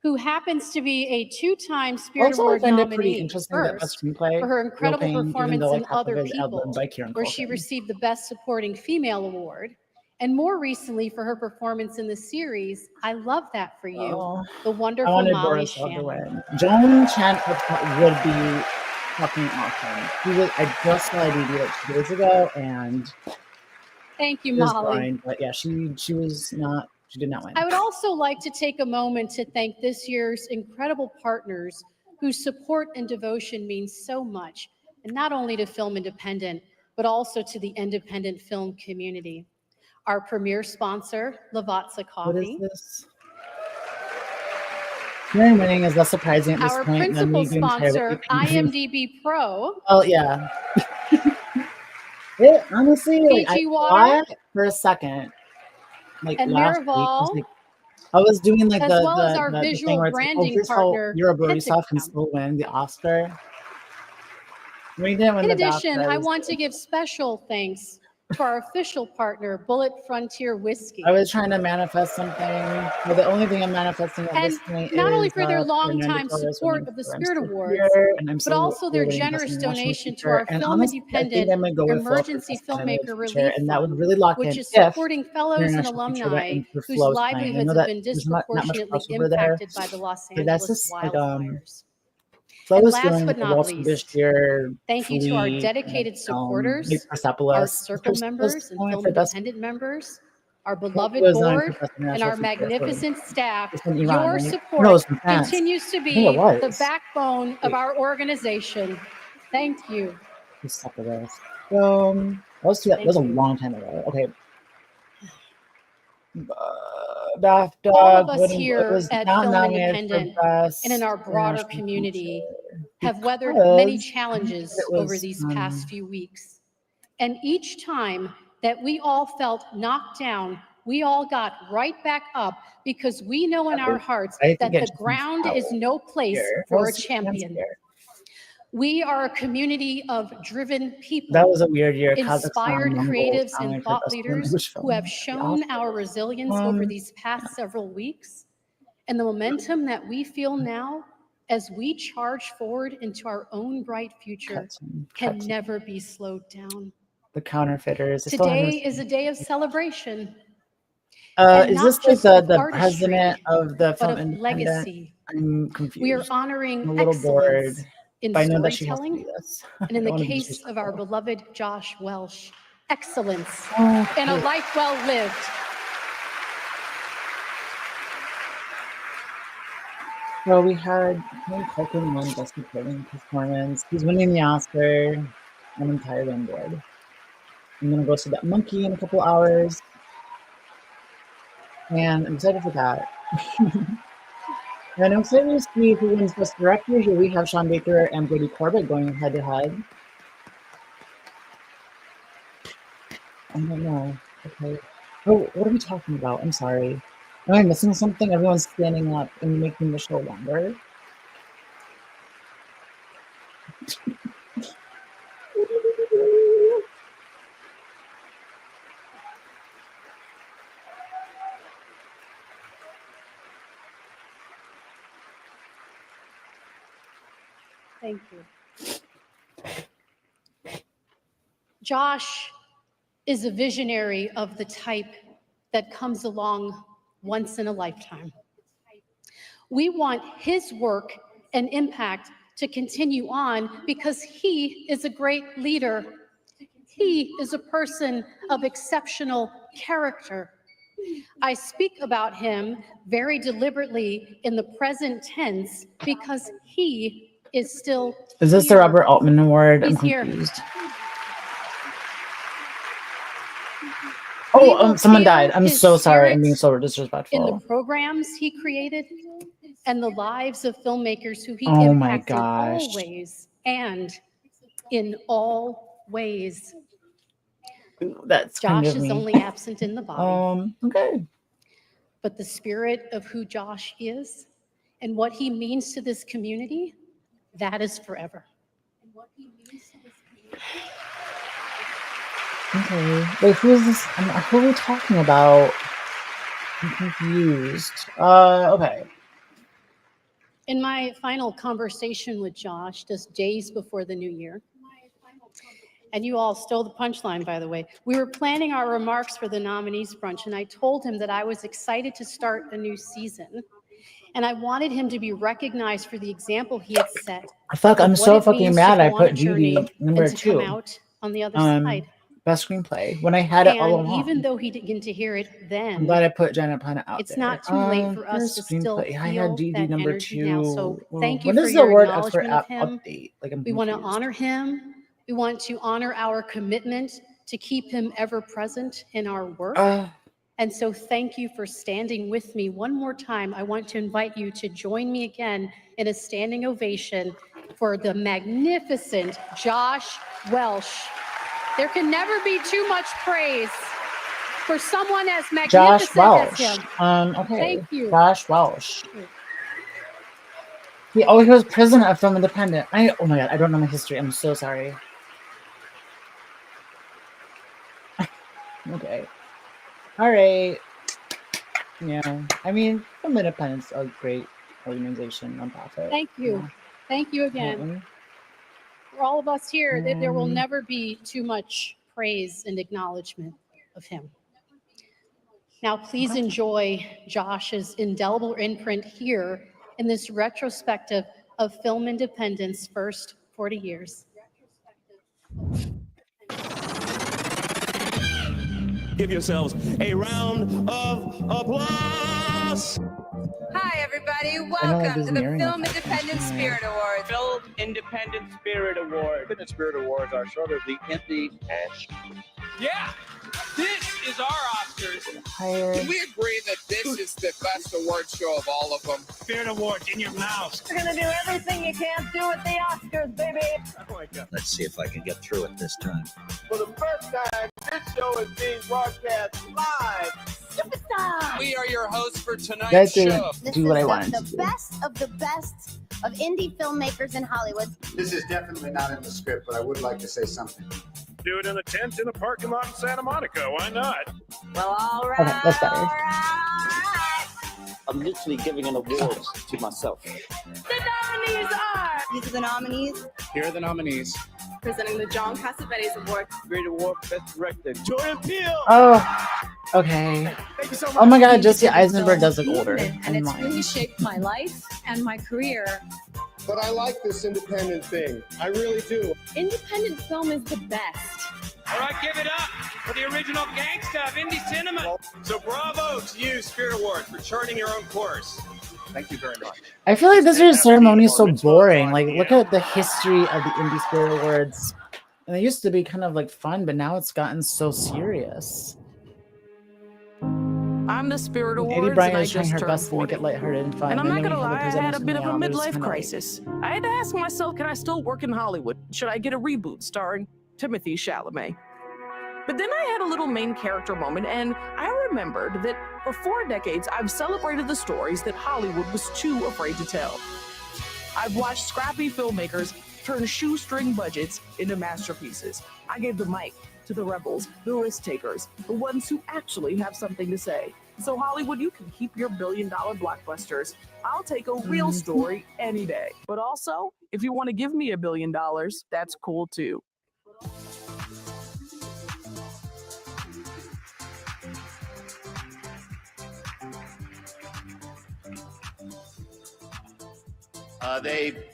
who happens to be a two-time Spirit Also, I Award find it pretty nominee, interesting that Best first Screenplay, for her Real incredible Pain, even performance though like in half Other of it is People, ad-libbed by Kieran where she Culkin. received the Best Supporting Female Award, and more recently for her performance in the series I Love That For You, Oh, the I wonderful wanted Molly Borisov to Shannon. win. Joan Chen would be fucking awesome. I just saw a DVD like 2 days ago, and Thank you, it was Molly. fine. But yeah, she did not win. I would also like to take a moment to thank this year's incredible partners whose support and devotion means so much, and not only to Film Independent, but also to the independent film community. Our premier sponsor, Lavazza What is Coffee. this? Kieran winning is less surprising at this Our point than principal me doing sponsor, private IMDb Pro. Oh yeah. It honestly, like, I Fiji water. thought for a second, like And last week, Miraval, I was doing like as the well as our the thing visual where it's like, oh, branding here's how partner, Yura Borisov can Pizzicam. still win the Oscar. We didn't win In the addition, BAFTA. I want to give special thanks to our official partner, Bullet Frontier Whiskey. I was trying to manifest something, but the only thing I'm manifesting at And this point not only is for their Fernando longtime Torres support winning of the for I'm Spirit Still Awards, Here, and I'm but still also their winning Best generous International donation to Feature. our And Film honestly, I think Independent I'm gonna go with Flo for Emergency Best Animated Filmmaker Feature, Relief and that would Fund, really lock in which is if supporting fellows and International Feature went alumni in for whose Flo tonight. I livelihoods know have that been there's not much disproportionately crossover there, impacted by the Los but that's Angeles just like wildfires. So I And was last feeling but the not Waltz this least, year. thank you to our Fleet, dedicated supporters, like our Persepolis. circle members and film for best. independent members, our He beloved was board, for best and international our feature. magnificent staff. It's from Iran, Your right? No, it support was from France. continues to I think it be the was. backbone of our organization. Thank you. Persepolis. That was a long time ago. Okay. BAFTA, All of us Golden, it here was at not Film nominated for Independent best and in our broader international community feature have weathered many because challenges it over was, these past few weeks. And each time that we all felt knocked down, we all got right back up because we know in our hearts I that think the ground is no place here. for a Was champion. We are a community of driven people, That was a weird year. inspired Kazakhstan, Mongols, creatives and nominated for thought best leaders English who film. have shown our resilience over these past several weeks, and the momentum that we feel now as we charge forward into our own bright future can never be slowed down. The Counterfeiters. I still haven't Today is a day of celebration. Is this like the president of the but Film of Independent? legacy. I'm confused. We are honoring I'm a little excellence bored, in but I know that she has to storytelling, do this. and in I the don't wanna be case of our beloved Josh Welsh, excellence and a Okay. life well lived. So we had Culkin won Best Supporting Performance. He's winning the Oscar. I'm entirely on board. I'm gonna go see that monkey in a couple hours. And I'm excited for that. And I'm excited to see who wins Best Director. Here we have Sean Baker and Brady Corbett going head to head. I don't know. Okay. Oh, what are we talking about? I'm sorry. Am I missing something? Everyone's standing up and making the show longer. Thank you. Josh is a visionary of the type that comes along once in a lifetime. We want his work and impact to continue on because he is a great leader. He is a person of exceptional character. I speak about him very deliberately in the present tense because he is still Is this the here. Robert Altman Award? I'm He's here. confused. We Oh, will someone feel died. I'm his so sorry. I'm spirit being so in the disrespectful. programs he created and the lives of filmmakers who he Oh my impacted gosh. always and in all ways. That's kind Josh of is me. only absent in the body. Okay. But the spirit of who Josh is and what he means to this community, that is forever. Okay. Wait, who is this? Who are we talking about? I'm confused. Okay. In my final conversation with Josh, just days before the new year, and you all stole the punchline, by the way, we were planning our remarks for the nominees brunch, and I told him that I was excited to start a new season, and I wanted him to be recognized for the example he had set. Fuck, of I'm what so it fucking means to mad. I go on a put journey Judy number and to come 2. out on the other side. Best screenplay. When I had it all And along. even though he didn't get to hear it I'm then, glad I put Janet Planet out it's there. not too late for us to Best still screenplay. I feel had DD that number energy 2. now. So thank you When for is the your award for acknowledgement of app him. update? Like I'm We want to confused. honor him. We want to honor our commitment to keep him ever present in our work. And so thank you for standing with me. One more time, I want to invite you to join me again in a standing ovation for the magnificent Josh Welsh. There can never be too much praise for someone as magnificent Josh Welsh. as him. Okay. Thank you. Josh Welsh. He was president of Film Independent. Oh my god, I don't know my history. I'm so sorry. Okay. All right. Yeah. I mean, Film Independent's a great organization, nonprofit. Thank you. Thank you again. For all of us here, that there will never be too much praise and acknowledgement of him. Now, please enjoy Josh's indelible imprint here in this retrospective of film independence' first 40 years. Give yourselves a round of applause. Hi, everybody. I know, like, Welcome there's to the mirroring Film effects Independent in Spirit Awards. Film Independent Spirit Award. Independent Spirit Awards are sort of the indie ash. Yeah, this is our Oscars. Can we agree that this is the best award show of all of them? Spirit Awards in your mouth. We're going to do everything you can't do at the Oscars, baby. Let's see if I can get through it this time. For the first time, this show is being broadcast live. Superstar. We are your hosts for You tonight's guys show. do what I want. The best of indie filmmakers in Hollywood. This is definitely not in the script, but I would like to say something. Do it in a tent in a parking lot in Santa Monica. Why not? Well, all right. Okay, that's better. I'm literally giving an award to myself. The nominees are. These are the nominees. Here are the nominees. Presenting the Jon Cassavetes Award. Spirit Award Best Director, Jordan Peele. Oh, okay. Thank you so much. Oh my God, Jesse Eisenberg does look older. And it's really shaped my life and my career. But I like this independent thing. I really do. Independent film is the best. All right, give it up for the original gangsta of indie cinema. So bravo to you, Spirit Awards, for charting your own course. Thank you very much. I feel like this year's ceremony is so boring. Like, look at the history of the Indie Spirit Awards. And it used to be kind of like fun, but now it's gotten so serious. I'm the Spirit Eddie Awards, Bryant and I is trying just her turned best to make 40. it lighthearted and fun. And I'm not then gonna we have the lie, I had a presenters bit of a coming out, and it's midlife kinda like- crisis. I had to ask myself, can I still work in Hollywood? Should I get a reboot starring Timothée Chalamet? But then I had a little main character moment, and I remembered that for 4 decades, I've celebrated the stories that Hollywood was too afraid to tell. I've watched scrappy filmmakers turn shoestring budgets into masterpieces. I gave the mic to the rebels, the risk takers, the ones who actually have something to say. So Hollywood, you can keep your billion-dollar blockbusters. I'll take a real story any day. But also, if you want to give me $1 billion, that's cool too.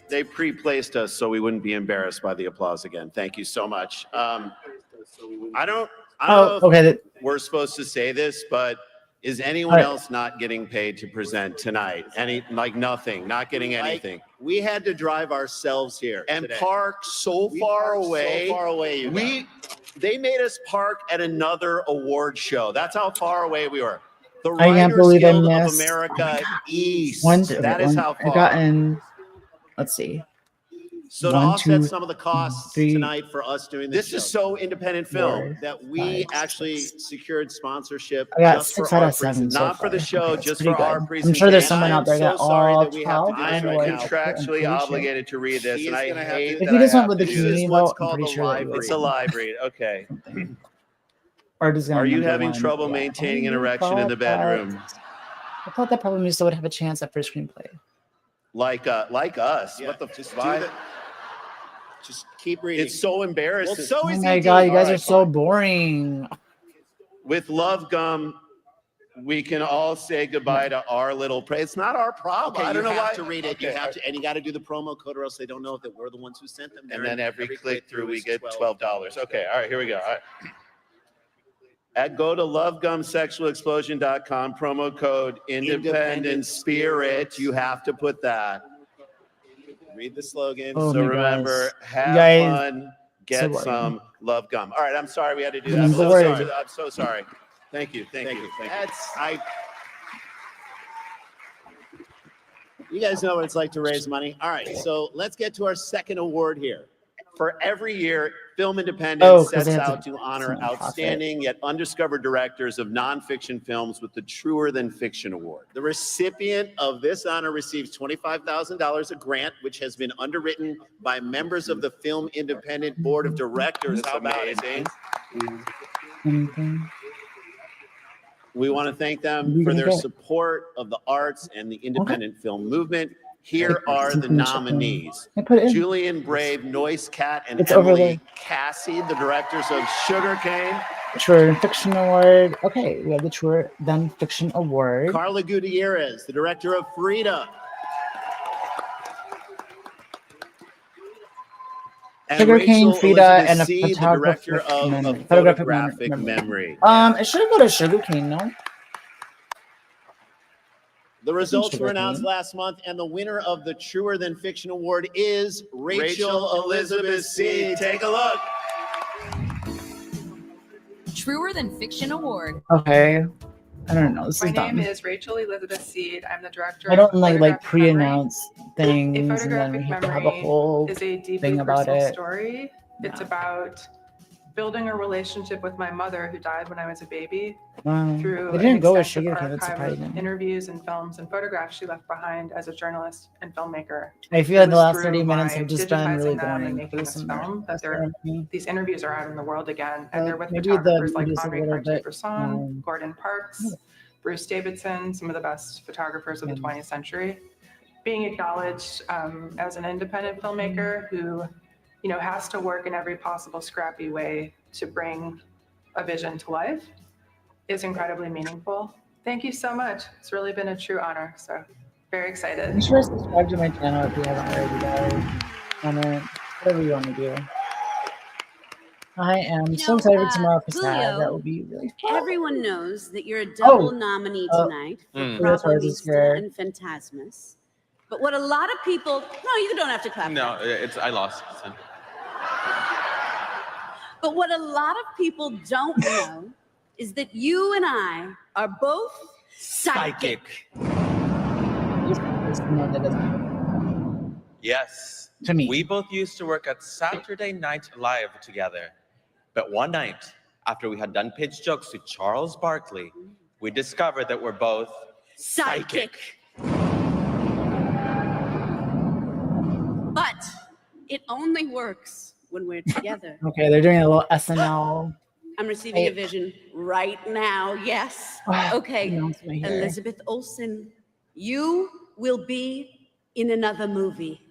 They pre-placed us so we wouldn't be embarrassed by the applause again. Thank you so much. I don't know if we're supposed to say this, but is anyone else not getting paid to present tonight? Nothing, not getting anything. We had to drive ourselves here and today. park so far away. So far away, you guys. They made us park at another award show. That's how far away we were. The I can't Writers believe I Guild of missed. America East. One, That is how I far. got in. Let's see. So to 1, offset 2, some of the costs 3, tonight for us doing this is so independent film 4, that we 5, actually secured sponsorship I got just 6 for out our of 7 presentation, so not for the far. show, Okay, just that's for our pretty good. presentation. I'm sure there's someone out there I'm that so sorry all that we have to do this I'm right now. contractually obligated to read this, and I hate If that you I just went have with the to do community this. What's vote, I'm called pretty a sure live it read. It's a live read. Okay. Or just Are you number having 1. trouble Yeah. maintaining an I erection in the thought bedroom? I thought that probably means I would have a chance at first screenplay. Like us? Yeah, What the just why? do the- Just keep reading. It's so embarrassing. Well, so Oh is my he God, doing. you guys All are right, so fine. boring. With love gum, we can all say goodbye to our little prey. It's not our problem. Okay, I don't know you have why. to read it. Okay, You have to, and you got to do the promo code, or else they don't know that we're the ones who sent them. And then every click through, we get $12. Okay, all right, here we go. All right. Go to lovegumsexualexplosion.com, promo code independent spirit. You have to put that. Read the slogan. Oh So my remember, gosh. have You guys- fun, get so boring. some love gum. All right, I'm sorry we had to do that. I'm I'm so bored. sorry. I'm so sorry. Thank you. Thank you. You guys know what it's like to raise money. All right, so let's get to our second award here. For every year, Film Oh, Independence 'cause sets they have out to honor it's a nonprofit. outstanding yet undiscovered directors of nonfiction films with the Truer Than Fiction Award. The recipient of this honor receives $25,000, a grant, which has been underwritten by members of the Film Independent Board of Directors. That's How about it? amazing. Anything? We want to thank them What are you for gonna their get? support of the arts and the independent film movement. Here are the nominees. I put it in. Julian Brave, Noise Cat, and It's over Emily there. Cassie, the directors of Sugarcane. Truer Fiction Award. Okay, we have the Truer Then Fiction Award. Carla Gutierrez, the director of Frida. Sugarcane Rachel Frida Elizabeth and a Seed, the director of photographic memory. It should go to Sugarcane, no? The results were announced Sugarcane. last month, and the winner of the Truer Than Fiction Award is Rachel Elizabeth Seed. Take a look. Truer Than Fiction Award. Okay. I don't know. This My is name dumb. is Rachel Elizabeth Seed. I'm the director I don't of like Photographic pre-announce Memory. things A and then photographic we have to have a memory whole is a deeply thing about personal it. story. It's about building a relationship with my mother who died when I was a baby through They an didn't go with extensive Sugarcane. That's archive of surprising. interviews and films and photographs she left behind as a journalist and filmmaker. I feel It like the was last through 30 minutes my have just been really digitizing them and boring. making This this film that these interviews are out in the world again, and they're with Maybe the photographers like mood is a Henri little bit, Cartier-Bresson, Gordon Parks, Bruce Davidson, some of the best photographers of the 20th century, being acknowledged as an independent filmmaker who, has to work in every possible scrappy way to bring a vision to life is incredibly meaningful. Thank you so much. It's really been a true honor. So very excited. Be sure to subscribe to my channel if you haven't already, guys. Comment, whatever you want to do. I am so excited for tomorrow for SAG. Julio, That will be really fun. everyone knows that you're a double nominee tonight for Julio Torres is Problemista here. and Phantasmus. But what a lot of people, no, you don't have to clap. No, I lost. So. But what a lot of people don't know is that you and I are both psychic. Yes. To me. We both used to work at Saturday Night Live together. But one night, after we had done pitch jokes to Charles Barkley, we discovered that we're both psychic. But it only works when we're together. Okay, they're doing a little SNL. I'm receiving a vision right now. Yes. Okay. Announcement here. Elizabeth Olsen, you will be in another movie.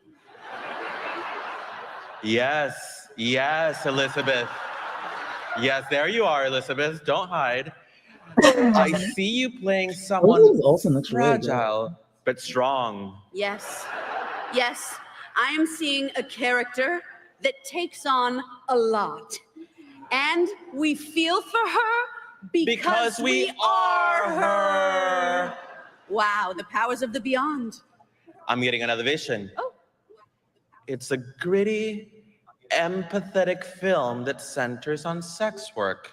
Yes, Elizabeth. Yes, there you are, Elizabeth. Don't hide. I see you playing someone Olsen looks really good. fragile but strong. Yes. Yes. I am seeing a character that takes on a lot. And we feel for her because we are her. Wow, the powers of the beyond. I'm getting another vision. Oh. It's a gritty, empathetic film that centers on sex work.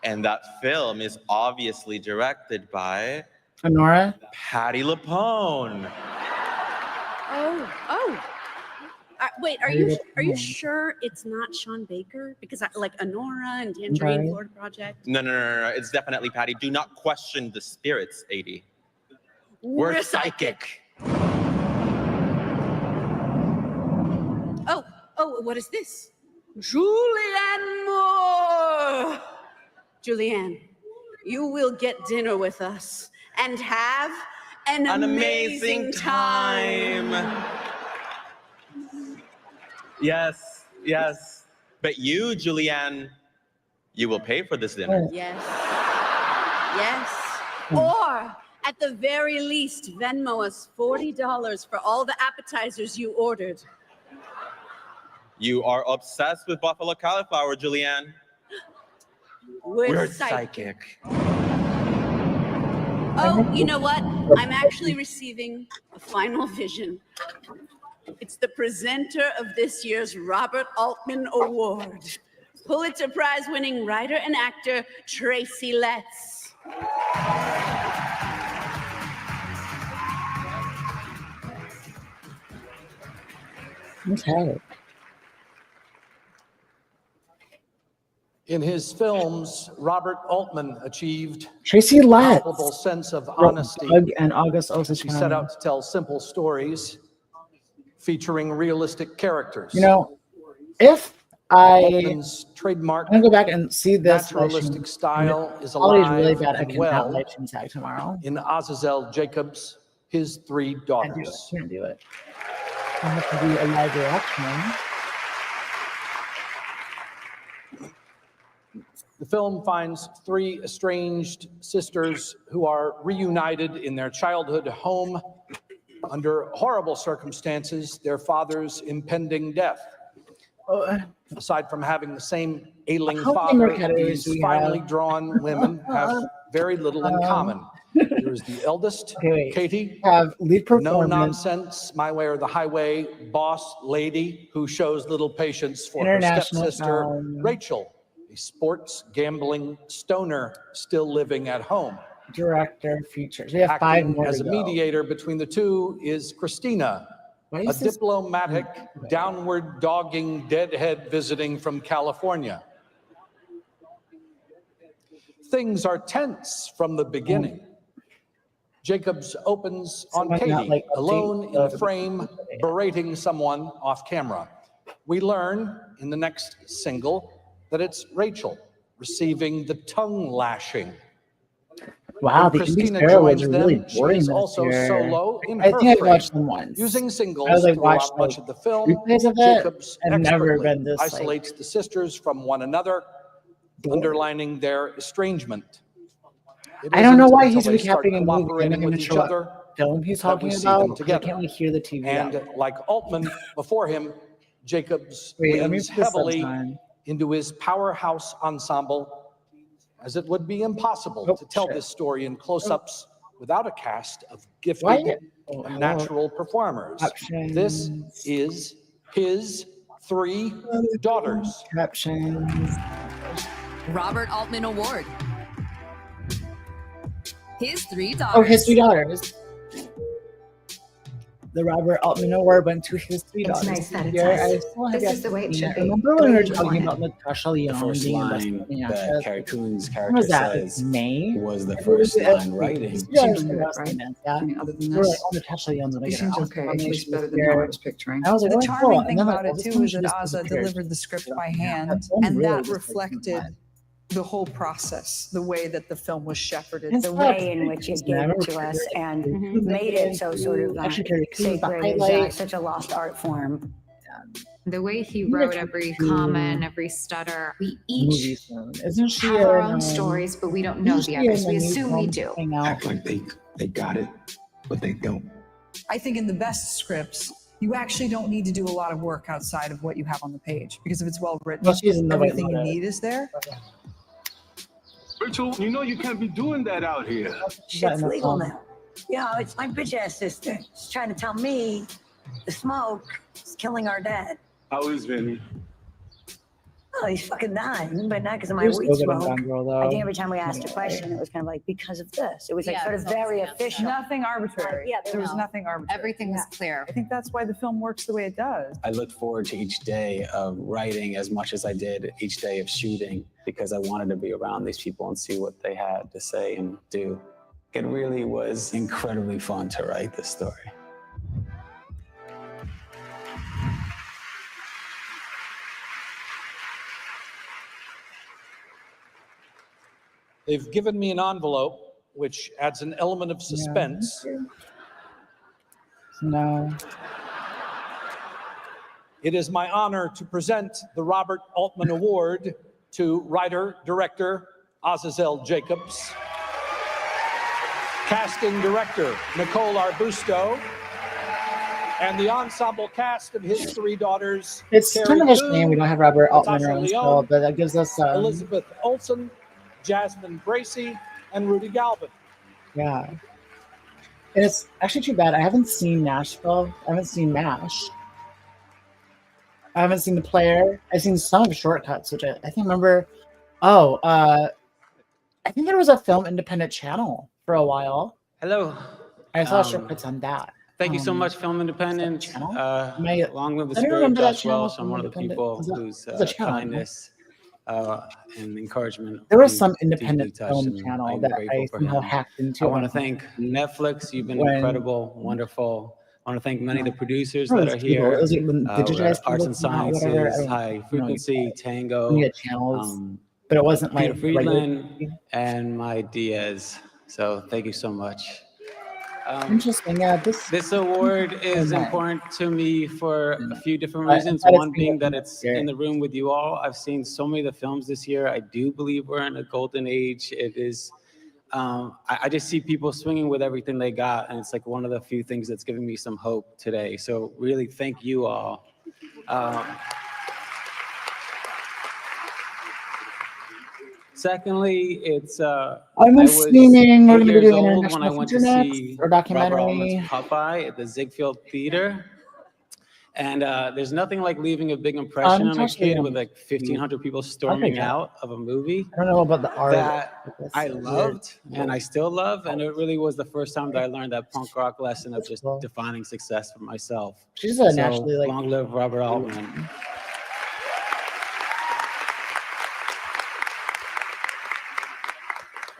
And that film is obviously directed by Honora? Patti LuPone. Oh. Wait, are you sure it's not Sean Baker? Because like Honora and Tangerine Okay. Florida Project. No. It's definitely Patti. Do not question the spirits, AD. We're psychic. Oh, what is this? Julianne Moore! Julianne, you will get dinner with us and have an amazing time. Yes. But you, Julianne, you will pay for this dinner. Yes. Or at the very least, Venmo us $40 for all the appetizers you ordered. You are obsessed with buffalo cauliflower, Julianne. We're psychic. Oh, you know what? I'm actually receiving a final vision. It's the presenter of this year's Robert Altman Award, Pulitzer Prize-winning writer and actor Tracy Letts. Okay. In his films, Robert Altman achieved Tracy a Letts. palpable sense of Wrote honesty. Doug and August Osage He set County. out to tell simple stories featuring realistic characters. You know, if Altman's trademark I'm gonna go back and see this. naturalistic style is Quality's alive really bad. I and cannot well live stream SAG tomorrow. in Azazel Jacobs, his three daughters. Can't do it. I have to do a live reaction. The film finds three estranged sisters who are reunited in their childhood home under horrible circumstances, their father's impending death. Aside from having the same ailing How many more father, categories do these we finely have? drawn women have very little in common. There is the eldest, Katie, have lead no performance, nonsense, my way or the highway, boss lady who shows little patience for her International stepsister, film. Rachel, a sports gambling stoner still living at home. director, features. We have 5 Acting more as to a go. mediator between the two is Christina, Why a is this- diplomatic, downward dogging deadhead visiting from California. Things are tense from the beginning. Jacobs opens on Someone Katie, not, like, update alone in the- the frame, berating someone off camera. We learn in the next single that it's Rachel receiving the tongue lashing. Wow, When the Christina Indie Sparrow was joins really them, boring she's this also year. solo in I her think I frame, watched them once. using singles I was like throughout watched much like of the film. replays of it. Jacobs I've never expertly been this like. isolates the sisters from one another, underlining their estrangement. It I don't know isn't why until he's they start recapping a movie. I'm cooperating not even with each sure other what film he's that we talking see them about. I together. can't really hear the TV. And like Altman before him, Jacobs Wait, let me leans put the subs heavily on. into his powerhouse ensemble, as it would be impossible to tell this story in close-ups without a cast of gifted, natural performers. This is his 3 daughters. Captions. Robert Altman Award. His 3 daughters. Oh, his 3 daughters. The Robert Altman Award went to his 3 It's daughters. nice that it's Here, us. I still have This is the way it should be. Remember The when we way were you talking want about it. Natasha The Lyonne first being line that Cartoon's When was character that? says May? was the I first believe it- line writing. it's She yeah, was good, it's right? yeah. I mean, other than We're like, this, oh, Natasha Lyonne's gonna it get an seems Oscar okay. At least nomination better this than year. how I was picturing. I was like, The oh, charming cool. thing And then, about like, it all of a too sudden is she that just Ozza disappeared. delivered the script by hand, That film and really that just, like, reflected the whole process, the way that the film was shepherded. It's The not way in which it Yeah, I gave it remember to us Carrie, and like, made it so sort of actually, Carrie Coon was the sacred as highlight. such a lost art form. The way he Isn't wrote it every Coon? comma and every stutter. We Movie each film. Isn't she have our in, own stories, but we don't know isn't the she others. in We the new assume we film do. coming out? Act like they got it, but they don't. I think in the best scripts, you actually don't need to do a lot of work outside of what you have on the page, because if it's well written, Well, she's in the White everything you Lotus. need is there. Rachel, you know you can't be doing that out here. Shit's legal now. You know, it's my bitch ass sister. She's trying to tell me the smoke is killing our dad. How is Vinny? Oh, he's fucking dying, but not because of my You're weed still getting smoke. Gone Girl, I though. think every time we asked a question, it was kind of like, because of this. It was like Yeah, sort of it's always very the answer. official. Nothing arbitrary. Yeah, there was No. nothing arbitrary. Everything was clear. I think that's why the film works the way it does. I looked forward to each day of writing as much as I did each day of shooting because I wanted to be around these people and see what they had to say and do. It really was incredibly fun to write this story. They've given me an envelope, which adds an element of suspense. No. It is my honor to present the Robert Altman Award to writer-director Azazel Jacobs, casting director Nicole Arbusto, and the ensemble cast of his 3 daughters. It's Carrie kind of a Coon, shame we don't have Robert Altman Natasha around Lyonne, still, but that gives us Elizabeth Olsen, Jasmine Gracie, and Rudy Galvin. yeah. And it's actually too bad. I haven't seen Nashville. I haven't seen MASH. I haven't seen The Player. I've seen some of Shortcuts, which I think remember. Oh, I think there was a Film Independent channel for a while. Hello. I saw Shortcuts on that. Thank you so much, Film Independent. Along with the I don't spirit, remember that Josh channel, Welsh, I'm Film one of the Independent. people Was that- whose was a channel, right? kindness and encouragement. There was deep- some deeply independent touched, film and channel I'm that grateful I for somehow him. hacked into. I want to thank Netflix. You've been When- incredible, wonderful. I want to thank many of the producers Oh, that it's are cable. here. Is it when digitized Arts cable and came out, whatever? I Sciences, don't High know. Frequency, Tango, We had channels, but it wasn't Peter like regular Friedland, and my Diaz. So thank you so much. Interesting. Yeah, This award is Okay. important to me for a few different I reasons. thought it's One being that it's here. in the room with you all. I've seen so many of the films this year. I do believe we're in a golden age. It is, I just see people swinging with everything they got, and it's like one of the few things that's giving me some hope today. So really, thank you all. Secondly, it's I I'm was assuming we're 8 going to be years doing old when I international went feature to next see or Robert Altman's documentary. Popeye at the Ziegfeld Theater. And there's nothing like leaving a big impression on a actually, kid with like 1,500 people storming check. out of a movie I don't know about the art. that I loved and I still love. And it really was the first time that I learned that punk rock lesson of just defining success for myself. She's a So naturally like. long live Robert Altman.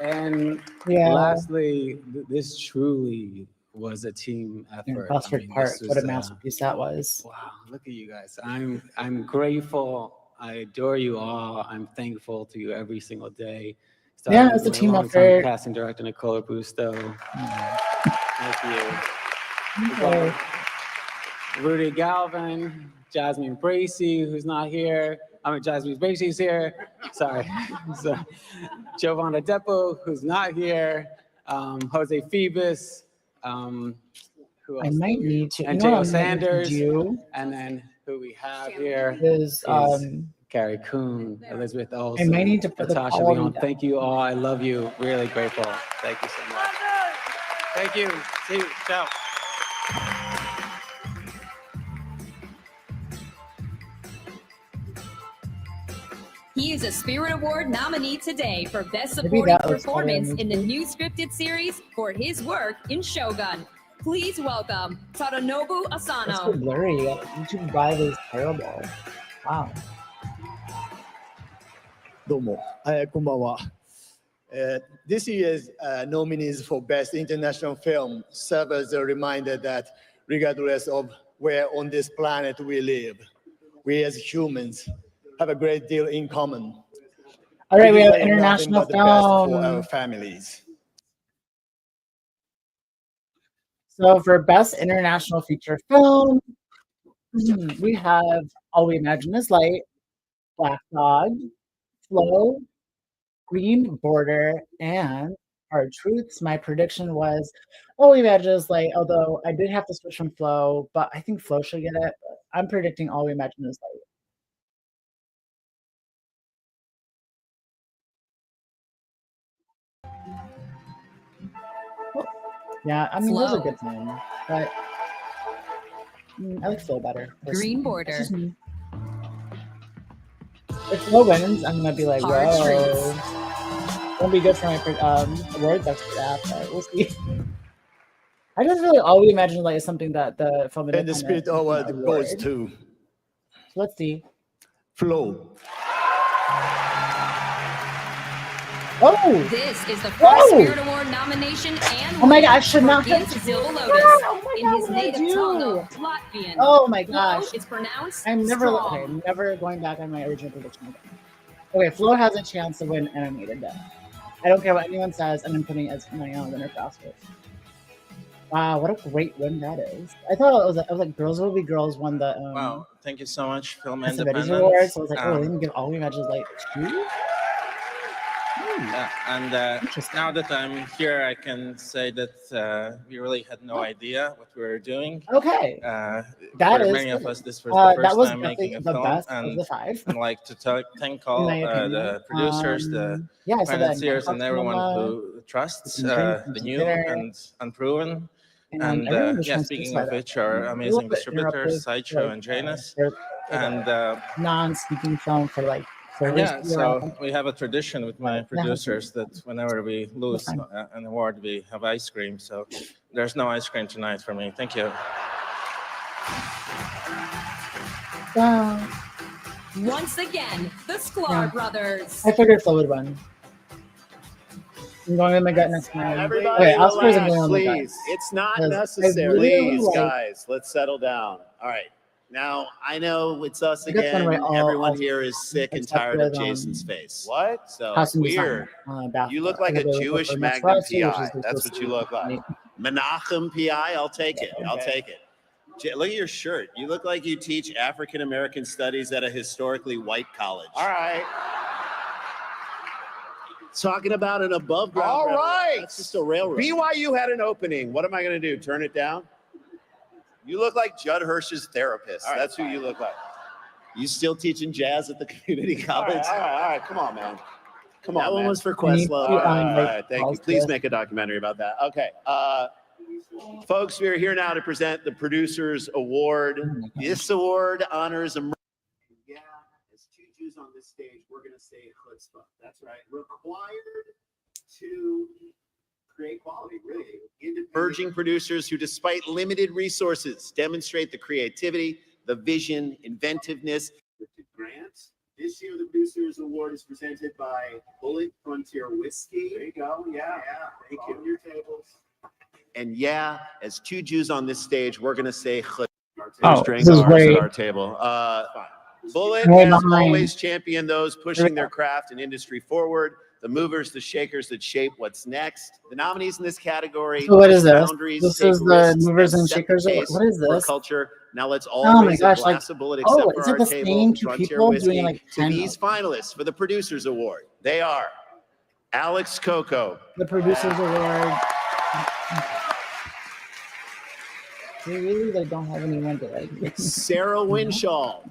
And lastly, this truly was a team effort. Gosford Park, what a masterpiece that was. Wow, look at you guys. I'm grateful. I adore you all. I'm thankful to you every single day. Yeah, it's a team effort. Casting director Nicola Busto. Thank you. Okay. Rudy Galvin, Jasmine Bracey, who's not here. Jasmine Bracey's here. Sorry. So, Siobhan Adepo, who's not here. Jose Phoebus. Who else? I might need to. And J.O. Sanders. And then who we have here is Carrie Coon, Elizabeth Olsen, I might need to put Natasha the Leon. Thank you all. I love you. Really grateful. Thank you so much. Thank you. See you. Ciao. He is a Spirit Award nominee today for Best Supporting Performance in the new scripted series for his work in Shogun. Please welcome Tadanobu Asano. It's so blurry. YouTube Live is terrible. Wow. どうも、こんばんは。This year's nominees for Best International Film serve as a reminder that regardless of where on this planet we live, we as humans have a great deal in common. All right, we have desire nothing international but the best for film. our families. So for Best International Feature Film, we have All We Imagine Is Light, Black Dog, Flow, Green Border, and Hard Truths. My prediction was All We Imagine Is Light, although I did have to switch from Flow, but I think Flow should get it. I'm predicting All We Imagine Is Light. Yeah, I mean, those are good things, but I like Flow better. Green Border. If Flow wins, I'm gonna be like, Hard whoa. Won't be good for my awards after that, but we'll see. I just really always imagine like something that the film And the Spirit Award goes to. So let's see. Flow. Oh! This is the first Spirit Award nomination and oh my god, I should not have Silver Lotus in his native tongue of Latvian. Oh my gosh. Flow is pronounced I'm never strong. okay, never going back on my original prediction again. Okay, Flo has a chance to win animated then. I don't care what anyone says, and I'm putting it as my own winner for Oscars. Wow, what a great win that is. I thought I was like Girls Will Be Girls won the wow, thank you so much, Film Cassavetes Independence. Award. So I was like, oh, let me give All We Imagine Is Light 2? And now that I'm here, I can say that we really had no idea what we were doing. Okay. For That is many of good. us, this was the that first was time making a the film, best of and the 5. I'd like to thank all my opinion. the producers, the Yeah, I said that in financiers, and Bangkok everyone Cinema, who trusts It's in James the Theater. new and unproven. And And everyone was yeah, trying to speaking say of that. which, our A amazing little bit distributors, interruptive, Sideshow like, and Janus. for And non-speaking film for like and service yeah, so we have a tradition with my Yeah. producers that whenever we lose an award, we have ice cream. So there's no ice cream tonight for me. Thank you. Once again, the Sklar brothers. I figured Flo would win. I'm going with my gut next time. Everybody Okay, Oscars, I'm relax, going with my gut. please. It's not 'Cause I necessary. really Please, like- guys, let's settle down. All right. Now, I know it's us I guess again. when we're all- Everyone here is sick and except tired of with, Jason's face. What? So costume weird. design, You look like a Jewish Magnum PI. That's what you look like. Menachem PI, I'll take it. I'll take it. Look at your shirt. You look like you teach African American studies at a historically white college. All right. Talking about an above ground. All right. That's just a railroad. BYU had an opening. What am I going to do? Turn it down? You look like Judd Hirsch's therapist. That's who you look like. You still teaching jazz at the community college? All right. Come on, man. Come on, That one man. was for We need All to, Questlove. right, thank you. pause Please this. make a documentary about that. Okay. Folks, we are here now to present the Producers Award. This award honors a. Yeah, as two Jews on this stage, we're going to say chutzpah. That's right. Required to create quality, really. Emerging producers who, despite limited resources, demonstrate the creativity, the vision, inventiveness. Grants. This year, the Producers Award is presented by Bullet Frontier Whiskey. There you go. Yeah. Thank you. Your tables. And yeah, as two Jews on this stage, we're going to say chutzpah. Oh, Drink this is ours great. at our table. Bullet Way has behind. always championed those pushing their craft and industry forward, the movers, the shakers that shape what's next. The nominees in this category So what is push this? boundaries, This take is the risks, movers and set the shakers. pace What is for this? culture. Now let's all Oh my raise gosh, a like, glass of Bullet except oh, for is it our the table, same two Frontier people Whiskey. doing like To 10? these finalists for the Producers Award, they are Alex Coco, The Producers Award. They really like don't have anyone to like. Sarah Winshall,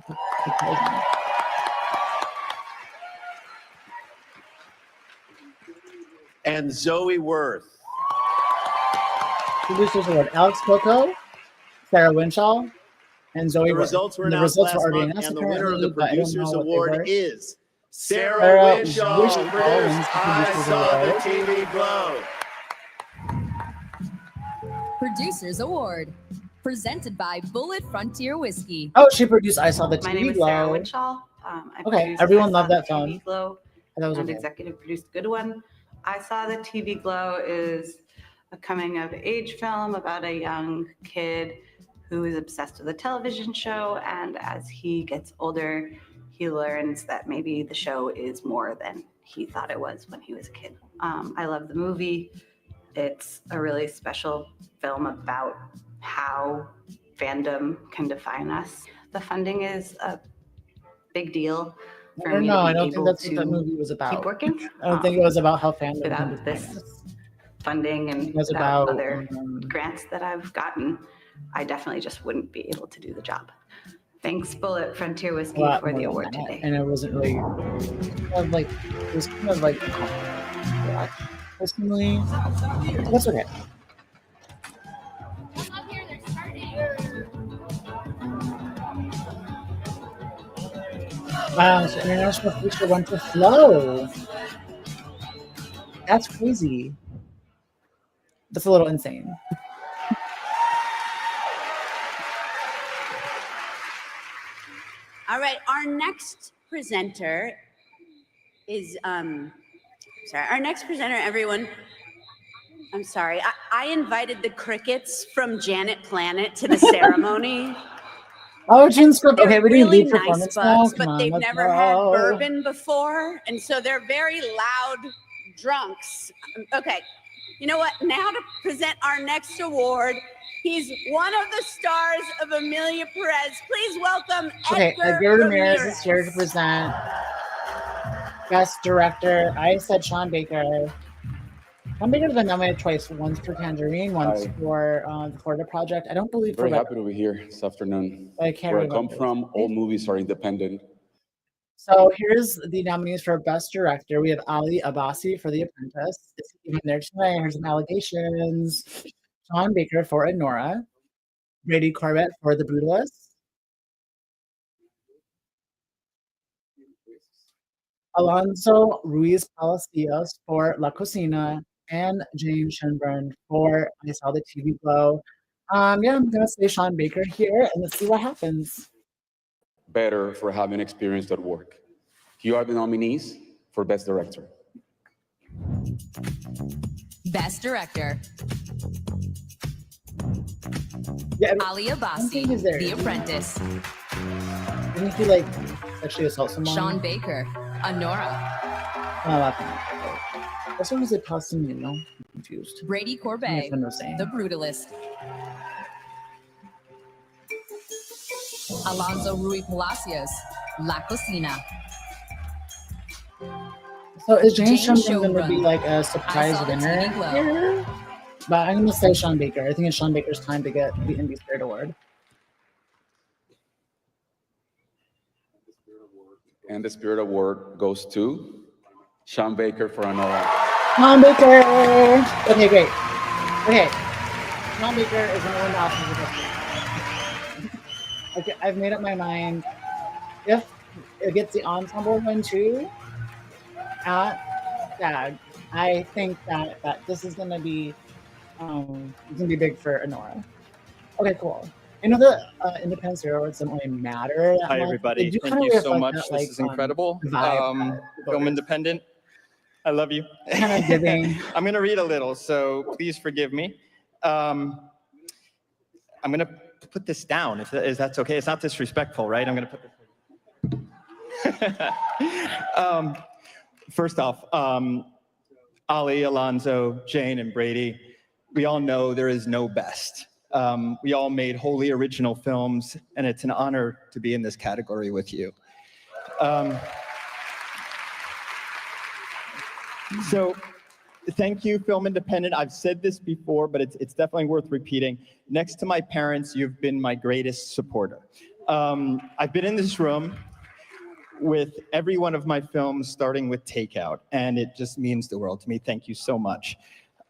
and Zoe Worth. Producers Award: Alex Coco, Sarah Winshall, and Zoe The Worth. results were And the announced results last were already month, announced and the winner of the apparently, but I don't know Producers what they Award were. is Sarah Sarah Winshall, Winshall who produced wins the I Producers Saw the Award. TV Glow. Producers Award. Presented by Bullet Frontier Whiskey. Oh, she produced I Saw the TV My name is Sarah Glow. Winchall. I Okay, produced everyone I Saw loved the that TV film. Glow That was and okay. executive produced Good One. I Saw the TV Glow is a coming of age film about a young kid who is obsessed with a television show, and as he gets older, he learns that maybe the show is more than he thought it was when he was a kid. I love the movie. It's a really special film about how fandom can define us. The funding is a big deal for I don't me know. to I be don't think able that's what that to movie was about. keep working. I don't think it was about how fandom can Without define this us. funding and It was without about other grants that I've gotten, I definitely just wouldn't be able to do the job. Thanks, Bullet Frontier a Whiskey, lot for more the than award that. today. And it wasn't really kind of like it was kind of like yeah, personally. That's okay. Wow, so international feature went to Flow. That's crazy. That's a little insane. All right, our next presenter is our next presenter, everyone. I'm sorry. I invited the crickets from Janet Planet to the ceremony. Oh, June Script. Okay, They're we're doing really lead nice performance bugs, now. Come but on, they've let's never had go. bourbon before, and so they're very loud drunks. Okay, you know what? Now to present our next award, he's one of the stars of Amelia Perez. Please welcome Okay, Edgar Edgar Ramirez Ramirez. is here to present Best Director. I said Sean Baker. Sean Baker's been nominated twice, once for Tangerine, once Hi. for the Florida Project. I don't believe for Very happy to be here this afternoon. I can't Where I come remember. from, all movies are independent. So here's the nominees for Best Director. We have Ali Abbasi for The Apprentice. Is he even there tonight? Here's some allegations. Sean Baker for Anora. Brady Corbett for The Brutalist. Alonso Ruiz Palacios for La Cocina. And James Shenburn for I Saw the TV Glow. Yeah, I'm gonna say Sean Baker here, and let's see what happens. Better for having experience at work. Here are the nominees for Best Director. Best Director. Yeah, Ali think Abbasi, he's there. The Apprentice. Didn't he like sexually assault someone? Sean Baker, Anora. Oh, that's not. As soon as it passed me, I'm confused. Brady Corbet, Nothing to say. The Brutalist. Alonso Rui Palacios, La Cocina. So is James James Shenburn going to be Shenburn. like a I surprise Saw the winner TV Glow. here? But I'm going to say Sean Baker. I think it's Sean Baker's time to get the Indie Spirit Award. And the Spirit Award goes to Sean Baker for Honora. Sean Baker. Okay, great. Okay, Sean Baker is going to win the Oscar for this year. Okay, I've made up my mind. If it gets the ensemble win too at SAG, I think that this is going to be big for Honora. Okay, cool. I know that Independent Spirit Awards don't really matter that Hi, much. everybody. They do Thank kind of you so reflect much. that, This like, is incredible. vibe Film Independent. I love you. kind of giving. I'm going to read a little, so please forgive me. I'm going to put this down, if that's okay. It's not disrespectful, right? I'm going to put this. First off, Ali, Alonzo, Jane, and Brady, we all know there is no best. We all made wholly original films, and it's an honor to be in this category with you. So thank you, Film Independent. I've said this before, but it's definitely worth repeating. Next to my parents, you've been my greatest supporter. I've been in this room with every one of my films, starting with Takeout, and it just means the world to me. Thank you so much.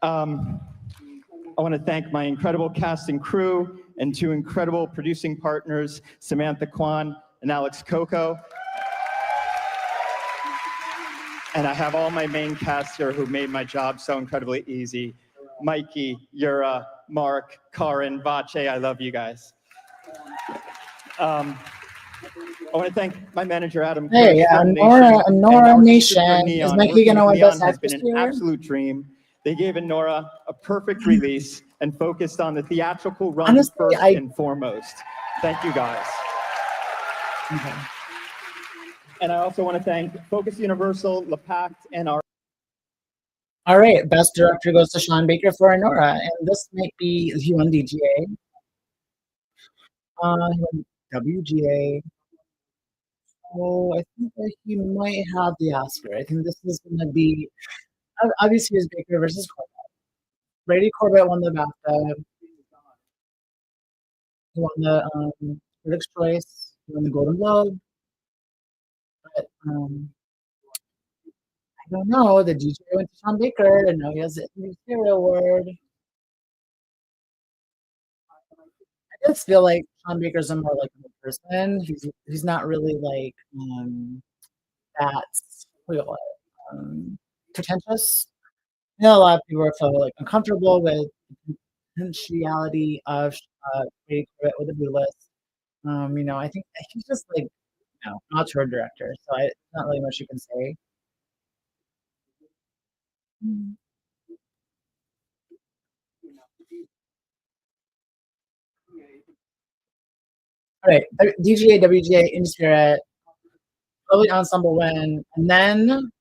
I want to thank my incredible cast and crew and two incredible producing partners, Samantha Kwan and Alex Coco. And I have all my main cast here who made my job so incredibly easy. Mikey, Yura, Mark, Karin, Vache, I love you guys. I want to thank my manager, Adam. Hey, yeah, Honora Nation. Is Mikey going to win Best Has been Actress an here? absolute dream. They gave Honora a perfect release and focused on the theatrical run Honestly, first and foremost. Thank you, guys. Okay. And I also want to thank Focus Universal, Le Pacte, and our. All right, Best Director goes to Sean Baker for Honora, and this might be he won DGA. He won WGA. So I think that he might have the Oscar. I think this is going to be obviously it's Baker versus Corbett. Brady Corbett won the BAFTA. He won the Critics' Choice. He won the Golden Globe. But I don't know. The DJ went to Sean Baker, and now he has the Indie Spirit Award. I just feel like Sean Baker's a more likable person. He's not really like that pretentious. I know a lot of people are feel like uncomfortable with the potentiality of Brady Corbett with the Blue List. I think he's just like an auteur director, so not really much you can say. All right, DGA, WGA, Indie Spirit, probably ensemble win, and then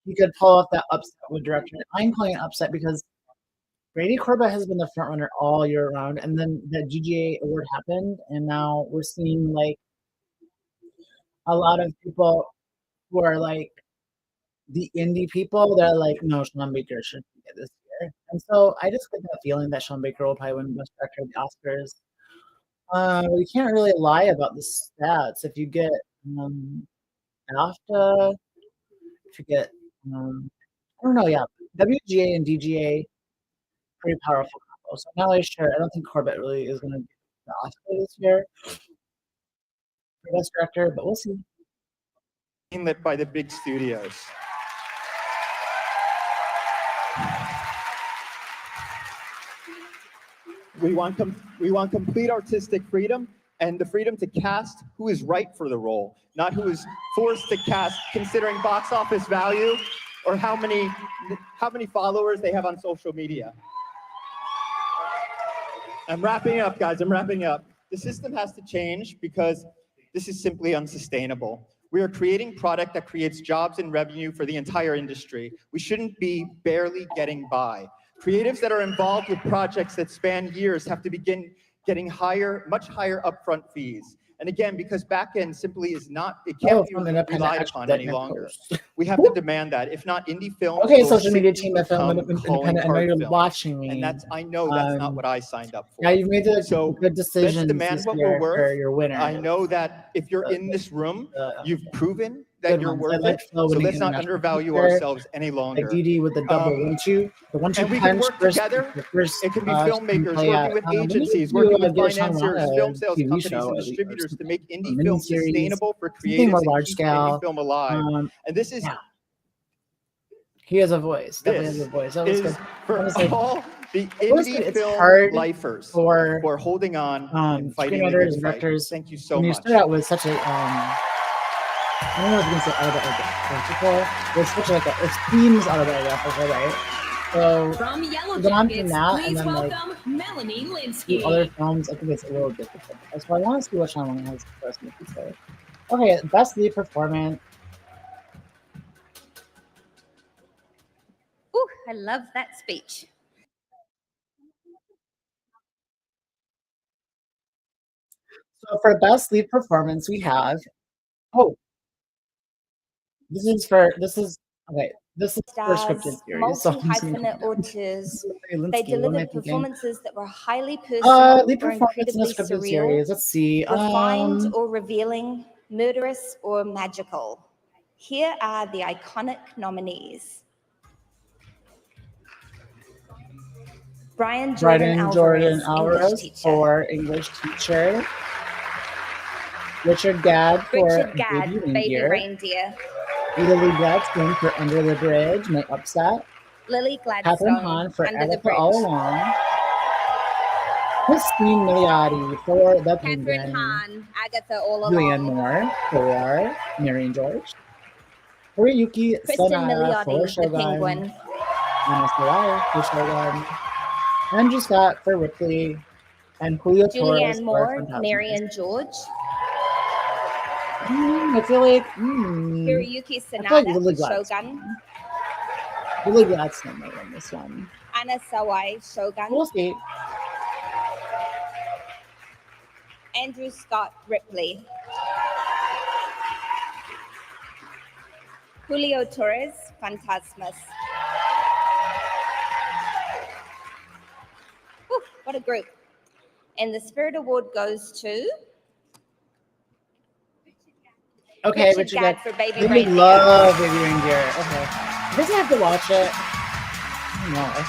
you could pull off that upset with director. I'm calling it upset because Brady Corbett has been the front runner all year round, and then the DGA award happened, and now we're seeing like a lot of people who are like the indie people. They're like, no, Sean Baker should get this year, and so I just get that feeling that Sean Baker will probably win Best Director at the Oscars. You can't really lie about the stats. If you get BAFTA, if you get I don't know, yeah, WGA and DGA, pretty powerful combo. So I'm not really sure. I don't think Corbett really is going to get the Oscar this year for Best Director, but we'll see. Lit by the big studios. We want complete artistic freedom and the freedom to cast who is right for the role, not who is forced to cast considering box office value or how many followers they have on social media. I'm wrapping up, guys. I'm wrapping up. The system has to change because this is simply unsustainable. We are creating product that creates jobs and revenue for the entire industry. We shouldn't be barely getting by. Creatives that are involved with projects that span years have to begin getting much higher upfront fees. And again, because backend simply is not, it can't be relied upon any longer. We have to demand that. If not, indie films. Okay, will social media simply team at Film become Independent. I know calling you're card watching me. films. And I know that's not what I signed up for. Yeah, you've made the good Let's decisions demand this what year we're worth. for your winner. I know that if you're in this room, you've proven that Good you're ones. I worth like it. Flo So winning let's not international undervalue feature. ourselves any Like longer. Dee with the double 1-2. The 1-2 And we can punch work first. together. The first It can be screenplay filmmakers working with we need agencies, to working with get Sean financiers, Rana film a sales TV companies, show, and at least, distributors to make a indie mini film series, sustainable for something more creatives and large keep scale. indie film alive. And this is He has a voice. Definitely has this a voice. That was is good. for all the Honestly, indie it's film hard lifers for who are holding on and fighting the screenwriters good and fight. directors. Thank you so When you much. start out with such a I don't know if you can say autobiographical. It's such like it seems autobiographical, right? So From Yellow then on from Jackets, that, please and then like welcome Melanie do Linsky. other films, I think it's a little difficult. So I want to see what Sean Rana has for us in the future. Okay, best lead performance. Ooh, I love that speech. So for best lead performance, we have this is okay. This is for scripted Stars, series. So multi-hyphenate auteurs. They Linsky, what am I delivered thinking? performances that were highly personal Lead or performance in a incredibly scripted surreal, series. Let's see. refined or revealing, murderous or magical. Here are the iconic nominees. Brian Jordan Alvarez, English teacher. for English teacher. Richard Gadd for Richard Gadd, Baby Baby Reindeer. Reindeer. Lily Gladstone for Under the Bridge, My Upset. Lily Catherine Gladstone, Hahn for Under the Agatha Bridge. All Along. Christine Milioti for The Catherine Penguin. Hahn, Agatha All Julianne Along. Moore for Mary and George. Haruyuki Kristen Sanada for Milioti, The Shogun. Penguin. Anna Sawai for Shogun. Andrew Scott for Ripley. And Julio Torres Julianne for Moore, Fantastic Mary Beasts. and George. I feel like Hiroyuki I feel like Sanada, Lily Gladstone. Shogun. Lily Gladstone might win this one. Anna Sawai, Shogun. We'll see. Andrew Scott, Ripley. Julio Torres, Phantasmus. Whew, what a group. And the Spirit Award goes to Richard Gadd for Baby We Reindeer. love Baby Reindeer. Okay. I guess I have to watch it. I don't know. I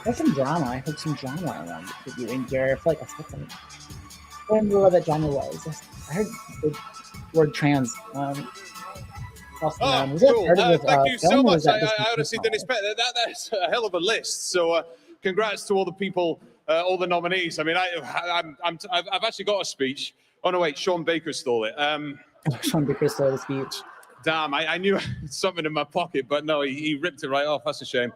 heard some drama. I heard some drama around Baby Reindeer. I feel like I said something. I don't remember what that drama was. I heard the word trans. Was that Cool. part of the Thank you so film, or much. was that I just honestly didn't expect that. That's a hell of a list. So congrats to all the people, all the nominees. I mean, I've actually got a speech. Oh no, wait, Sean Baker stole it. Sean Baker stole the speech. Damn, I knew something in my pocket, but no, he ripped it right off. That's a shame.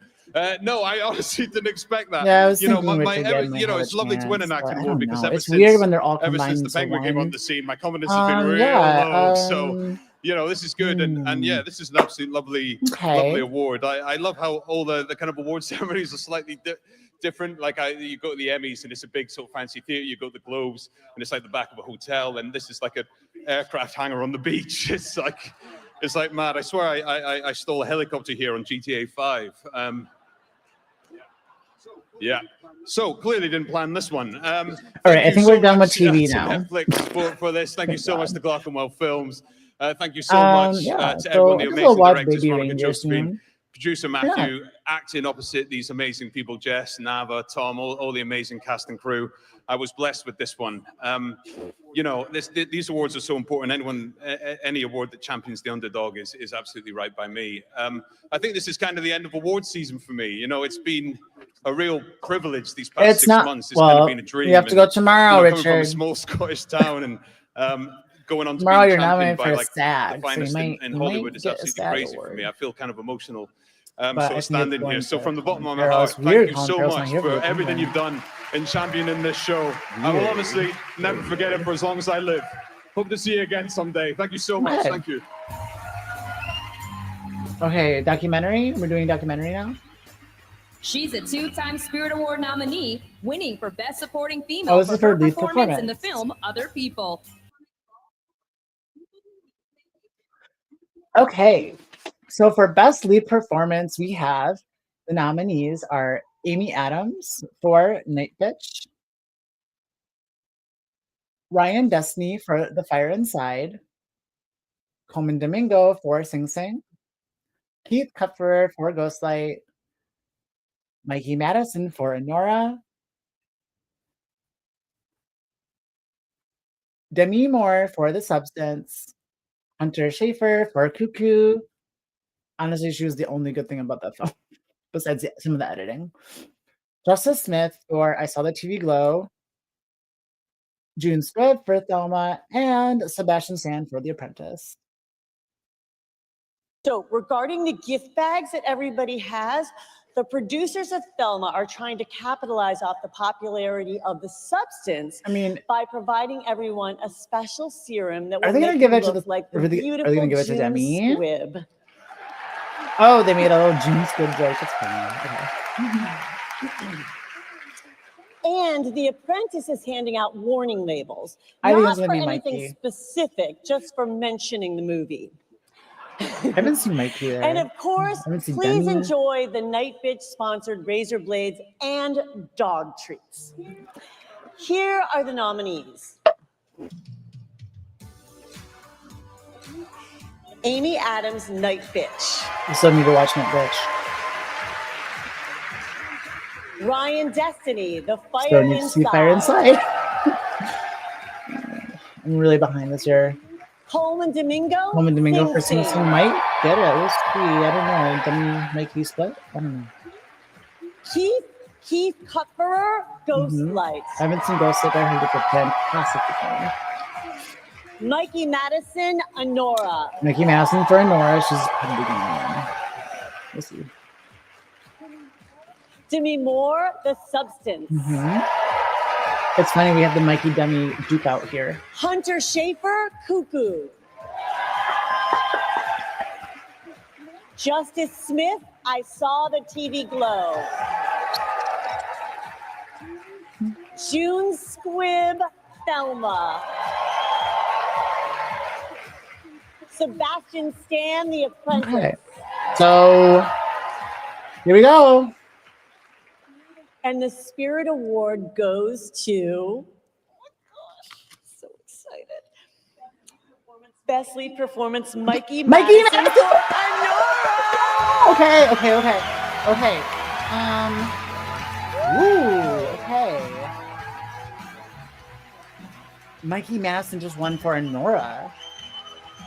No, I honestly didn't expect that. Yeah, I was you know, thinking Richard Gadd might have a it's lovely to win an chance, acting but I award don't because know. ever It's since weird when they're all ever since combined the into Penguin came on one. the scene, my confidence has been real Yeah, low. So you know, this is good, and yeah, this is an absolutely lovely, lovely award. I love how all the kind of award ceremonies are slightly different. Like you go to the Emmys and it's a big sort of fancy theater. You go to the Globes and it's like the back of a hotel, and this is like an aircraft hangar on the beach. It's like mad. I swear I stole a helicopter here on GTA 5. Yeah. So clearly didn't plan this one. All right, I think we're done with TV to now. Netflix for this. Thank you so much to Glockenwell Films. Thank you so much Yeah, to so everyone, I the guess we'll amazing watch directors, Baby Veronica Reindeer Josephine, soon. producer Matthew, acting opposite these amazing people, Jess, Nava, Tom, all the amazing cast and crew. I was blessed with this one. You know, these awards are so important. Any award that champions the underdog is absolutely right by me. I think this is kind of the end of award season for me. You know, it's been a real privilege these past 6 months. It's kind of been a dream. You have to go tomorrow, you know, coming from a Richard. small Scottish town and going on to Tomorrow being you're championed nominated by for a like SAG, the finest so in you Hollywood might is get a absolutely SAG crazy for award. me. I feel kind of emotional. But I Sort think of it's standing going here. So to from the bottom of my Colin heart, Farrell's weird. thank you Colin so Farrell's not much here for the everything Penguin. you've done in championing this show. I will Weird. honestly never forget it for as long as I live. Hope to see you again someday. Thank you so much. Okay. Thank you. Okay, documentary. We're doing documentary now. She's a two-time Spirit Award nominee, winning for Best Supporting Female This for is for her lead performance in the performance. film Other People. Okay, so for best lead performance, we have the nominees are Amy Adams for Night Bitch, Ryan Destiny for The Fire Inside, Coleman Domingo for Sing Sing, Keith Kupfer for Ghostlight, Mikey Madison for Anora, Demi Moore for The Substance, Hunter Schafer for Cuckoo. Honestly, she was the only good thing about that film, besides some of the editing. Justice Smith for I Saw the TV Glow, June Squibb for Thelma, and Sebastian Stan for The Apprentice. So regarding the gift bags that everybody has, the producers of Thelma are trying to capitalize off the popularity of The Substance. By providing everyone a special serum that will Are they make gonna give you it to look the? like Are the they beautiful gonna give it to June Demi? Squibb. Oh, they made a little June Squibb joke. That's funny. Okay. And The Apprentice is handing out warning labels, I think not it's gonna for be anything Mikey. specific, just for mentioning the movie. I haven't seen Mikey there. And of course, I haven't seen please Demi. enjoy the Night Bitch sponsored razor blades and dog treats. Here are the nominees. Amy Adams, Night Bitch. You still need to watch Night Bitch. Ryan Destiny, The Still Fire need to see Fire Inside. I'm really behind this year. Coleman Domingo. Coleman Domingo Sing for Sing Sing. Sing might get it. We'll see. I don't know. Demi, Mikey split? I don't know. Keith Kupferer, Ghostlight. I haven't seen Ghostlight. I heard it's a fantastic film. Mikey Madison, Anora. Mikey Madison for Anora. She's probably gonna win. We'll see. Demi Moore, The Substance. It's funny we have the Mikey Demi dupe out here. Hunter Schafer, Cuckoo. Justice Smith, I Saw the TV Glow. June Squibb, Thelma. Sebastian Stan, The Apprentice. Okay. So here we go. And the Spirit Award goes to, so excited. Best Lead Performance, Mikey Madison. Okay. Ooh, okay. Mikey Madison just won for Anora.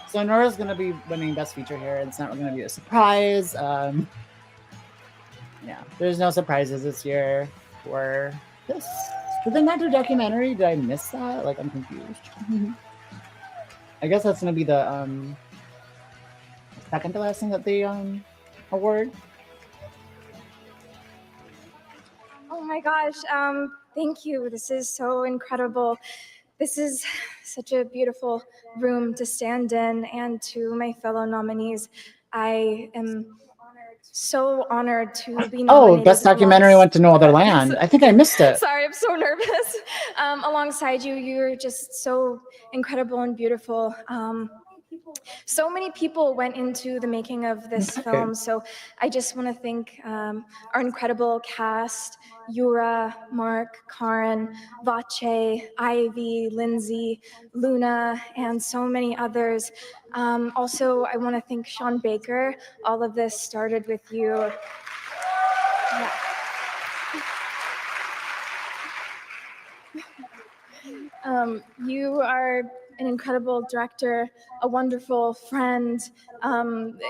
So Anora's gonna be winning Best Feature here. It's not gonna be a surprise. Yeah, there's no surprises this year for this. Did they not do a documentary? Did I miss that? Like, I'm confused. I guess that's gonna be the second to last thing that they award. Oh my gosh, thank you. This is so incredible. This is such a beautiful room to stand in, and to my fellow nominees, I am so honored to be nominated. Oh, Best Documentary went to No Other Land. I think I missed it. Sorry, I'm so nervous. Alongside you, you're just so incredible and beautiful. So many people went into the making of this film, so I just want to thank our incredible cast, Yura, Mark, Karen, Vache, Ivy, Lindsay, Luna, and so many others. Also, I want to thank Sean Baker. All of this started with you. Yeah. You are an incredible director, a wonderful friend,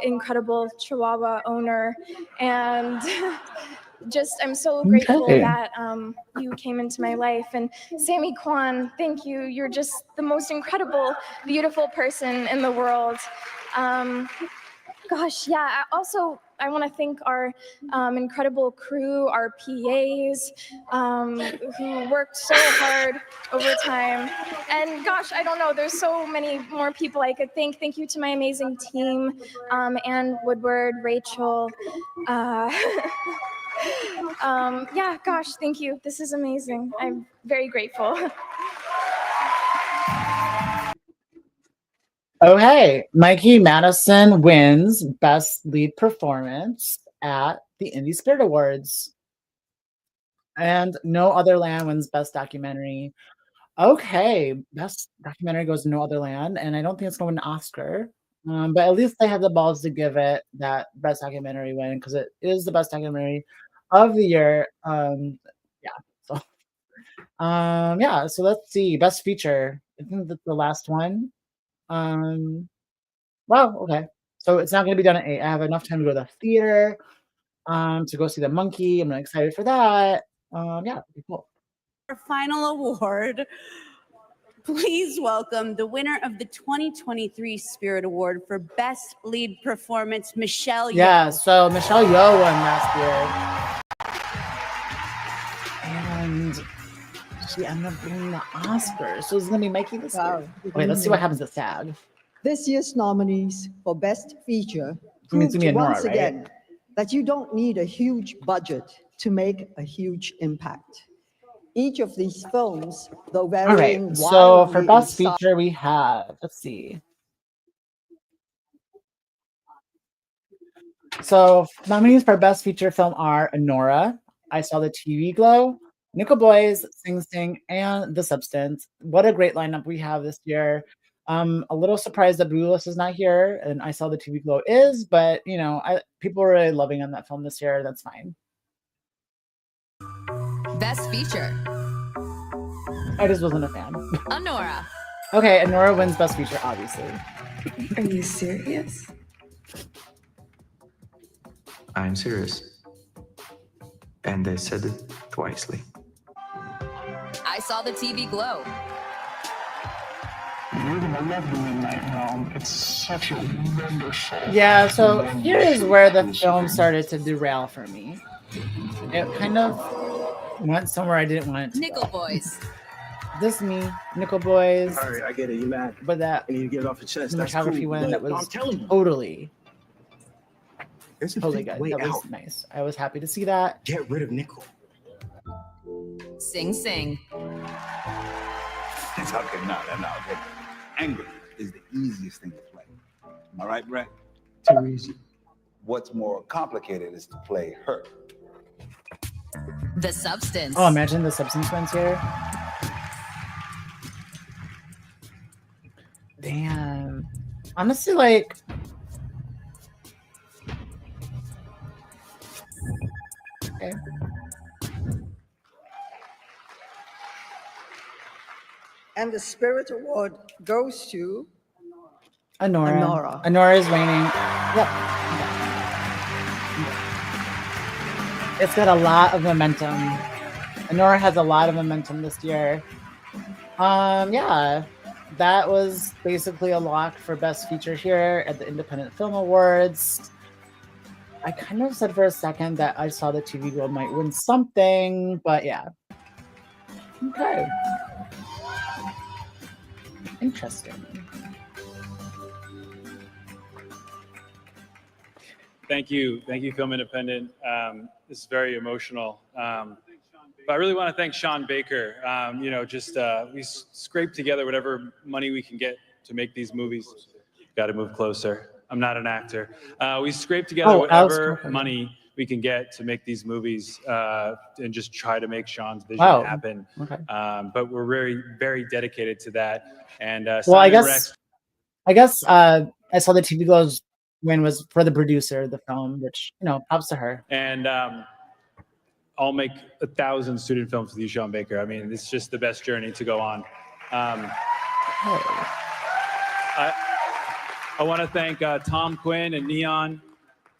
incredible Chihuahua owner, and just I'm so grateful that you came into my life. And Sammy Kwan, thank you. You're just the most incredible, beautiful person in the world. Gosh, yeah. Also, I want to thank our incredible crew, our PAs, who worked so hard over time. And gosh, I don't know, there's so many more people I could thank. Thank you to my amazing team, Anne Woodward, Rachel. Yeah, gosh, thank you. This is amazing. I'm very grateful. Okay, Mikey Madison wins Best Lead Performance at the Indie Spirit Awards. And No Other Land wins Best Documentary. Okay, best documentary goes to No Other Land, and I don't think it's going to win an Oscar. But at least they have the balls to give it that best documentary win because it is the best documentary of the year. Yeah. So, yeah. So let's see, best feature. I think that's the last one. Um, wow. Okay. So it's not going to be done at 8. I have enough time to go to the theater. To go see the monkey. I'm really excited for that. Yeah, it'll be cool. Our final award. Please welcome the winner of the 2023 Spirit Award for Best Lead Performance, Michelle Yeoh. Yeah, so Michelle Yeoh won last year. And she ended up winning the Oscars. So it's going to be Mikey this year. Okay, let's see what happens at SAG. This year's nominees for Best Feature I mean, it's proved gonna be Nora, once right? again that you don't need a huge budget to make a huge impact. Each of these films, though All varying right, so for wildly in best style, feature, we have, let's see. So nominees for best feature film are Nora, I Saw the TV Glow, Nickel Boys, Sing Sing, and The Substance. What a great lineup we have this year. A little surprised that Bruce is not here, and I Saw the TV Glow is, but you know, people are really loving on that film this year. That's fine. Best Feature. I just wasn't a fan. Anora. Okay, and Nora wins best feature, obviously. Are you serious? I'm serious. And they said it twicely. I Saw the TV Glow. You're gonna love the Midnight Realm. It's such a wonderful. Yeah, so here is where the film started to derail for me. It kind of went somewhere I didn't want it to. Nickel Boys. This me, Nickel Boys. All right, I get it. You mad? But that you need to get it off your chest. That's cinematography cool. win, that But I'm was telling you, totally there's a totally fifth good. way That was out. nice. I was happy to see that. Get rid of Nickel. Sing Sing. It's okay, no. Okay. Anger is the easiest thing to play. Am I right, Brett? Too easy. What's more complicated is to play hurt. The Substance. Oh, imagine The Substance wins here. Damn. Honestly, like, okay. and the Spirit Award goes to Anora. Anora is reigning. Yep. Okay. It's got a lot of momentum. Anora has a lot of momentum this year. Yeah, that was basically a lock for Best Feature here at the Independent Film Awards. I kind of said for a second that I Saw the TV Glow might win something, but yeah. Okay. Interesting. Thank you, Film Independent. This is very emotional. But I really want to thank Sean Baker. We scraped together whatever money we can get to make these movies. Got to move closer. I'm not an actor. We scraped together whatever money we can get to make these movies and just try to make Sean's vision happen. Okay. But we're very, very dedicated to that. And Well, I Simon guess Rex, I Saw the TV Glow's win was for the producer of the film, which, you know, props to her. and I'll make 1,000 student films with you, Sean Baker. I mean, it's just the best journey to go on. I want to thank Tom Quinn and Neon,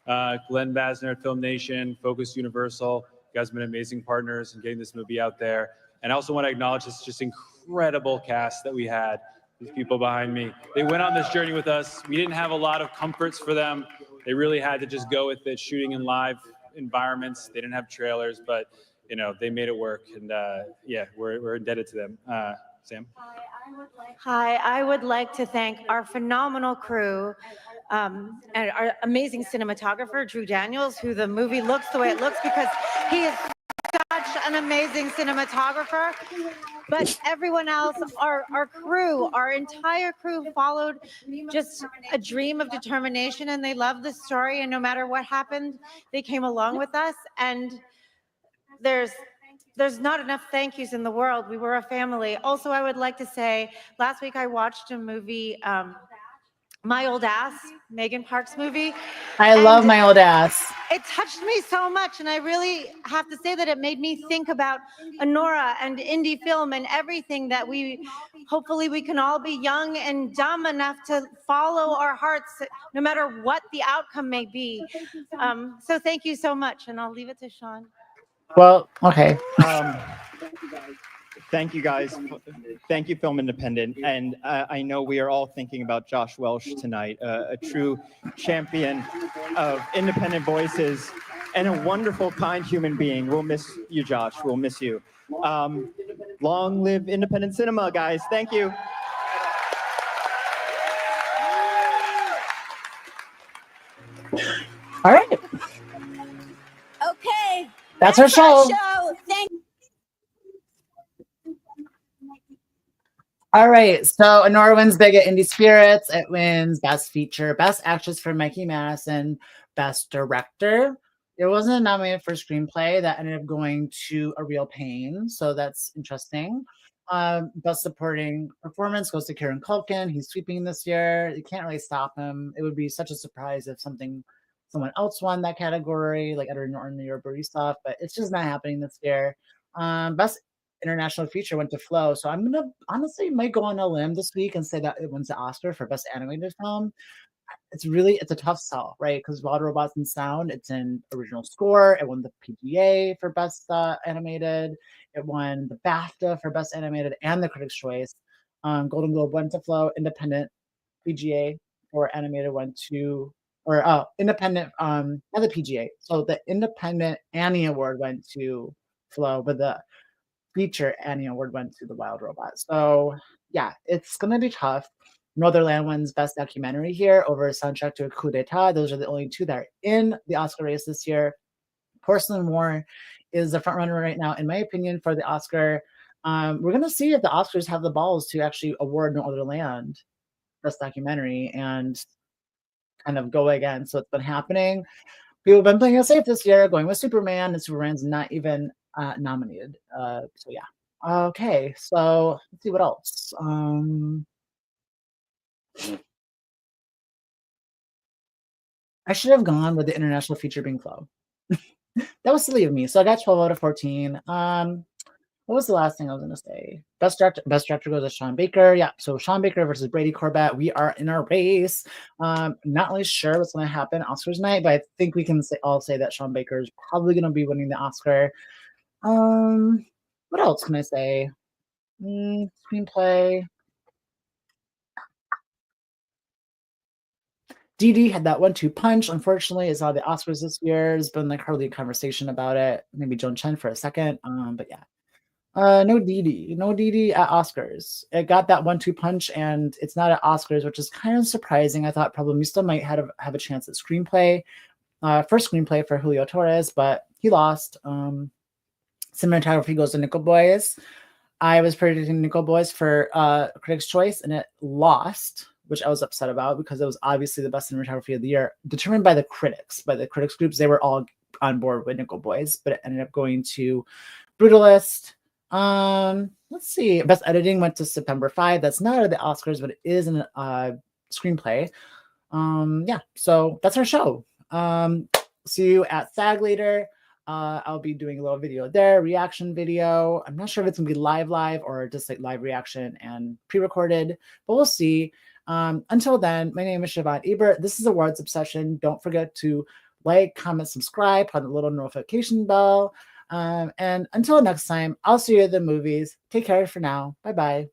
Glenn Basner at Film Nation, Focus Universal. You guys have been amazing partners in getting this movie out there. And I also want to acknowledge this just incredible cast that we had. These people behind me, they went on this journey with us. We didn't have a lot of comforts for them. They really had to just go with it, shooting in live environments. They didn't have trailers, but you know, they made it work. And yeah, we're indebted to them. Sam? Hi, I would like to thank our phenomenal crew and our amazing cinematographer, Drew Daniels, who the movie looks the way it looks because he is such an amazing cinematographer. But everyone else, our crew, our entire crew followed just a dream of determination, and they loved the story, and no matter what happened, they came along with us. And there's there's not enough thank yous in the world. We were a family. Also, I would like to say, last week I watched a movie, My Old Ass, Megan Park's movie. I love My Old Ass. It touched me so much, and I really have to say that it made me think about Honora and indie film and everything that hopefully we can all be young and dumb enough to follow our hearts, no matter what the outcome may be. So thank you so much, and I'll leave it to Sean. Well, okay. Thank you, guys. Thank you, Film Independent. And I know we are all thinking about Josh Welsh tonight, a true champion of independent voices and a wonderful, kind human being. We'll miss you, Josh. We'll miss you. Long live independent cinema, guys. Thank you. All right. Okay. That's our show. Thank All right, so Honora wins big at Indie Spirits. It wins Best Feature, Best Actress for Mikey Madison, Best Director. It wasn't nominated for Screenplay. That ended up going to A Real Pain, so that's interesting. Best Supporting Performance goes to Kieran Culkin. He's sweeping this year. You can't really stop him. It would be such a surprise if someone else won that category, like Edward Norton or Brody stuff, but it's just not happening this year. Best International Feature went to Flow, so I'm gonna honestly might go on a limb this week and say that it wins the Oscar for Best Animated Film. It's a tough sell, right? Because Wild Robots and Sound, it's in original score. It won the PGA for Best Animated. It won the BAFTA for Best Animated and the Critics' Choice. Golden Globe went to Flow. Independent PGA for animated went to, independent, not the PGA. So the Independent Annie Award went to Flow, but the Feature Annie Award went to the Wild Robot. So yeah, it's gonna be tough. Northernland wins Best Documentary here over Soundtrack to a Coup d'etat. Those are the only two that are in the Oscar race this year. Porcelain War is the front runner right now, in my opinion, for the Oscar. We're gonna see if the Oscars have the balls to actually award Northernland Best Documentary and kind of go again. So it's been happening. People have been playing it safe this year, going with Superman, and Superman's not even nominated. So yeah. Okay, so let's see what else. I should have gone with the international feature being Flow. That was silly of me. So I got 12 out of 14. What was the last thing I was going to say? Best director goes to Sean Baker. Yeah, so Sean Baker versus Brady Corbett. We are in a race. Not really sure what's going to happen Oscars night, but I think we can all say that Sean Baker is probably going to be winning the Oscar. What else can I say? Screenplay. Dee had that 1-2 punch. Unfortunately, it's not the Oscars this year. There's been like hardly a conversation about it. Maybe Joan Chen for a second. But yeah. No Dee at Oscars. It got that 1-2 punch, and it's not at Oscars, which is kind of surprising. I thought Problemista might have a chance at Screenplay. First Screenplay for Julio Torres, but he lost. Cinematography goes to Nickel Boys. I was predicting Nickel Boys for Critics' Choice, and it lost, which I was upset about because it was obviously the best cinematography of the year, determined by the critics groups. They were all on board with Nickel Boys, but it ended up going to Brutalist. Let's see. Best editing went to September 5. That's not at the Oscars, but it is in a screenplay. Yeah, so that's our show. See you at SAG later. I'll be doing a little video there, reaction video. I'm not sure if it's gonna be live or just like live reaction and pre-recorded, but we'll see. Until then, my name is Siobhan Ebert. This is Awards Obsession. Don't forget to like, comment, subscribe, hit the little notification bell. And until next time, I'll see you at the movies. Take care for now. Bye-bye.